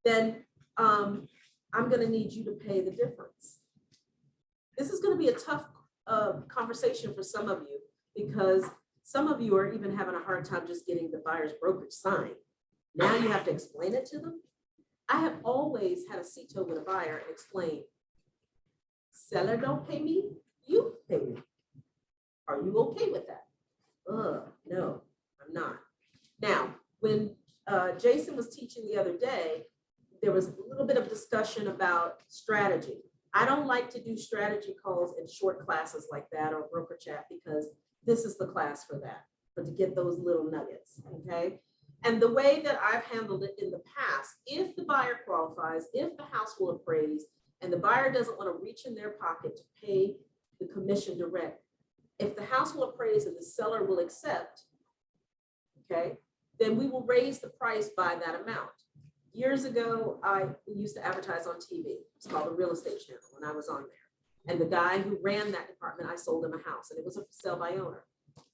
then I'm gonna need you to pay the difference. This is gonna be a tough conversation for some of you, because some of you are even having a hard time just getting the buyer's brokerage signed. Now you have to explain it to them. I have always had a CTO with a buyer and explain, seller don't pay me, you pay me. Are you okay with that? No, I'm not. Now, when Jason was teaching the other day, there was a little bit of discussion about strategy. I don't like to do strategy calls in short classes like that or broker chat, because this is the class for that, to get those little nuggets, okay? And the way that I've handled it in the past, if the buyer qualifies, if the house will appraise, and the buyer doesn't want to reach in their pocket to pay the commission direct, if the house will appraise and the seller will accept, okay, then we will raise the price by that amount. Years ago, I used to advertise on TV. It's called the Real Estate Channel when I was on there. And the guy who ran that department, I sold him a house, and it was a for sale by owner.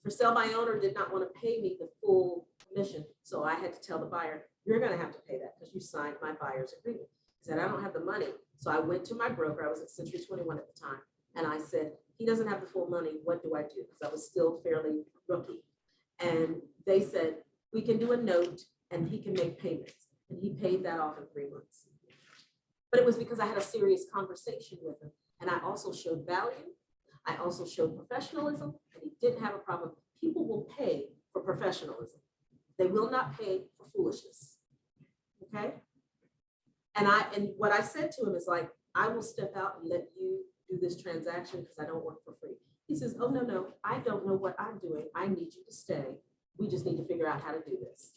For sale by owner did not want to pay me the full commission, so I had to tell the buyer, you're gonna have to pay that because you signed my buyer's agreement. He said, I don't have the money. So I went to my broker, I was at Century 21 at the time, and I said, he doesn't have the full money, what do I do? Because I was still fairly rookie. And they said, we can do a note and he can make payments. And he paid that off in 3 months. But it was because I had a serious conversation with him. And I also showed value. I also showed professionalism, and he didn't have a problem. People will pay for professionalism. They will not pay for foolishness. Okay? And what I said to him is like, I will step out and let you do this transaction because I don't work for free. He says, oh, no, I don't know what I'm doing. I need you to stay. We just need to figure out how to do this.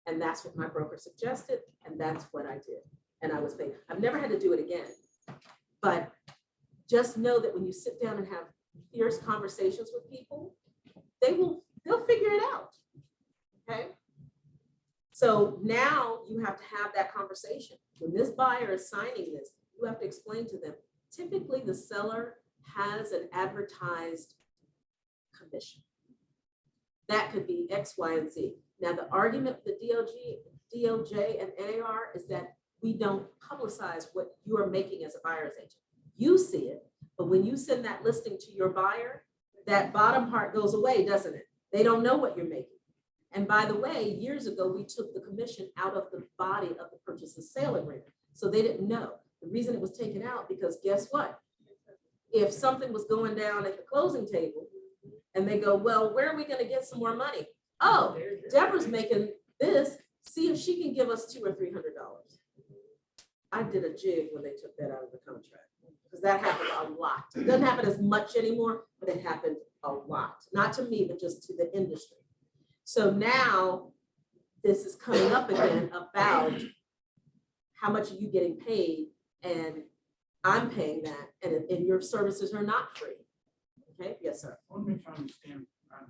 And that's what my broker suggested, and that's what I did. And I was paid. I've never had to do it again. But just know that when you sit down and have fierce conversations with people, they'll figure it out. Okay? So now you have to have that conversation. When this buyer is signing this, you have to explain to them, typically the seller has an advertised commission. That could be X, Y, and Z. Now the argument with the DOJ and AR is that we don't publicize what you are making as a buyer's agent. You see it, but when you send that listing to your buyer, that bottom part goes away, doesn't it? They don't know what you're making. And by the way, years ago, we took the commission out of the body of the purchase and sale agreement. So they didn't know. The reason it was taken out, because guess what? If something was going down at the closing table and they go, well, where are we going to get some more money? Oh, Deborah's making this. See if she can give us $200 or $300. I did a jig when they took that out of the contract because that happened a lot. It doesn't happen as much anymore, but it happened a lot. Not to me, but just to the industry. So now this is coming up again about how much are you getting paid, and I'm paying that, and your services are not free. Okay, yes, sir. I want to make sure I understand what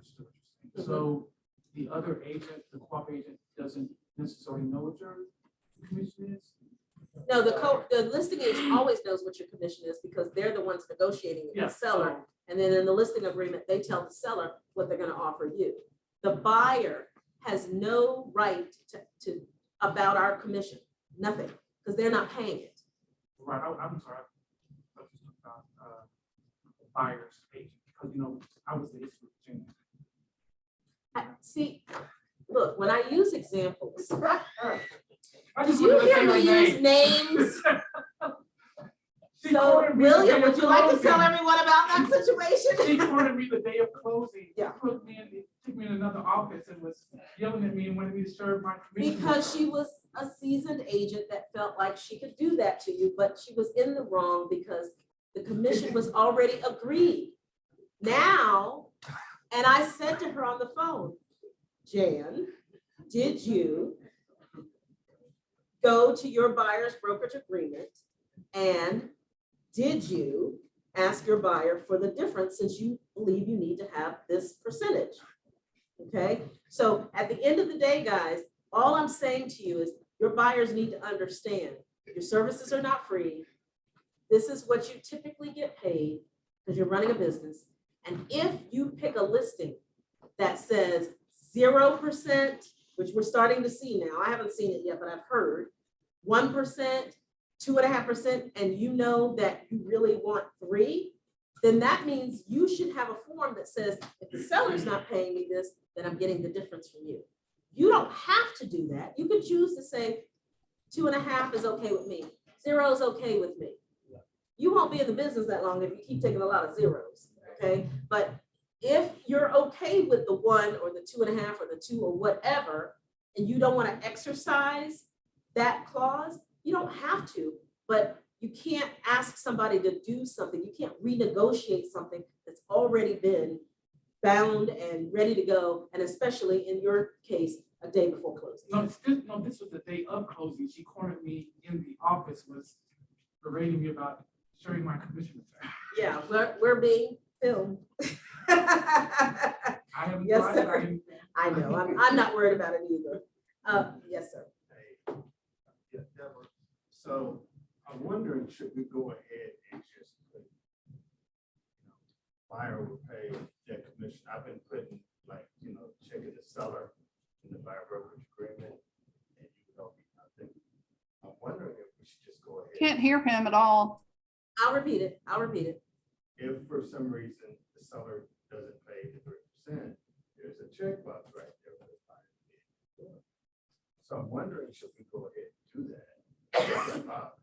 you're saying. So the other agent, the co-op agent, doesn't necessarily know what your commission is? No, the listing agent always knows what your commission is because they're the ones negotiating with the seller. And then in the listing agreement, they tell the seller what they're going to offer you. The buyer has no right to about our commission, nothing, because they're not paying it. Right, I'm sorry. I was just talking about the buyer's agent, because I was the issue with Jane. See, look, when I use examples, I did just you wanted to hear say me her use names? She So, cornered me the William, day would of you like to tell closing. everyone about that situation? She cornered me the day of closing. Yeah. Took me in another office and was yelling at me and wanted me to serve my commission. Because she was a seasoned agent that felt like she could do that to you, but she was in the wrong because the commission was already agreed. Now, and I said to her on the phone, Jan, did you go to your buyer's brokerage agreement and did you ask your buyer for the difference since you believe you need to have this percentage? Okay, so at the end of the day, guys, all I'm saying to you is your buyers need to understand your services are not free. This is what you typically get paid because you're running a business. And if you pick a listing that says 0%, which we're starting to see now, I haven't seen it yet, but I've heard 1%, 2.5%, and you know that you really want 3%, then that means you should have a form that says, if the seller's not paying me this, then I'm getting the difference from you. You don't have to do that. You could choose to say 2.5 is okay with me. 0 is okay with me. You won't be in the business that long if you keep taking a lot of zeros, okay? But if you're okay with the 1 or the 2.5 or the 2 or whatever, and you don't want to exercise that clause, you don't have to, but you can't ask somebody to do something. You can't renegotiate something that's already been bound and ready to go, and especially in your case, a day before closing. No, this was the day of closing. She cornered me in the office, was berating me about sharing my commission with her. Yeah, we're being filmed. I haven't Yes, tried sir. anything. I know, I'm not worried about it either. Yes, sir. Yeah, Deborah. So I'm wondering, should we go ahead and just I've been putting, like, checking the seller in the buyer brokerage agreement, and you don't be nothing. I'm wondering if we should just go ahead. Can't hear him at all. I'll repeat it. I'll repeat it. If for some reason the seller doesn't pay the 3%, there's a checkbox right there for the buyer. So I'm wondering, should we go ahead and do that? Check that box.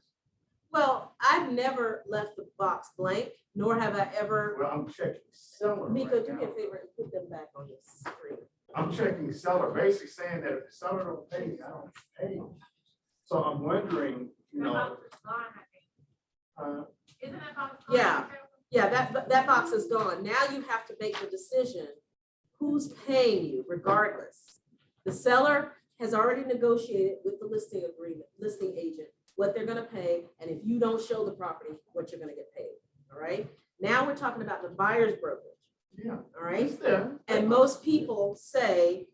Well, I've never left the box blank, nor have I ever. Well, I'm checking seller. Miko, right do me now. a favor and put them back on the screen. I'm checking seller, basically saying that if the seller don't pay, I don't pay. So I'm wondering, That box is gone, I think. uh, Isn't that box gone? Yeah. Yeah, that box is gone. Now you have to make the decision, who's paying you regardless. The seller has already negotiated with the listing agent, what they're gonna pay, and if you don't show the property, what you're gonna get paid, all right? Now we're talking about the buyer's brokerage, yeah. all right? It's there. And most people say,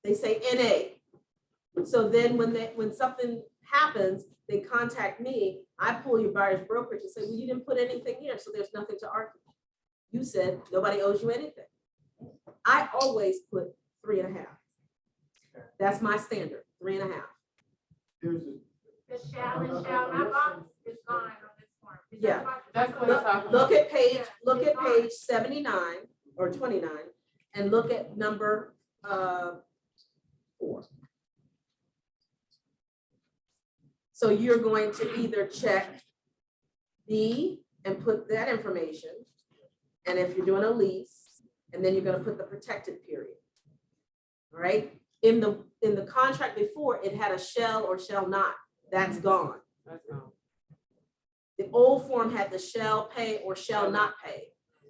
they say NA. So then when something happens, they contact me, I pull your buyer's brokerage and say, well, you didn't put anything here, so there's nothing to argue. You said nobody owes you anything. I always put 3.5. That's my standard, 3.5. There's The shall and shall not box is gone on this form. Is that Yeah. box- That's what I'm talking Look about. at page 79 or 29 and look at number 4. So you're going to either check B and put that information, and if you're doing a lease, and then you're gonna put the protected period. All right, in the contract before, it had a shall or shall not, that's gone. That's gone. The old form had the shall pay or shall not pay,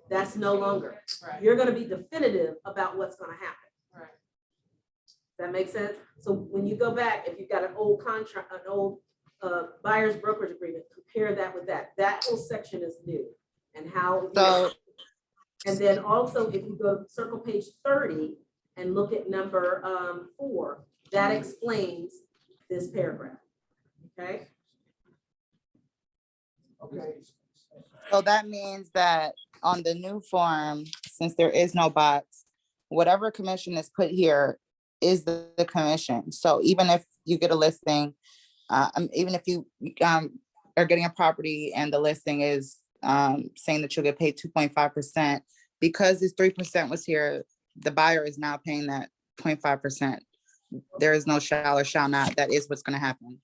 that's no longer. Right, You're gonna be definitive about what's gonna happen. right. That makes sense? So when you go back, if you've got an old contract, an old buyer's brokerage agreement, compare that with that. That whole section is new and how. So- And then also, if you go circle page 30 and look at number 4, that explains this paragraph. Okay? Okay. So that means that on the new form, since there is no box, whatever commission is put here is the commission. So even if you get a listing, even if you are getting a property and the listing is saying that you'll get paid 2.5%, because this 3% was here, the buyer is now paying that 0.5%. There is no shall or shall not. That is what's gonna happen.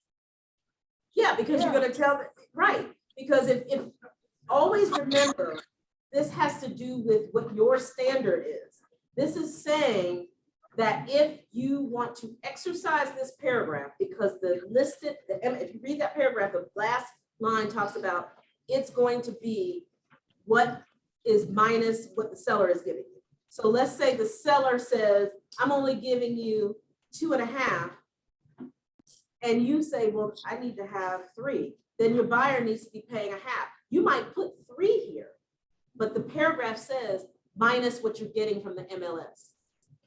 Yeah, because you're gonna tell, right, because if always remember, this has to do with what your standard is. This is saying that if you want to exercise this paragraph, because if you read that paragraph, the last line talks about it's going to be what is minus what the seller is giving you. So let's say the seller says, I'm only giving you 2.5. And you say, well, I need to have 3. Then your buyer needs to be paying 1/2. You might put 3 here, but the paragraph says minus what you're getting from the MLS.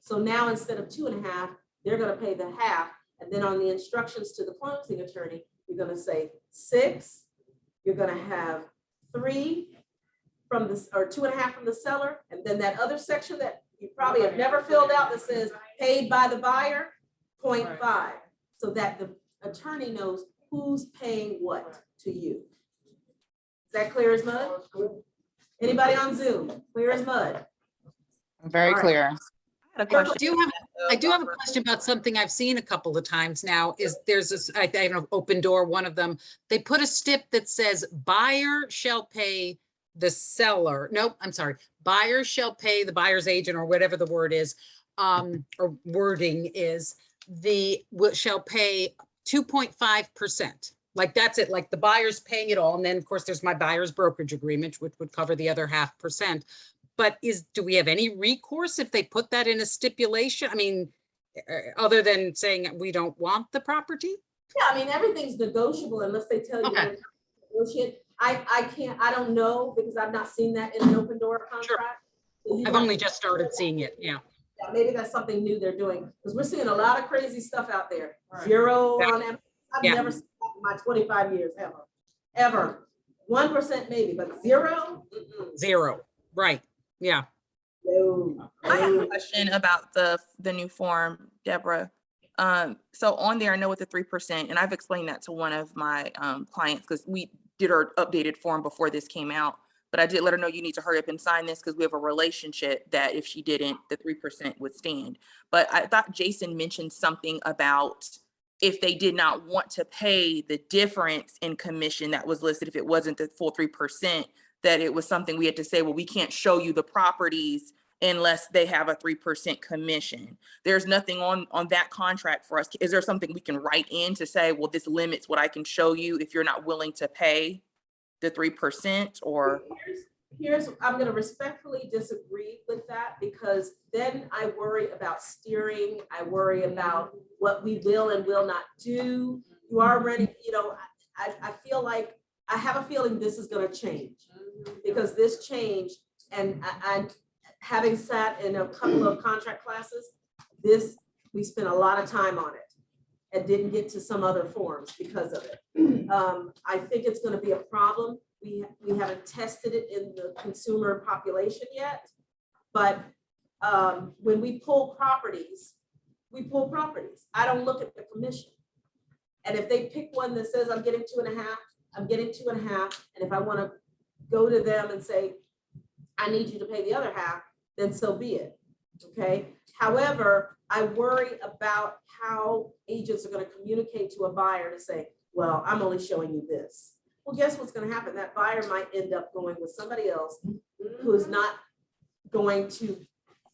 So now instead of 2.5, they're gonna pay the 1/2. And then on the instructions to the closing attorney, you're gonna say 6, you're gonna have 3 from this, or 2.5 from the seller. And then that other section that you probably have never filled out that says paid by the buyer, 0.5. So that the attorney knows who's paying what to you. Is that clear as mud? Anybody on Zoom? Clear as mud? Very All right. clear. I do have a question about something I've seen a couple of times now, is there's this, I don't know, Open Door, one of them, they put a stip that says buyer shall pay the seller. Nope, I'm sorry. Buyer shall pay the buyer's agent, or whatever the word is, or wording is, shall pay 2.5%. Like that's it, like the buyer's paying it all. And then of course there's my buyer's brokerage agreement, which would cover the other 0.5%. But do we have any recourse if they put that in a stipulation? I mean, other than saying we don't want the property? Yeah, I mean, everything's negotiable unless they tell you. Okay. to negotiate. I don't know, because I've not seen that in an Open Door contract. So you I've might- only just started seeing it, yeah. Yeah, maybe that's something new they're doing, because we're seeing a lot of crazy stuff out there. Right. 0 on Amazon. I've Yeah. never seen that in my 25 years, ever. 1% maybe, but 0? Mm-mm. 0, right, yeah. No. I have a question about the new form, Deborah. So on there, I know with the 3%, and I've explained that to one of my clients because we did our updated form before this came out. But I did let her know you need to hurry up and sign this because we have a relationship that if she didn't, the 3% would stand. But I thought Jason mentioned something about if they did not want to pay the difference in commission that was listed, if it wasn't the full 3%, that it was something we had to say, well, we can't show you the properties unless they have a 3% commission. There's nothing on that contract for us. Is there something we can write in to say, well, this limits what I can show you if you're not willing to pay the 3%? Or here's I'm going to respectfully disagree with that, because then I worry about steering. I worry about what we will and will not do. You already, you know, I feel like I have a feeling this is going to change, because this changed, and I having sat in a couple of contract classes, we spent a lot of time on it and didn't get to some other forms because of it. I think it's going to be a problem. We haven't tested it in the consumer population yet, but when we pull properties. I don't look at the commission. And if they pick one that says I'm getting 2.5, I'm getting 2.5. And if I want to go to them and say, I need you to pay the other half, then so be it. Okay. However, I worry about how agents are going to communicate to a buyer to say, well, I'm only showing you this. Well, guess what's going to happen? That buyer might end up going with somebody else who's not going to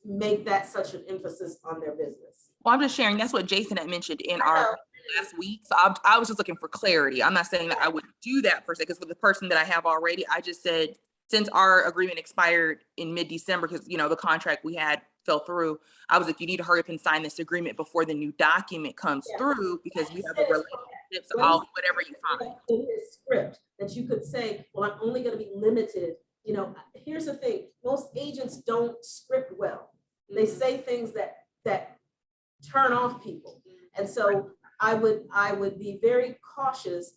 make that such an emphasis on their business. well, I'm just sharing. That's what Jason had mentioned in our last week. So I was just looking for clarity. I'm not saying that I would do that per se, because for the person that I have already, I just said, since our agreement expired in mid-December, because, you know, the contract we had fell through, I was like, you need to hurry up and sign this agreement before the new document comes through, because we have a relationship, so I'll do whatever you find. In this script that you could say, well, I'm only going to be limited. You know, here's the thing, most agents don't script well. They say things that turn off people. And so I would be very cautious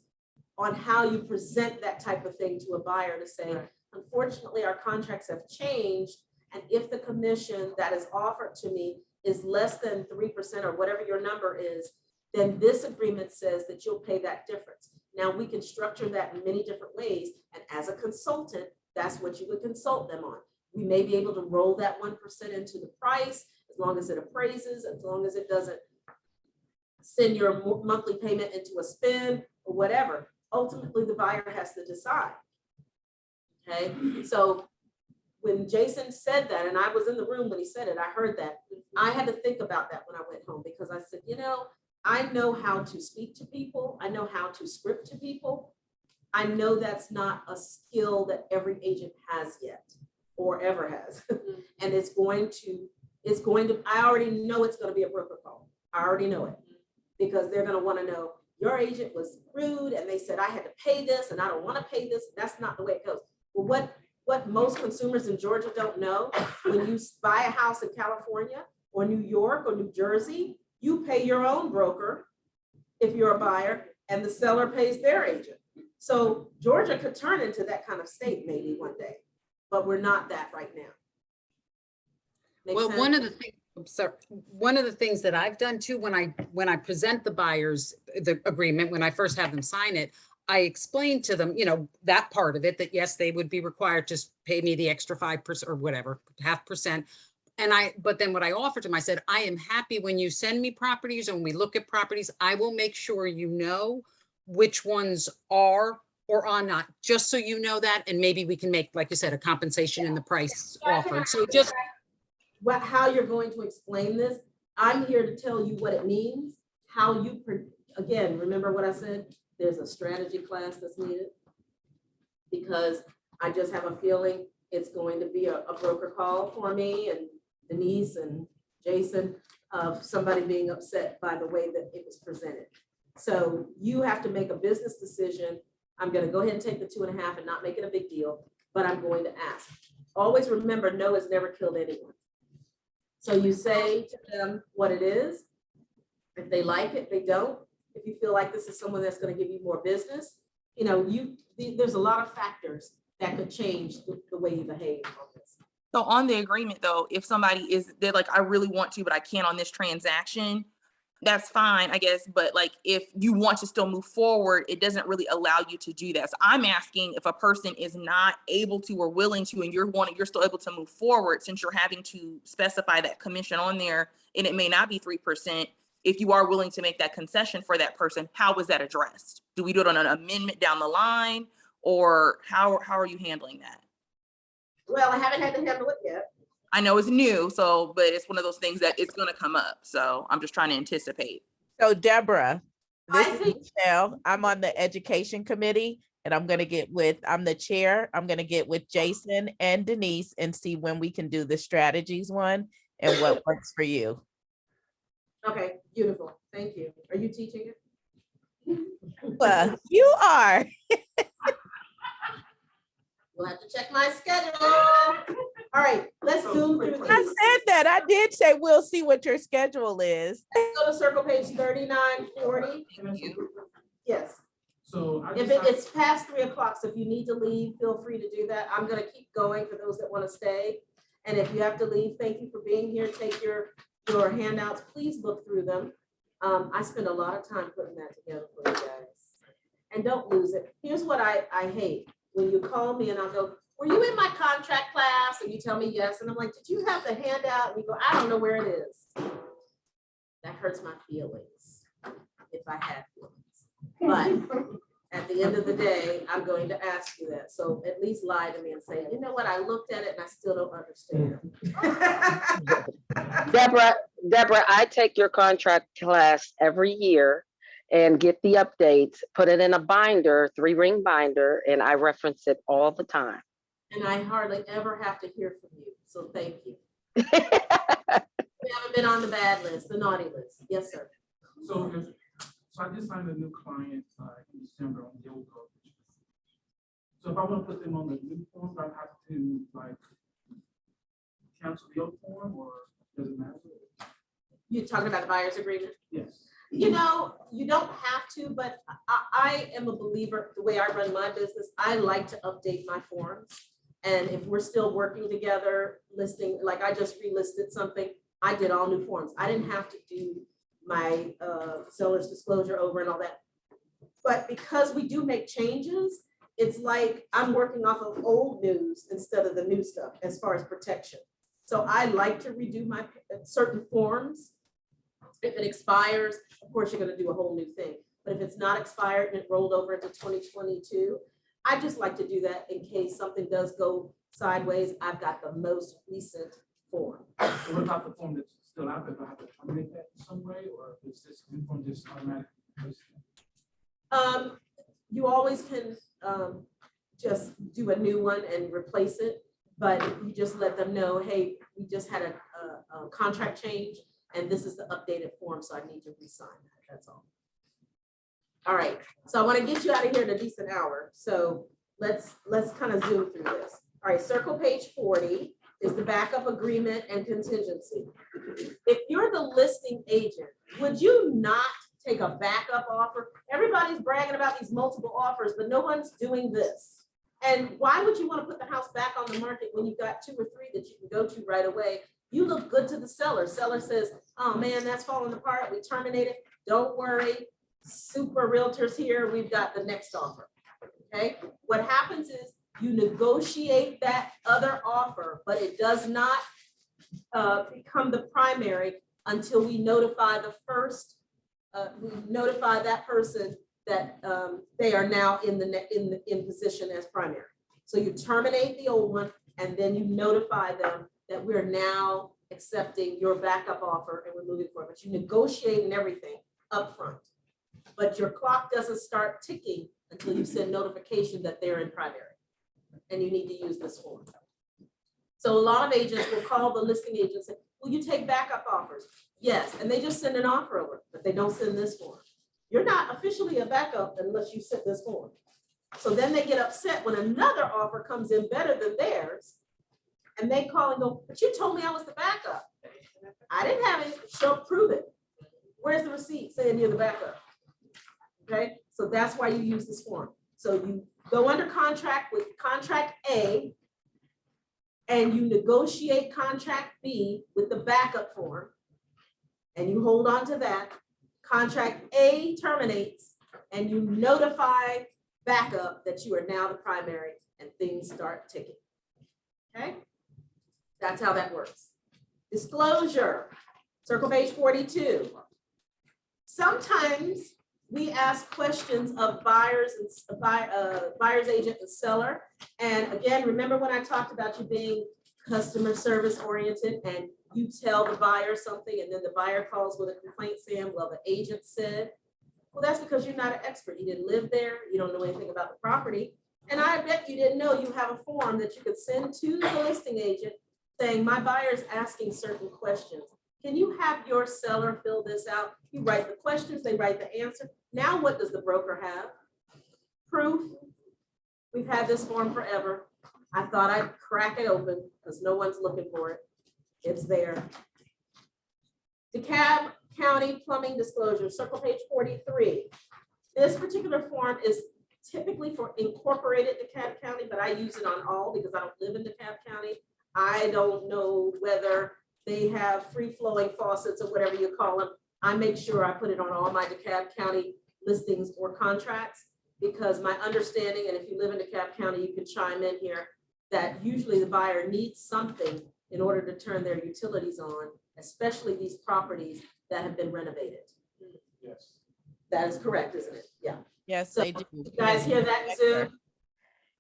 on how you present that type of thing to a buyer to say, unfortunately, our contracts have changed. And if the commission that is offered to me is less than 3% or whatever your number is, then this agreement says that you'll pay that difference. Now, we can structure that in many different ways. And as a consultant, that's what you would consult them on. We may be able to roll that 1% into the price, as long as it appraises, as long as it doesn't send your monthly payment into a spin or whatever. Ultimately, the buyer has to decide. Okay, so when Jason said that, and I was in the room when he said it, I heard that. I had to think about that when I went home, because I said, you know, I know how to speak to people. I know how to script to people. I know that's not a skill that every agent has yet or ever has. And it's going to, I already know it's going to be a broker call. I already know it, because they're going to want to know, your agent was rude and they said I had to pay this and I don't want to pay this. That's not the way it goes. Well, what most consumers in Georgia don't know, when you buy a house in California or New York or New Jersey, you pay your own broker if you're a buyer, and the seller pays their agent. So Georgia could turn into that kind of state maybe one day, but we're not that right now. Make Well, sense? one of the things that I've done too, when I present the buyers the agreement, when I first have them sign it, I explained to them, you know, that part of it, that yes, they would be required to pay me the extra 5% or whatever, 0.5%. But then what I offered to them, I said, I am happy when you send me properties and we look at properties, I will make sure you know which ones are or are not, just so you know that, and maybe we can make, like you said, a compensation in the price offered. So just how you're going to explain this, I'm here to tell you what it means, how you, again, remember what I said, there's a strategy class that's needed, because I just have a feeling it's going to be a broker call for me and Denise and Jason of somebody being upset by the way that it was presented. So you have to make a business decision. I'm going to go ahead and take the 2.5 and not make it a big deal, but I'm going to ask. Always remember, no has never killed anyone. So you say to them what it is. If they like it, they don't. If you feel like this is someone that's going to give you more business, you know, there's a lot of factors that could change the way you behave on this. So on the agreement though, if somebody is, they're like, I really want to, but I can't on this transaction, that's fine, I guess. But like, if you want to still move forward, it doesn't really allow you to do that. So I'm asking if a person is not able to or willing to, and you're still able to move forward, since you're having to specify that commission on there, and it may not be 3%. If you are willing to make that concession for that person, how is that addressed? Do we do it on an amendment down the line, or how are you handling that? Well, I haven't had to handle it yet. I know it's new, so, but it's one of those things that it's gonna come up. So I'm just trying to anticipate. So Deborah, this I is think- Michelle. I'm on the education committee and I'm the chair. I'm gonna get with Jason and Denise and see when we can do the strategies one and what works for you. Okay, beautiful. Thank you. Are you teaching it? Well, you are. We'll have to check my schedule. All right, let's zoom through I these. said that. I did say we'll see what your schedule is. Let's go to circle page 3940. Yes. So If it's past 3 o'clock, so if you need to leave, feel free to do that. I'm gonna keep going for those that want to stay. And if you have to leave, thank you for being here. Take your handouts, please look through them. I spend a lot of time putting that together for you guys. And don't lose it. Here's what I hate. When you call me and I'll go, were you in my contract class? And you tell me yes. And I'm like, did you have the handout? And you go, I don't know where it is. That hurts my feelings if I had feelings. But at the end of the day, I'm going to ask you that. So at least lie to me and say, you know what, I looked at it and I still don't understand. Deborah, I take your contract class every year and get the updates, put it in a binder, 3-ring binder, and I reference it all the time. And I hardly ever have to hear from you. So thank you. You haven't been on the bad list, the naughty list. Yes, sir. So I just signed a new client in December on the old code. So if I want to put them on the new form, I have to like cancel the old form, or does it matter? You're talking about the buyer's agreement? Yes. You know, you don't have to, but I am a believer, the way I run my business, I like to update my forms. And if we're still working together, listing, like I just relisted something, I did all new forms. I didn't have to do my seller's disclosure over and all that. But because we do make changes, it's like I'm working off of old news instead of the new stuff as far as protection. So I like to redo my certain forms. If it expires, of course, you're gonna do a whole new thing. But if it's not expired and it rolled over into 2022, I just like to do that in case something does go sideways. I've got the most recent form. So what about the form that's still out there? Do I have to terminate that in some way, or is this new form just automatic? You always can just do a new one and replace it, but you just let them know, hey, we just had a contract change and this is the updated form, so I need to re-sign that, that's all. All right, so I want to get you out of here in a decent hour, so let's kind of zoom through this. All right, circle page 40 is the backup agreement and contingency. If you're the listing agent, would you not take a backup offer? Everybody's bragging about these multiple offers, but no one's doing this. And why would you want to put the house back on the market when you've got 2 or 3 that you can go to right away? You look good to the seller. Seller says, oh man, that's falling apart. We terminated. Don't worry. Super realtors here. We've got the next offer. Okay. What happens is you negotiate that other offer, but it does not become the primary until we notify the first. We notify that person that they are now in position as primary. So you terminate the old one, and then you notify them that we're now accepting your backup offer and we're moving forward. But you negotiate and everything up front. But your clock doesn't start ticking until you send notification that they're in primary. And you need to use this form. So a lot of agents will call the listing agent and say, will you take backup offers? Yes, and they just send an offer over, but they don't send this form. You're not officially a backup unless you send this form. So then they get upset when another offer comes in better than theirs. And they call and go, but you told me I was the backup. I didn't have it. Show, prove it. Where's the receipt saying you're the backup? Okay, so that's why you use this form. So you go under contract with contract A. and you negotiate contract B with the backup form, and you hold on to that, contract A terminates, and you notify backup that you are now the primary, and things start ticking. Okay? That's how that works. Disclosure, circle page 42. Sometimes we ask questions of buyers and buyer's agent and seller. And again, remember when I talked about you being customer service oriented and you tell the buyer something and then the buyer calls with a complaint saying, well, the agent said, well, that's because you're not an expert. You didn't live there. You don't know anything about the property. And I bet you didn't know you have a form that you could send to the listing agent saying, my buyer's asking certain questions. Can you have your seller fill this out? You write the questions, they write the answer. Now what does the broker have? Proof. We've had this form forever. I thought I'd crack it open because no one's looking for it. It's there. DeKalb County plumbing disclosure, circle page 43. This particular form is typically for incorporated DeKalb County, but I use it on all because I don't live in DeKalb County. I don't know whether they have free-flowing faucets or whatever you call them. I make sure I put it on all my DeKalb County listings or contracts because my understanding, and if you live in DeKalb County, you can chime in here, that usually the buyer needs something in order to turn their utilities on, especially these properties that have been renovated. Yes. That is correct, isn't it? Yeah. Yes, So, they do. you guys hear that in Zoom?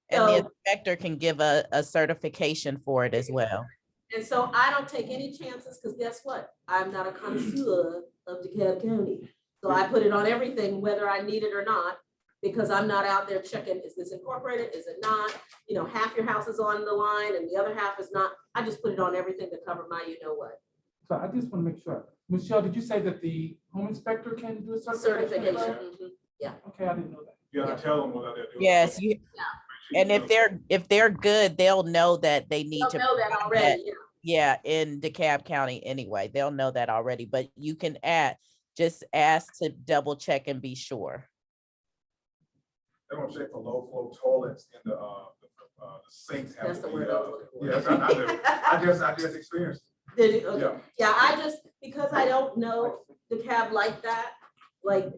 And the So- inspector can give a certification for it as well. And so I don't take any chances because guess what? I'm not a connoisseur of DeKalb County. So I put it on everything, whether I need it or not, because I'm not out there checking, is this incorporated? Is it not? You know, half your house is on the line and the other half is not. I just put it on everything to cover my, you know what. So I just want to make sure. Michelle, did you say that the home inspector can do a certification? Certification. Mhm. Yeah. Okay, I didn't know that. You gotta tell them what they're doing. Yes, you, and if they're good, they'll know that they need They'll to. know that provide already. that. Yeah, in DeKalb County anyway, they'll know that already, but you can just ask to double check and be sure. They're gonna check for low flow toilets in the sinks. Have That's to the be, word I was looking for. Yes, I do. I just experienced. Did you? Okay. Yeah. Yeah, I just, because I don't know DeKalb like that, like,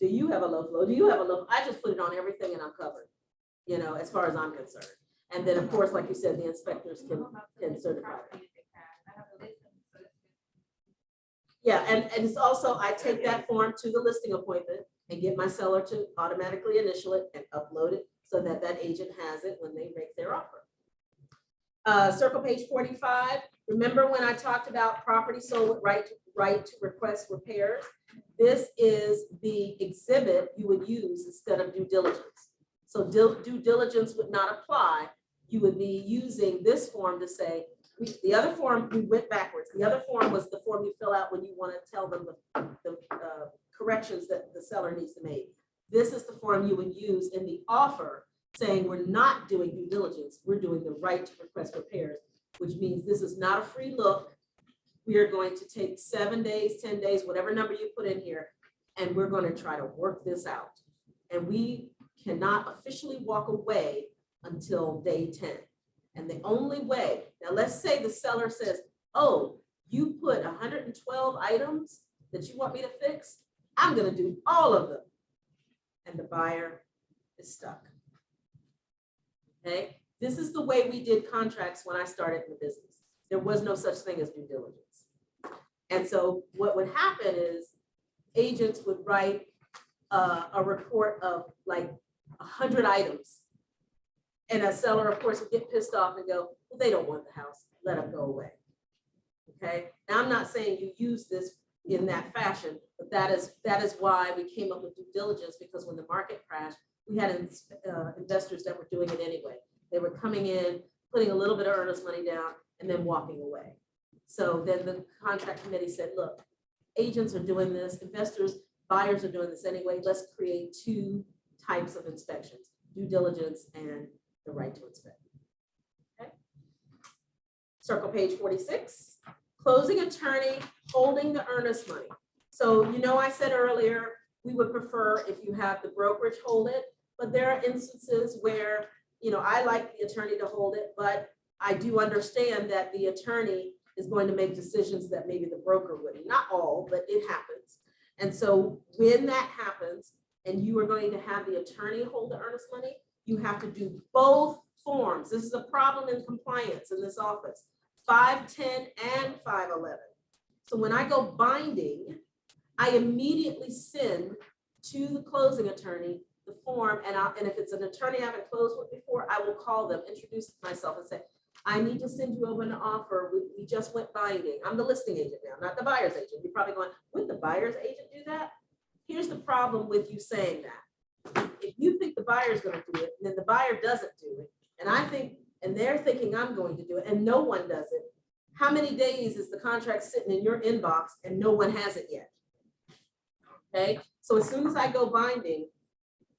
do you have a low flow? Do you have a low? I just put it on everything and I'm covered, you know, as far as I'm concerned. And then, of course, like you said, the inspectors can certify it. Yeah, and it's also, I take that form to the listing appointment and get my seller to automatically initial it and upload it so that that agent has it when they make their offer. Circle page 45. Remember when I talked about property sold with right to request repairs? This is the exhibit you would use instead of due diligence. So due diligence would not apply. You would be using this form to say, the other form, we went backwards. The other form was the form you fill out when you want to tell them the corrections that the seller needs to make. This is the form you would use in the offer saying we're not doing due diligence. We're doing the right to request repairs, which means this is not a free look. We are going to take 7 days, 10 days, whatever number you put in here, and we're going to try to work this out. And we cannot officially walk away until day 10. And the only way, now let's say the seller says, oh, you put 112 items that you want me to fix. I'm gonna do all of them. And the buyer is stuck. Okay, this is the way we did contracts when I started in the business. There was no such thing as due diligence. And so what would happen is agents would write a report of like 100 items. And a seller, of course, would get pissed off and go, well, they don't want the house, let them go away. Okay, now I'm not saying you use this in that fashion, but that is why we came up with due diligence, because when the market crashed, we had investors that were doing it anyway. They were coming in, putting a little bit of earnest money down, and then walking away. So then the contract committee said, look, agents are doing this, investors, buyers are doing this anyway, let's create two types of inspections, due diligence and the right to inspect. Okay. Circle page 46, closing attorney holding the earnest money. So, you know, I said earlier, we would prefer if you have the brokerage hold it, but there are instances where, you know, I like the attorney to hold it, but I do understand that the attorney is going to make decisions that maybe the broker wouldn't, not all, but it happens. And so when that happens, and you are going to have the attorney hold the earnest money, you have to do both forms. This is a problem in compliance in this office, 510 and 511. So when I go binding, I immediately send to the closing attorney the form, and if it's an attorney I haven't closed with before, I will call them, introduce myself and say, I need to send you over an offer. We just went binding. I'm the listing agent now, not the buyer's agent. You're probably going, would the buyer's agent do that? Here's the problem with you saying that. If you think the buyer's going to do it, and then the buyer doesn't do it, and they're thinking I'm going to do it, and no one does it, how many days is the contract sitting in your inbox and no one has it yet? Okay, so as soon as I go binding,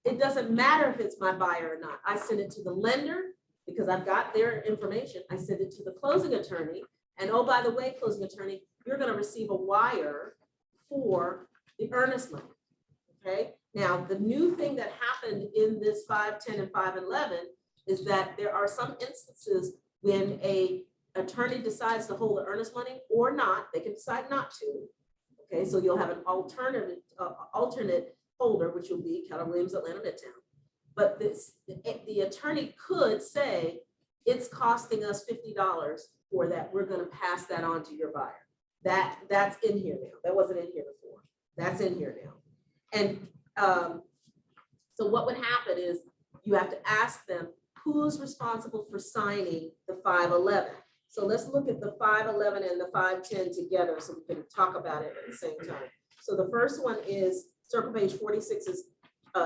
it doesn't matter if it's my buyer or not. I send it to the lender because I've got their information. I send it to the closing attorney, and oh, by the way, closing attorney, you're going to receive a wire for the earnest money. Okay, now the new thing that happened in this 510 and 511 is that there are some instances when a attorney decides to hold the earnest money or not. They can decide not to. Okay, so you'll have an alternate holder, which will be Keller Williams Atlanta Midtown. But the attorney could say it's costing us $50 for that. We're going to pass that on to your buyer. That's in here now. That wasn't in here before. That's in here now. And so what would happen is you have to ask them who's responsible for signing the 511. So let's look at the 511 and the 510 together so we can talk about it at the same time. So the first one is circle page 46 is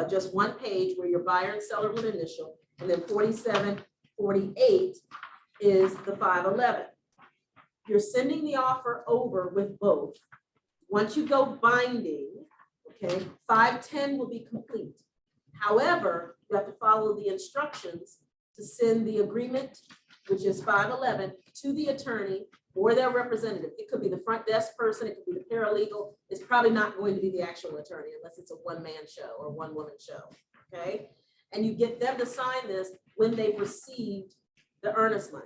just one page where your buyer and seller would initial, and then 47, 48 is the 511. You're sending the offer over with both. Once you go binding, okay, 510 will be complete. However, you have to follow the instructions to send the agreement, which is 511, to the attorney or their representative. It could be the front desk person, it could be the paralegal. It's probably not going to be the actual attorney unless it's a one-man show or one-woman show, okay? And you get them to sign this when they've received the earnest money.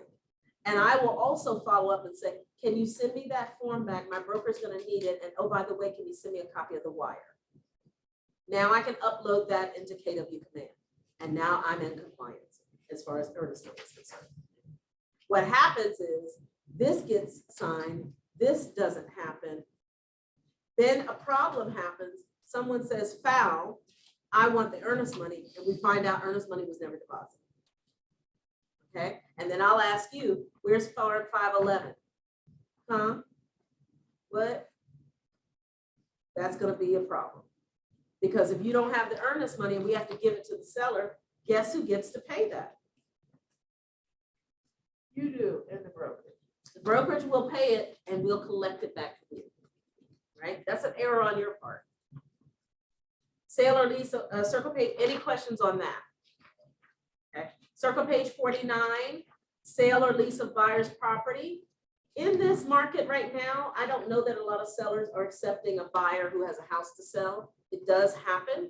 And I will also follow up and say, can you send me that form back? My broker's gonna need it. And oh, by the way, can you send me a copy of the wire? Now I can upload that into KW Command. And now I'm in compliance as far as earnest money is concerned. What happens is this gets signed, this doesn't happen. Then a problem happens. Someone says, foul, I want the earnest money, and we find out earnest money was never deposited. Okay, and then I'll ask you, where's form 511? Huh? What? That's gonna be a problem. Because if you don't have the earnest money and we have to give it to the seller, guess who gets to pay that? You do, and the broker. The brokerage will pay it and we'll collect it back from you, right? That's an error on your part. Sale or lease, circle page, any questions on that? Okay, circle page 49, sale or lease of buyer's property. In this market right now, I don't know that a lot of sellers are accepting a buyer who has a house to sell. It does happen,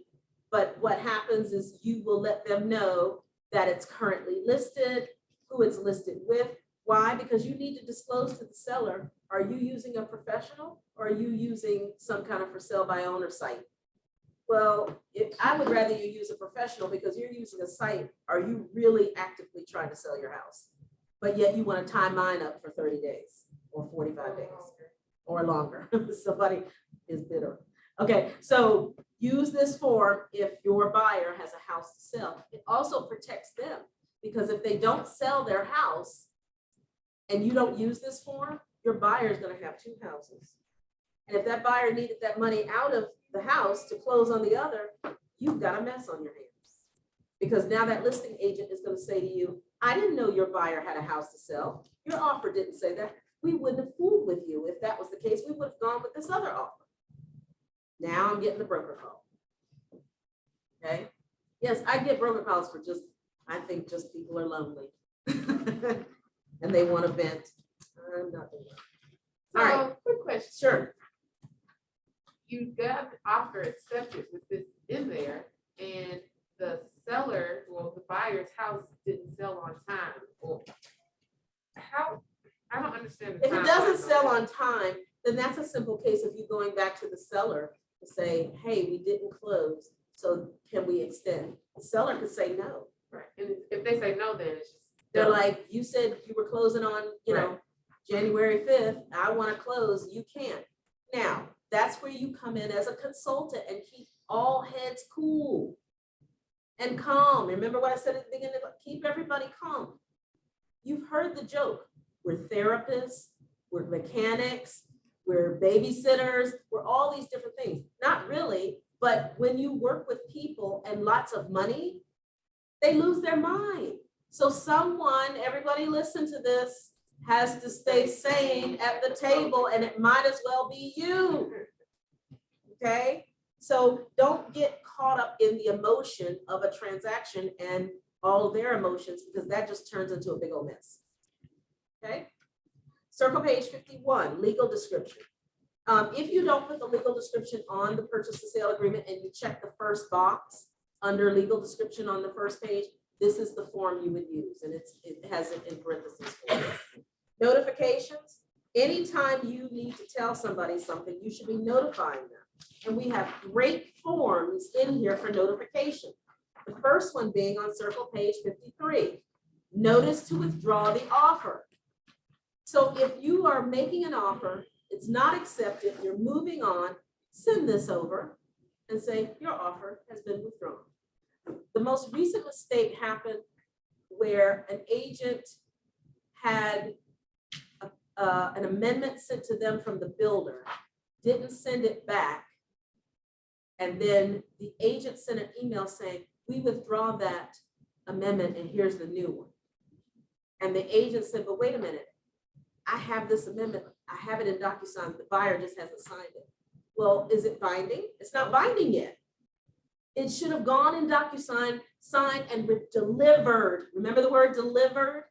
but what happens is you will let them know that it's currently listed, who it's listed with. Why? Because you need to disclose to the seller, are you using a professional or are you using some kind of for sale by owner site? Well, I would rather you use a professional because you're using a site. Are you really actively trying to sell your house? But yet you want to tie mine up for 30 days or 45 days or longer. Somebody is bitter. Okay, so use this form if your buyer has a house to sell. It also protects them because if they don't sell their house and you don't use this form, your buyer is going to have two houses. And if that buyer needed that money out of the house to close on the other, you've got a mess on your hands. Because now that listing agent is going to say to you, I didn't know your buyer had a house to sell. Your offer didn't say that. We wouldn't have fooled with you. If that was the case, we would have gone with this other offer. Now I'm getting the broker call. Okay. Yes, I get broker calls for just, I think just people are lonely and they want to vent. I'm not doing that. All right. Quick question. Sure. You got the offer accepted with this in there, and the seller, well, the buyer's house didn't sell on time. Well, understand. the If it doesn't timeline, sell though. on time, then that's a simple case of you going back to the seller to say, hey, we didn't close, so can we extend? The seller could say no. Right, and if they say no, then it's just. They're done. like, you said you were closing on, January 5th, I want to close, you can't. Now, that's where you come in as a consultant and keep all heads cool and calm. Remember what I said at the beginning, keep everybody calm. You've heard the joke. We're therapists, we're mechanics, we're babysitters, we're all these different things. Not really, but when you work with people and lots of money, they lose their mind. So someone, everybody listen to this, has to stay sane at the table, and it might as well be you. Okay? So don't get caught up in the emotion of a transaction and all their emotions, because that just turns into a big old mess. Okay? Circle page 51, legal description. If you don't put the legal description on the purchase and sale agreement and you check the first box under legal description on the first page, this is the form you would use, and it has it in parentheses for you. Notifications, anytime you need to tell somebody something, you should be notifying them. And we have great forms in here for notification. The first one being on circle page 53, notice to withdraw the offer. So if you are making an offer, it's not accepted, you're moving on, send this over and say, your offer has been withdrawn. The most recent mistake happened where an agent had an amendment sent to them from the builder, didn't send it back. And then the agent sent an email saying, we withdraw that amendment and here's the new one. And the agent said, but wait a minute, I have this amendment, I have it in DocuSign, the buyer just hasn't signed it. Well, is it binding? It's not binding yet. It should have gone in DocuSign, signed and delivered. Remember the word delivered?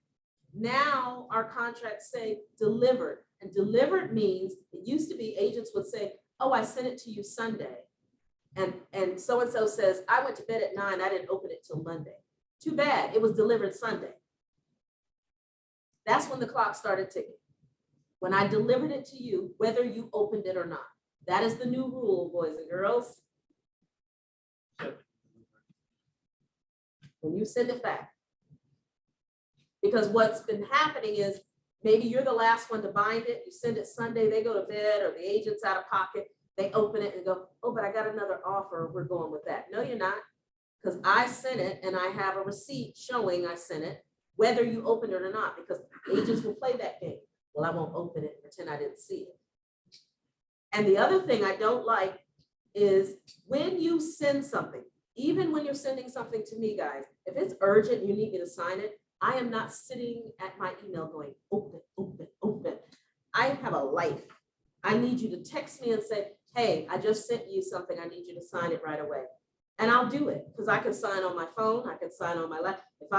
Now our contracts say delivered, and delivered means, it used to be agents would say, oh, I sent it to you Sunday. And so-and-so says, I went to bed at 9, I didn't open it till Monday. Too bad, it was delivered Sunday. That's when the clock started ticking. When I delivered it to you, whether you opened it or not. That is the new rule, boys and girls. When you send it back. Because what's been happening is maybe you're the last one to bind it, you send it Sunday, they go to bed, or the agent's out of pocket, they open it and go, oh, but I got another offer, we're going with that. No, you're not, because I sent it and I have a receipt showing I sent it, whether you opened it or not, because agents will play that game. Well, I won't open it and pretend I didn't see it. And the other thing I don't like is when you send something, even when you're sending something to me, guys, if it's urgent, you need me to sign it, I am not sitting at my email going, open, open, open. I have a life. I need you to text me and say, hey, I just sent you something. I need you to sign it right away. And I'll do it because I can sign on my phone. I can sign on my laptop. If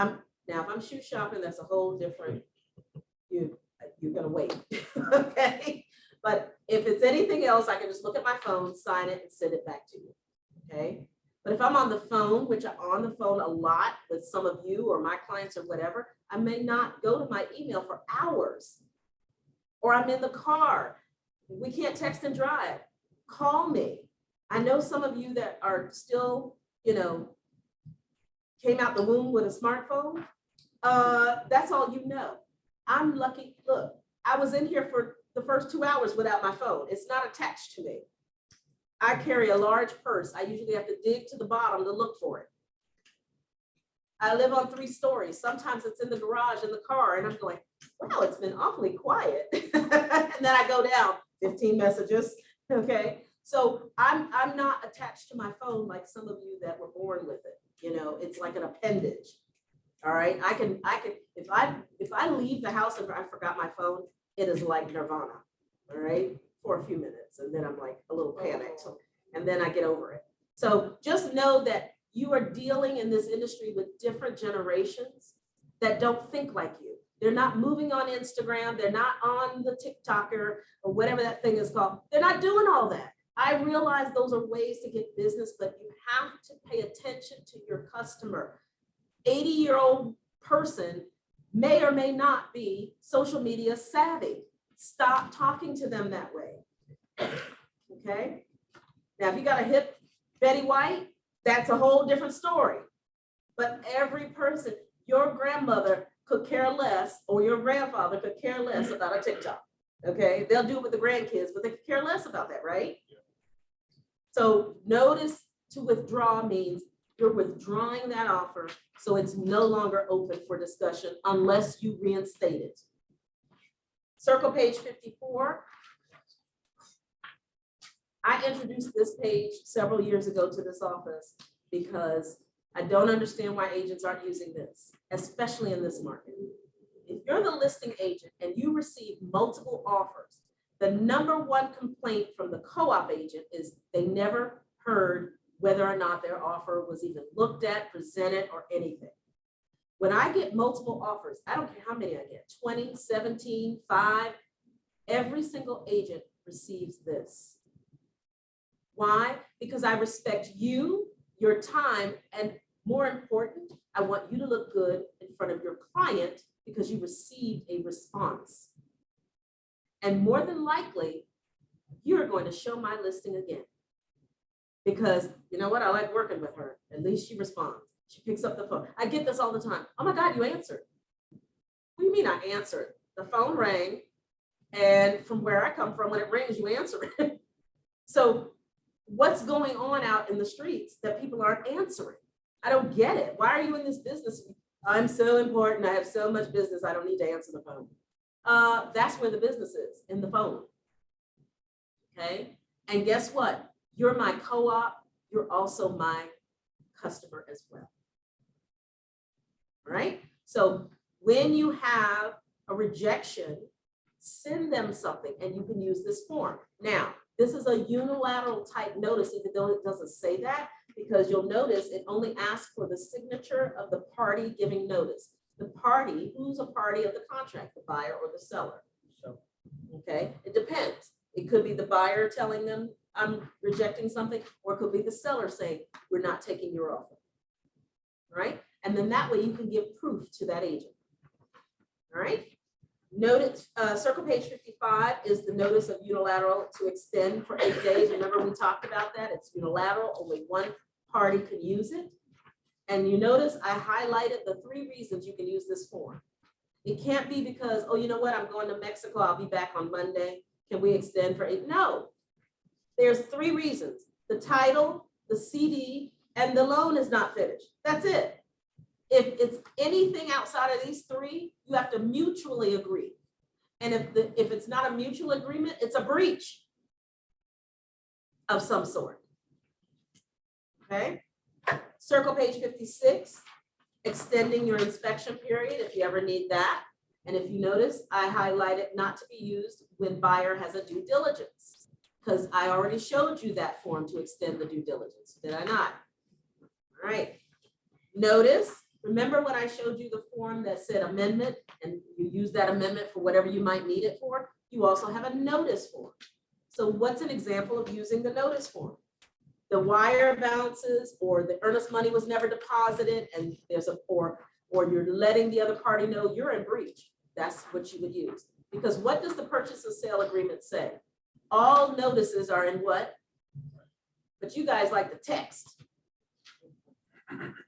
I'm shoe shopping, that's a whole different, you're gonna wait, okay? But if it's anything else, I can just look at my phone, sign it and send it back to you, okay? But if I'm on the phone, which I'm on the phone a lot with some of you or my clients or whatever, I may not go to my email for hours. Or I'm in the car. We can't text and drive. Call me. I know some of you that are still, came out the womb with a smartphone. That's all you know. I'm lucky. Look, I was in here for the first 2 hours without my phone. It's not attached to me. I carry a large purse. I usually have to dig to the bottom to look for it. I live on 3 stories. Sometimes it's in the garage in the car and I'm going, wow, it's been awfully quiet. And then I go down 15 messages, okay? So I'm not attached to my phone like some of you that were born with it. It's like an appendage. All right, I can, if I leave the house and I forgot my phone, it is like nirvana, all right? For a few minutes, and then I'm like a little panicked, and then I get over it. So just know that you are dealing in this industry with different generations that don't think like you. They're not moving on Instagram. They're not on the TikToker or whatever that thing is called. They're not doing all that. I realize those are ways to get business, but you have to pay attention to your customer. 80-year-old person may or may not be social media savvy. Stop talking to them that way. Okay? Now, if you got a hip Betty White, that's a whole different story. But every person, your grandmother could care less, or your grandfather could care less about a TikTok. Okay? They'll do it with the grandkids, but they could care less about that, right? So notice to withdraw means you're withdrawing that offer, so it's no longer open for discussion unless you reinstate it. Circle page 54. I introduced this page several years ago to this office because I don't understand why agents aren't using this, especially in this market. If you're the listing agent and you receive multiple offers, the #1 complaint from the co-op agent is they never heard whether or not their offer was even looked at, presented, or anything. When I get multiple offers, I don't care how many I get, 20, 17, 5, every single agent receives this. Why? Because I respect you, your time, and more important, I want you to look good in front of your client because you received a response. And more than likely, you're going to show my listing again. Because you know what? I like working with her. At least she responds. She picks up the phone. I get this all the time. Oh my God, you answered. What do you mean I answered? The phone rang, and from where I come from, when it rings, you answer it. So what's going on out in the streets that people aren't answering? I don't get it. Why are you in this business? I'm so important. I have so much business. I don't need to answer the phone. That's where the business is, in the phone. Okay. And guess what? You're my co-op. You're also my customer as well. All right. So when you have a rejection, send them something and you can use this form. Now, this is a unilateral type notice, even though it doesn't say that, because you'll notice it only asks for the signature of the party giving notice. The party, who's a party of the contract, the buyer or the seller? Okay, it depends. It could be the buyer telling them I'm rejecting something, or it could be the seller saying, we're not taking your offer. Right? And then that way you can give proof to that agent. All right. Notice, circle page 55 is the notice of unilateral to extend for 8 days. Remember we talked about that. It's unilateral, only one party can use it. And you notice I highlighted the 3 reasons you can use this form. It can't be because, oh, you know what, I'm going to Mexico, I'll be back on Monday. Can we extend for 8? No, there's 3 reasons. The title, the CD, and the loan is not finished. That's it. If it's anything outside of these 3, you have to mutually agree. And if it's not a mutual agreement, it's a breach of some sort. Okay. Circle page 56, extending your inspection period if you ever need that. And if you notice, I highlighted not to be used when buyer has a due diligence, because I already showed you that form to extend the due diligence, did I not? All right. Notice, remember when I showed you the form that said amendment, and you use that amendment for whatever you might need it for? You also have a notice form. So what's an example of using the notice form? The wire bounces, or the earnest money was never deposited, and there's a, or you're letting the other party know you're in breach. That's what you would use. Because what does the purchase and sale agreement say? All notices are in what? But you guys like the text.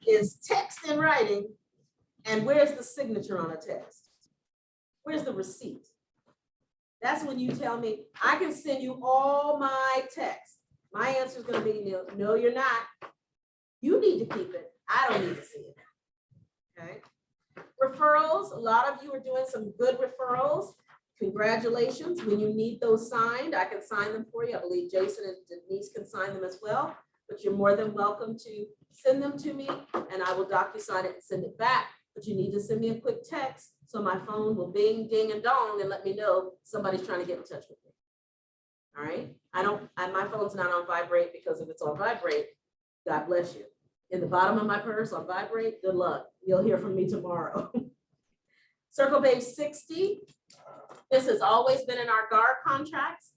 Is text in writing, and where's the signature on a text? Where's the receipt? That's when you tell me, I can send you all my text. My answer is going to be no, you're not. You need to keep it. I don't need to see it. Okay. Referrals. A lot of you are doing some good referrals. Congratulations. When you need those signed, I can sign them for you. I believe Jason and Denise can sign them as well. But you're more than welcome to send them to me, and I will DocuSign it and send it back. But you need to send me a quick text so my phone will bing, ding, and dong and let me know somebody's trying to get in touch with me. All right. My phone's not on vibrate, because if it's on vibrate, God bless you. In the bottom of my purse on vibrate, good luck. You'll hear from me tomorrow. Circle page 60. This has always been in our GAR contracts.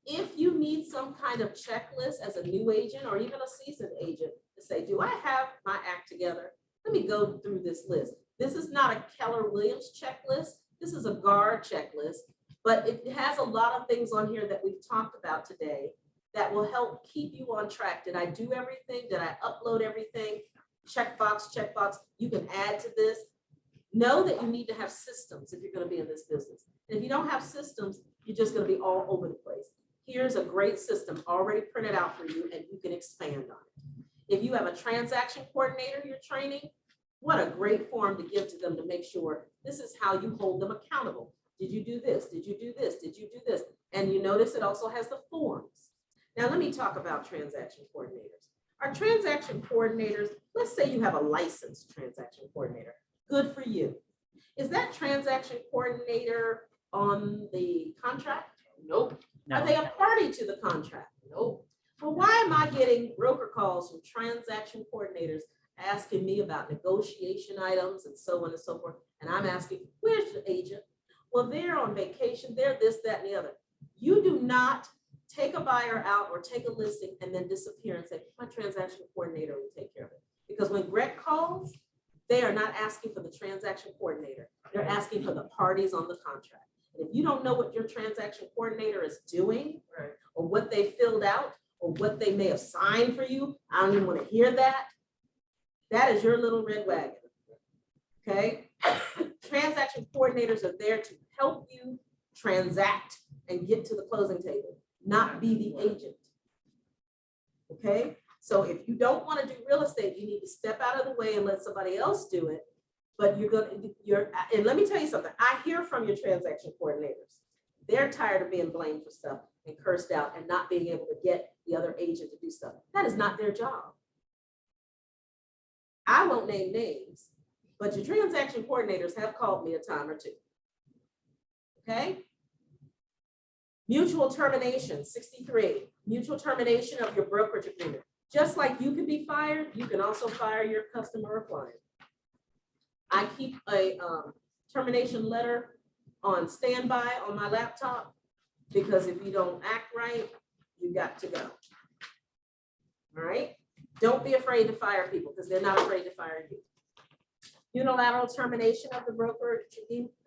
If you need some kind of checklist as a new agent or even a seasoned agent to say, do I have my act together? Let me go through this list. This is not a Keller Williams checklist. This is a GAR checklist, but it has a lot of things on here that we've talked about today that will help keep you on track. Did I do everything? Did I upload everything? Checkbox, checkbox. You can add to this. Know that you need to have systems if you're going to be in this business. And if you don't have systems, you're just going to be all over the place. Here's a great system already printed out for you, and you can expand on it. If you have a transaction coordinator you're training, what a great form to give to them to make sure this is how you hold them accountable. Did you do this? Did you do this? Did you do this? And you notice it also has the forms. Now, let me talk about transaction coordinators. Our transaction coordinators, let's say you have a licensed transaction coordinator. Good for you. Is that transaction coordinator on the contract? Nope. Are they a party to the contract? Nope. Well, why am I getting broker calls from transaction coordinators asking me about negotiation items and so on and so forth? And I'm asking, where's the agent? Well, they're on vacation, they're this, that, and the other. You do not take a buyer out or take a listing and then disappear and say, my transaction coordinator will take care of it. Because when Greg calls, they are not asking for the transaction coordinator. They're asking for the parties on the contract. And if you don't know what your transaction coordinator is doing, or what they filled out, or what they may have signed for you, I don't even want to hear that. That is your little red wagon. Okay? Transaction coordinators are there to help you transact and get to the closing table, not be the agent. Okay? So if you don't want to do real estate, you need to step out of the way and let somebody else do it. But and let me tell you something. I hear from your transaction coordinators. They're tired of being blamed for stuff and cursed out and not being able to get the other agent to do stuff. That is not their job. I won't name names, but your transaction coordinators have called me a time or two. Okay? Mutual termination, 63. Mutual termination of your brokerage agreement. Just like you can be fired, you can also fire your customer or client. I keep a termination letter on standby on my laptop, because if you don't act right, you got to go. All right? Don't be afraid to fire people, because they're not afraid to fire you. Unilateral termination of the brokerage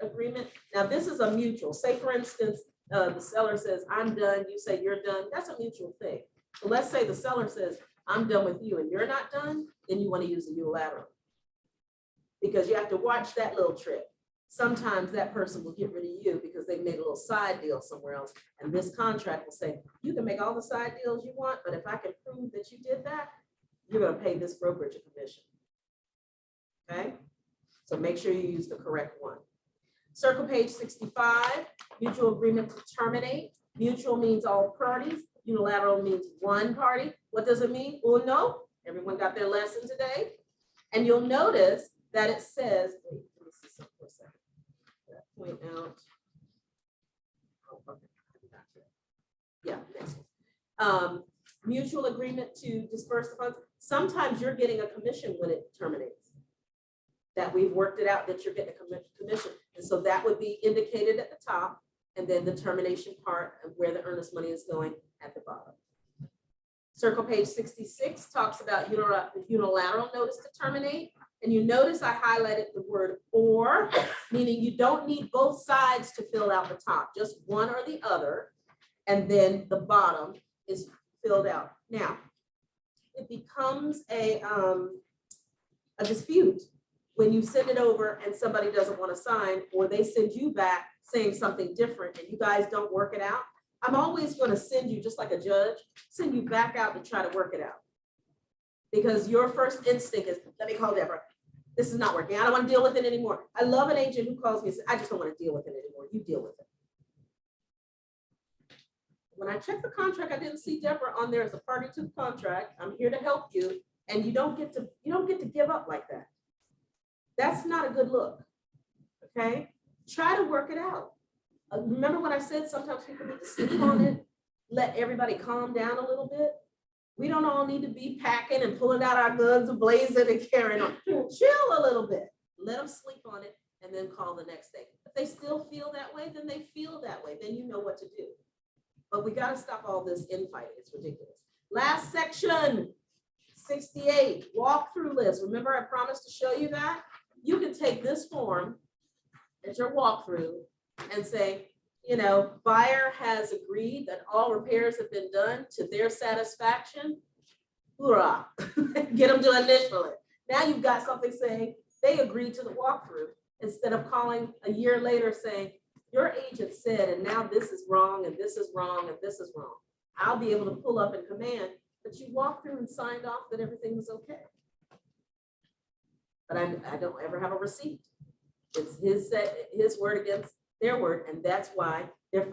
agreement. Now, this is a mutual. Say, for instance, the seller says, I'm done. You say you're done. That's a mutual thing. So let's say the seller says, I'm done with you and you're not done, then you want to use the unilateral. Because you have to watch that little trick. Sometimes that person will get rid of you because they made a little side deal somewhere else. And this contract will say, you can make all the side deals you want, but if I can prove that you did that, you're going to pay this brokerage a commission. Okay? So make sure you use the correct one. Circle page 65, mutual agreement to terminate. Mutual means all parties. Unilateral means one party. What does it mean? Well, no, everyone got their lesson today. And you'll notice that it says, wait, let me see something for a second. That point out. Oh, okay. Yeah, next one. Mutual agreement to disperse the funds. Sometimes you're getting a commission when it terminates. That we've worked it out that you're getting a commission. And so that would be indicated at the top, and then the termination part of where the earnest money is going at the bottom. Circle page 66 talks about unilateral notice to terminate. And you notice I highlighted the word or, meaning you don't need both sides to fill out the top, just one or the other. And then the bottom is filled out. Now, it becomes a dispute when you send it over and somebody doesn't want to sign, or they send you back saying something different and you guys don't work it out. I'm always going to send you, just like a judge, send you back out to try to work it out. Because your first instinct is, let me call Deborah. This is not working. I don't want to deal with it anymore. I love an agent who calls me and says, I just don't want to deal with it anymore. You deal with it. When I checked the contract, I didn't see Deborah on there as a party to the contract. I'm here to help you. And you don't get to give up like that. That's not a good look. Okay? Try to work it out. Remember when I said sometimes people need to sleep on it, let everybody calm down a little bit? We don't all need to be packing and pulling out our guns and blazing and carrying on. Chill a little bit. Let them sleep on it and then call the next day. If they still feel that way, then they feel that way. Then you know what to do. But we got to stop all this infighting. It's ridiculous. Last section, 68, walkthrough list. Remember I promised to show you that? you can take this form as your walkthrough and say, you know, buyer has agreed that all repairs have been done to their satisfaction. Hoorah, get them to initial it. Now you've got something saying they agreed to the walkthrough instead of calling a year later saying, your agent said, and now this is wrong, and this is wrong, and this is wrong. I'll be able to pull up in command, but you walked through and signed off that everything was okay. But I don't ever have a receipt. It's his word against their word, and that's why they're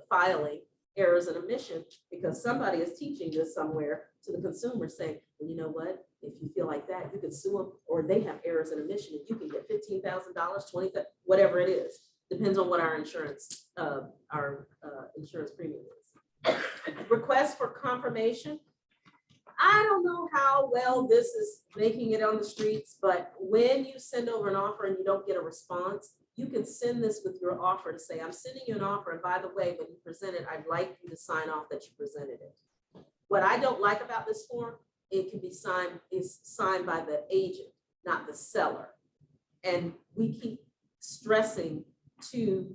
filing errors and omission, because somebody is teaching this somewhere to the consumer saying, well, you know what, if you feel like that, you can sue them, or they have errors and omission, and you can get $15,000, $20,000, whatever it is. Depends on what our insurance premium is. Request for confirmation. I don't know how well this is making it on the streets, but when you send over an offer and you don't get a response, you can send this with your offer to say, I'm sending you an offer, and by the way, when you present it, I'd like you to sign off that you presented it. What I don't like about this form, it can be signed by the agent, not the seller. And we keep stressing to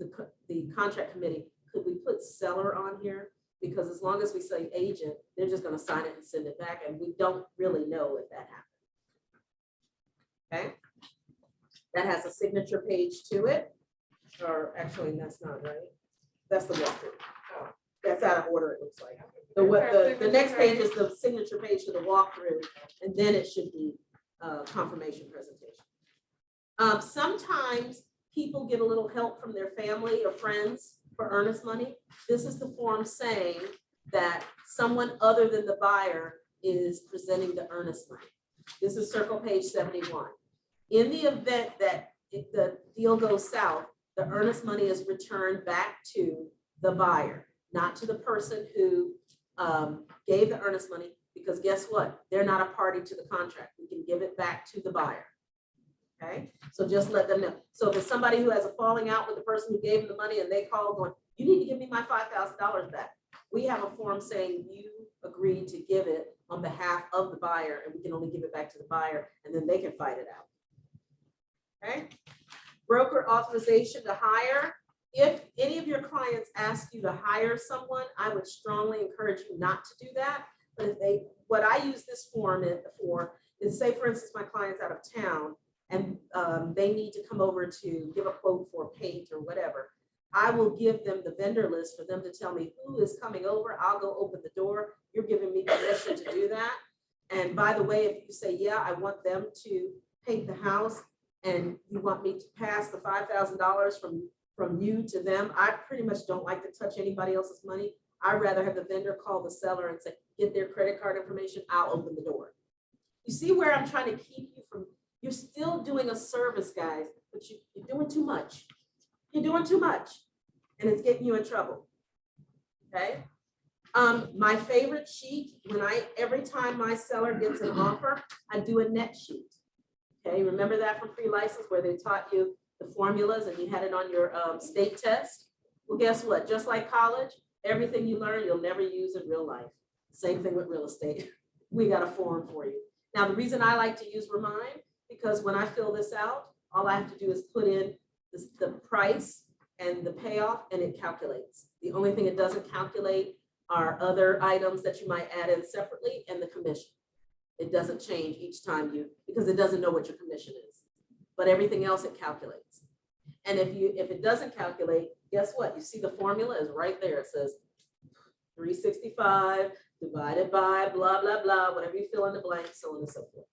the contract committee, could we put seller on here? Because as long as we say agent, they're just gonna sign it and send it back, and we don't really know if that happened. Okay, that has a signature page to it, or actually, that's not right. That's the walkthrough. Oh, that's out of order, it looks like. The next page is the signature page to the walkthrough, and then it should be confirmation presentation. Sometimes people get a little help from their family or friends for earnest money. This is the form saying that someone other than the buyer is presenting the earnest money. This is circle page 71. In the event that the deal goes south, the earnest money is returned back to the buyer, not to the person who gave the earnest money, because guess what? They're not a party to the contract. We can give it back to the buyer. Okay, so just let them know. So if it's somebody who has a falling out with the person who gave them the money and they call going, you need to give me my $5,000 back. We have a form saying you agreed to give it on behalf of the buyer, and we can only give it back to the buyer, and then they can fight it out. Okay, broker authorization to hire. If any of your clients ask you to hire someone, I would strongly encourage you not to do that. But if what I use this form for is, say for instance, my client's out of town, and they need to come over to give a quote for paint or whatever, I will give them the vendor list for them to tell me who is coming over. I'll go open the door. You're giving me permission to do that. And by the way, if you say, yeah, I want them to paint the house and you want me to pass the $5,000 from you to them, I pretty much don't like to touch anybody else's money. I'd rather have the vendor call the seller and say, get their credit card information. I'll open the door. You see where I'm trying to keep you from. You're still doing a service, guys, but you're doing too much. You're doing too much, and it's getting you in trouble. Okay. My favorite sheet, every time my seller gets an offer, I do a net sheet. Okay, remember that from pre-license where they taught you the formulas and you had it on your state test? Well, guess what? Just like college, everything you learn, you'll never use in real life. Same thing with real estate. We got a form for you. Now, the reason I like to use Remind, because when I fill this out, all I have to do is put in the price and the payoff, and it calculates. The only thing it doesn't calculate are other items that you might add in separately, and the commission. It doesn't change each time because it doesn't know what your commission is. But everything else it calculates. And if it doesn't calculate, guess what? You see the formula is right there. It says 365 divided by blah, blah, blah, whatever you fill in the blank, so on and so forth.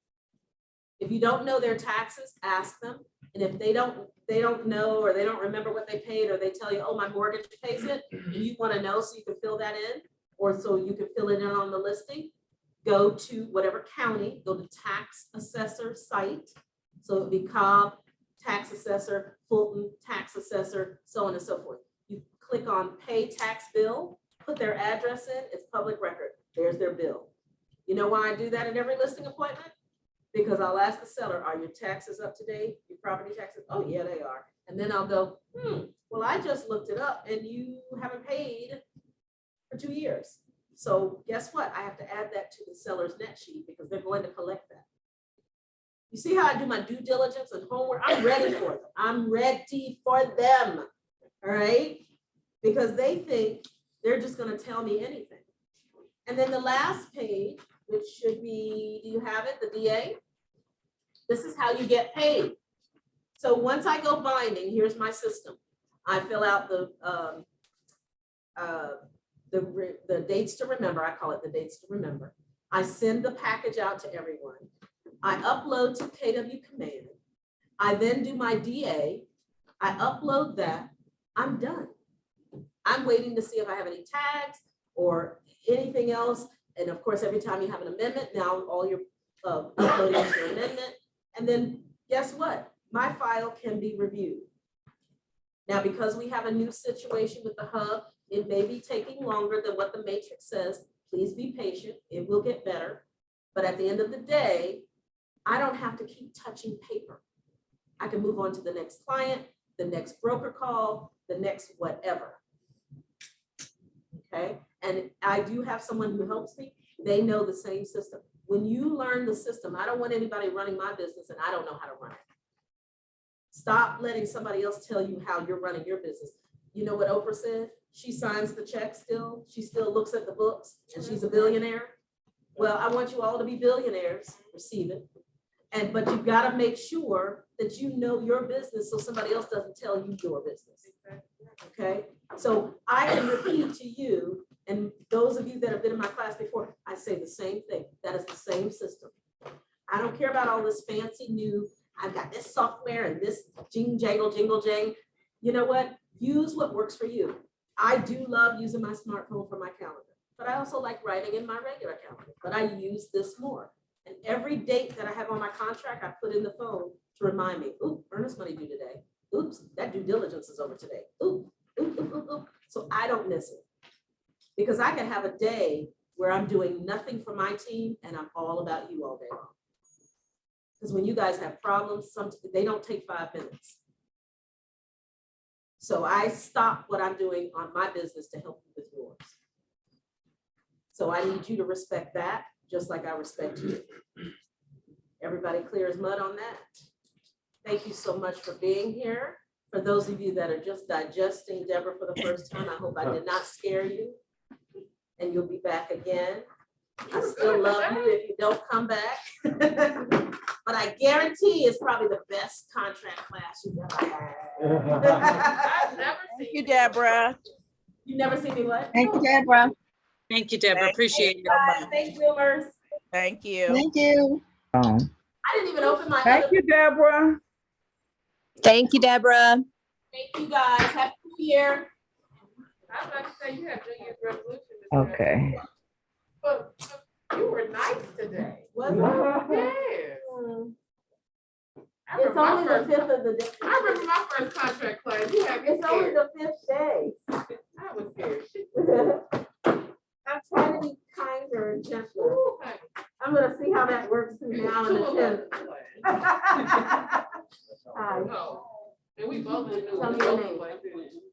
If you don't know their taxes, ask them. And if they don't know, or they don't remember what they paid, or they tell you, oh, my mortgage pays it, and you want to know so you can fill that in, or so you can fill it in on the listing, go to whatever county, go to tax assessor site. So it'd be Cobb, tax assessor, Fulton, tax assessor, so on and so forth. You click on pay tax bill, put their address in, it's public record. There's their bill. You know why I do that in every listing appointment? Because I'll ask the seller, are your taxes up to date? Your property taxes? Oh yeah, they are. And then I'll go, well, I just looked it up and you haven't paid for 2 years. So guess what? I have to add that to the seller's net sheet because they're going to collect that. You see how I do my due diligence and homework? I'm ready for them. I'm ready for them, all right? Because they think they're just gonna tell me anything. And then the last page, which should be, do you have it, the DA? This is how you get paid. So once I go binding, here's my system. I fill out the dates to remember. I call it the dates to remember. I send the package out to everyone. I upload to KW Command. I then do my DA. I upload that. I'm done. I'm waiting to see if I have any tags or anything else. And of course, every time you have an amendment, now all your uploading is your amendment. And then guess what? My file can be reviewed. Now, because we have a new situation with the hub, it may be taking longer than what the matrix says. Please be patient. It will get better. But at the end of the day, I don't have to keep touching paper. I can move on to the next client, the next broker call, the next whatever. Okay, and I do have someone who helps me. They know the same system. When you learn the system, I don't want anybody running my business and I don't know how to run it. Stop letting somebody else tell you how you're running your business. You know what Oprah said? She signs the check still. She still looks at the books and she's a billionaire. Well, I want you all to be billionaires, receive it. But you've got to make sure that you know your business so somebody else doesn't tell you your business. Okay, so I can repeat to you, and those of you that have been in my class before, I say the same thing. That is the same system. I don't care about all this fancy new, I've got this software and this jingle jang. You know what? Use what works for you. I do love using my smartphone for my calendar, but I also like writing in my regular calendar, but I use this more. And every date that I have on my contract, I put in the phone to remind me, ooh, earnest money due today. Oops, that due diligence is over today. Ooh, ooh, ooh, ooh, ooh. So I don't miss it. Because I can have a day where I'm doing nothing for my team and I'm all about you all day long. Because when you guys have problems, they don't take 5 minutes. So I stop what I'm doing on my business to help you with yours. So I need you to respect that, just like I respect you. Everybody clear as mud on that? Thank you so much for being here. For those of you that are just digesting Deborah for the first time, I hope I did not scare you. And you'll be back again. I still love you if you don't come back. But I guarantee it's probably the best contract class you've ever had. Thank you, Deborah. You never seen me what? Thank you, Deborah. Thank you, Deborah. Appreciate it. Thanks, Wilmers. Thank you. Thank you. I didn't even open my Thank other. you, Deborah. Thank you, Deborah. Thank you, guys. Happy New Year. I was about to say you have New Year's resolution. Okay. But you were nice today. Was it? Yes. I It's remember my only the first- 5th of the day. I remember my first contract class. You had me It's only scared. the 5th day. I was scared. I'm trying to be kinder and gentler. Ooh, honey. I'm gonna see how that works through now and the 10th. Hi. No. And we both knew. Tell me your name.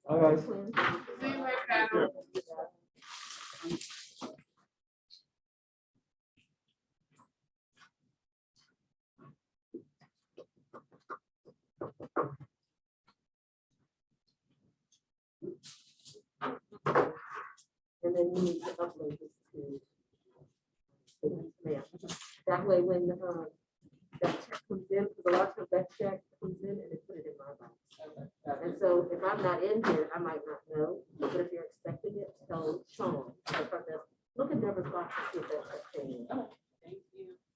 All right. See you later, Adam. And then you need to upload this to the mail. That way when that check comes in, because a lot of times that check comes in and they put it in my box. And so if I'm not in here, I might not know, but if you're expecting it, tell Sean. Look at Deborah's box and see if that's changed.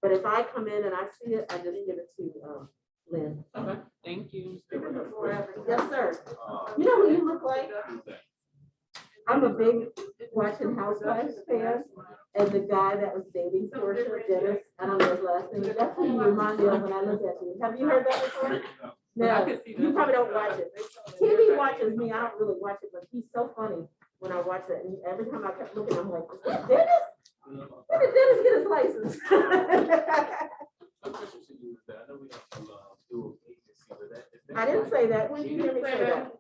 But if I come in and I see it, I just give it to Lynn. Okay, thank you. Yes, sir. You know who you look like? I'm a big watching Housewives fan, and the guy that was dating Portia, Dennis, I don't know his last name, that's who you remind me of when I look at you. Have you heard that before? No, you probably don't watch it. TV watches me, I don't really watch it, but he's so funny when I watch it, and every time I kept looking, I'm like, is that Dennis? When did Dennis get his license? I didn't say that. When did you hear me say that?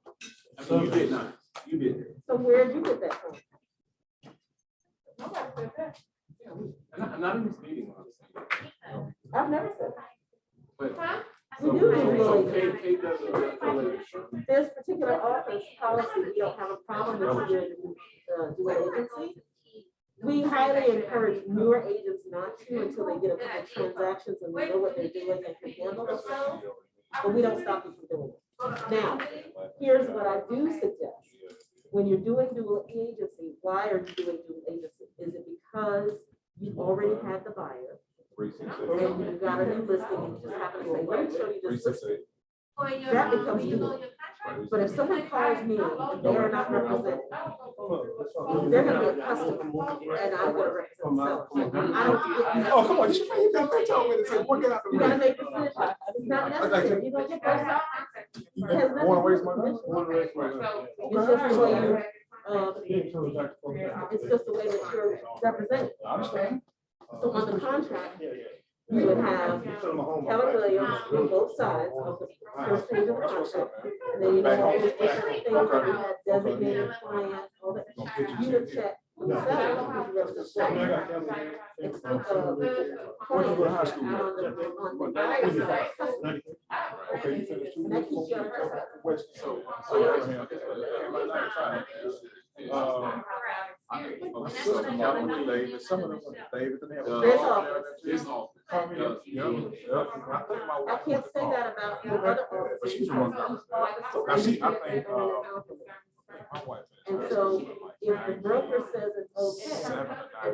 So you did not. You did. So where'd you get that from? Nobody said that. I'm not in this meeting. I've never said We do do dual So agency. Kate doesn't. There's particular office policy, we don't have a problem with doing dual agency. We highly encourage newer agents not to until they get a couple of transactions and they know what they're doing and can handle themselves, but we don't stop you from doing it. Now, here's what I do suggest. When you're doing dual agency, why are you doing dual agency? Is it because you already had the buyer? And you got a new listing and you just happen to say, let me show you this listing. That becomes dual. But if someone calls me and they are not represented, they're gonna be a customer and I'm gonna represent myself. I don't. Oh, come on, you made that bitch over and say, work it out. You gotta make decisions. It's not necessary. You don't get that. Wanna waste my time? It's just the way you, it's just the way that you're represented. I understand. So on the contract, you would have Keller Williams on both sides of the first page of the contract. And then you know all the different things that we had designated clients, all that. You would check the seller because you represent seller. It's client on the buyer side. Okay, you finished. And that keeps you on her side. So, some of them are David, and they have. There's office. It's off. I can't say that about the other But she's offices. one. Now, see, I think, my wife. And so if the broker says it's okay, Seven. and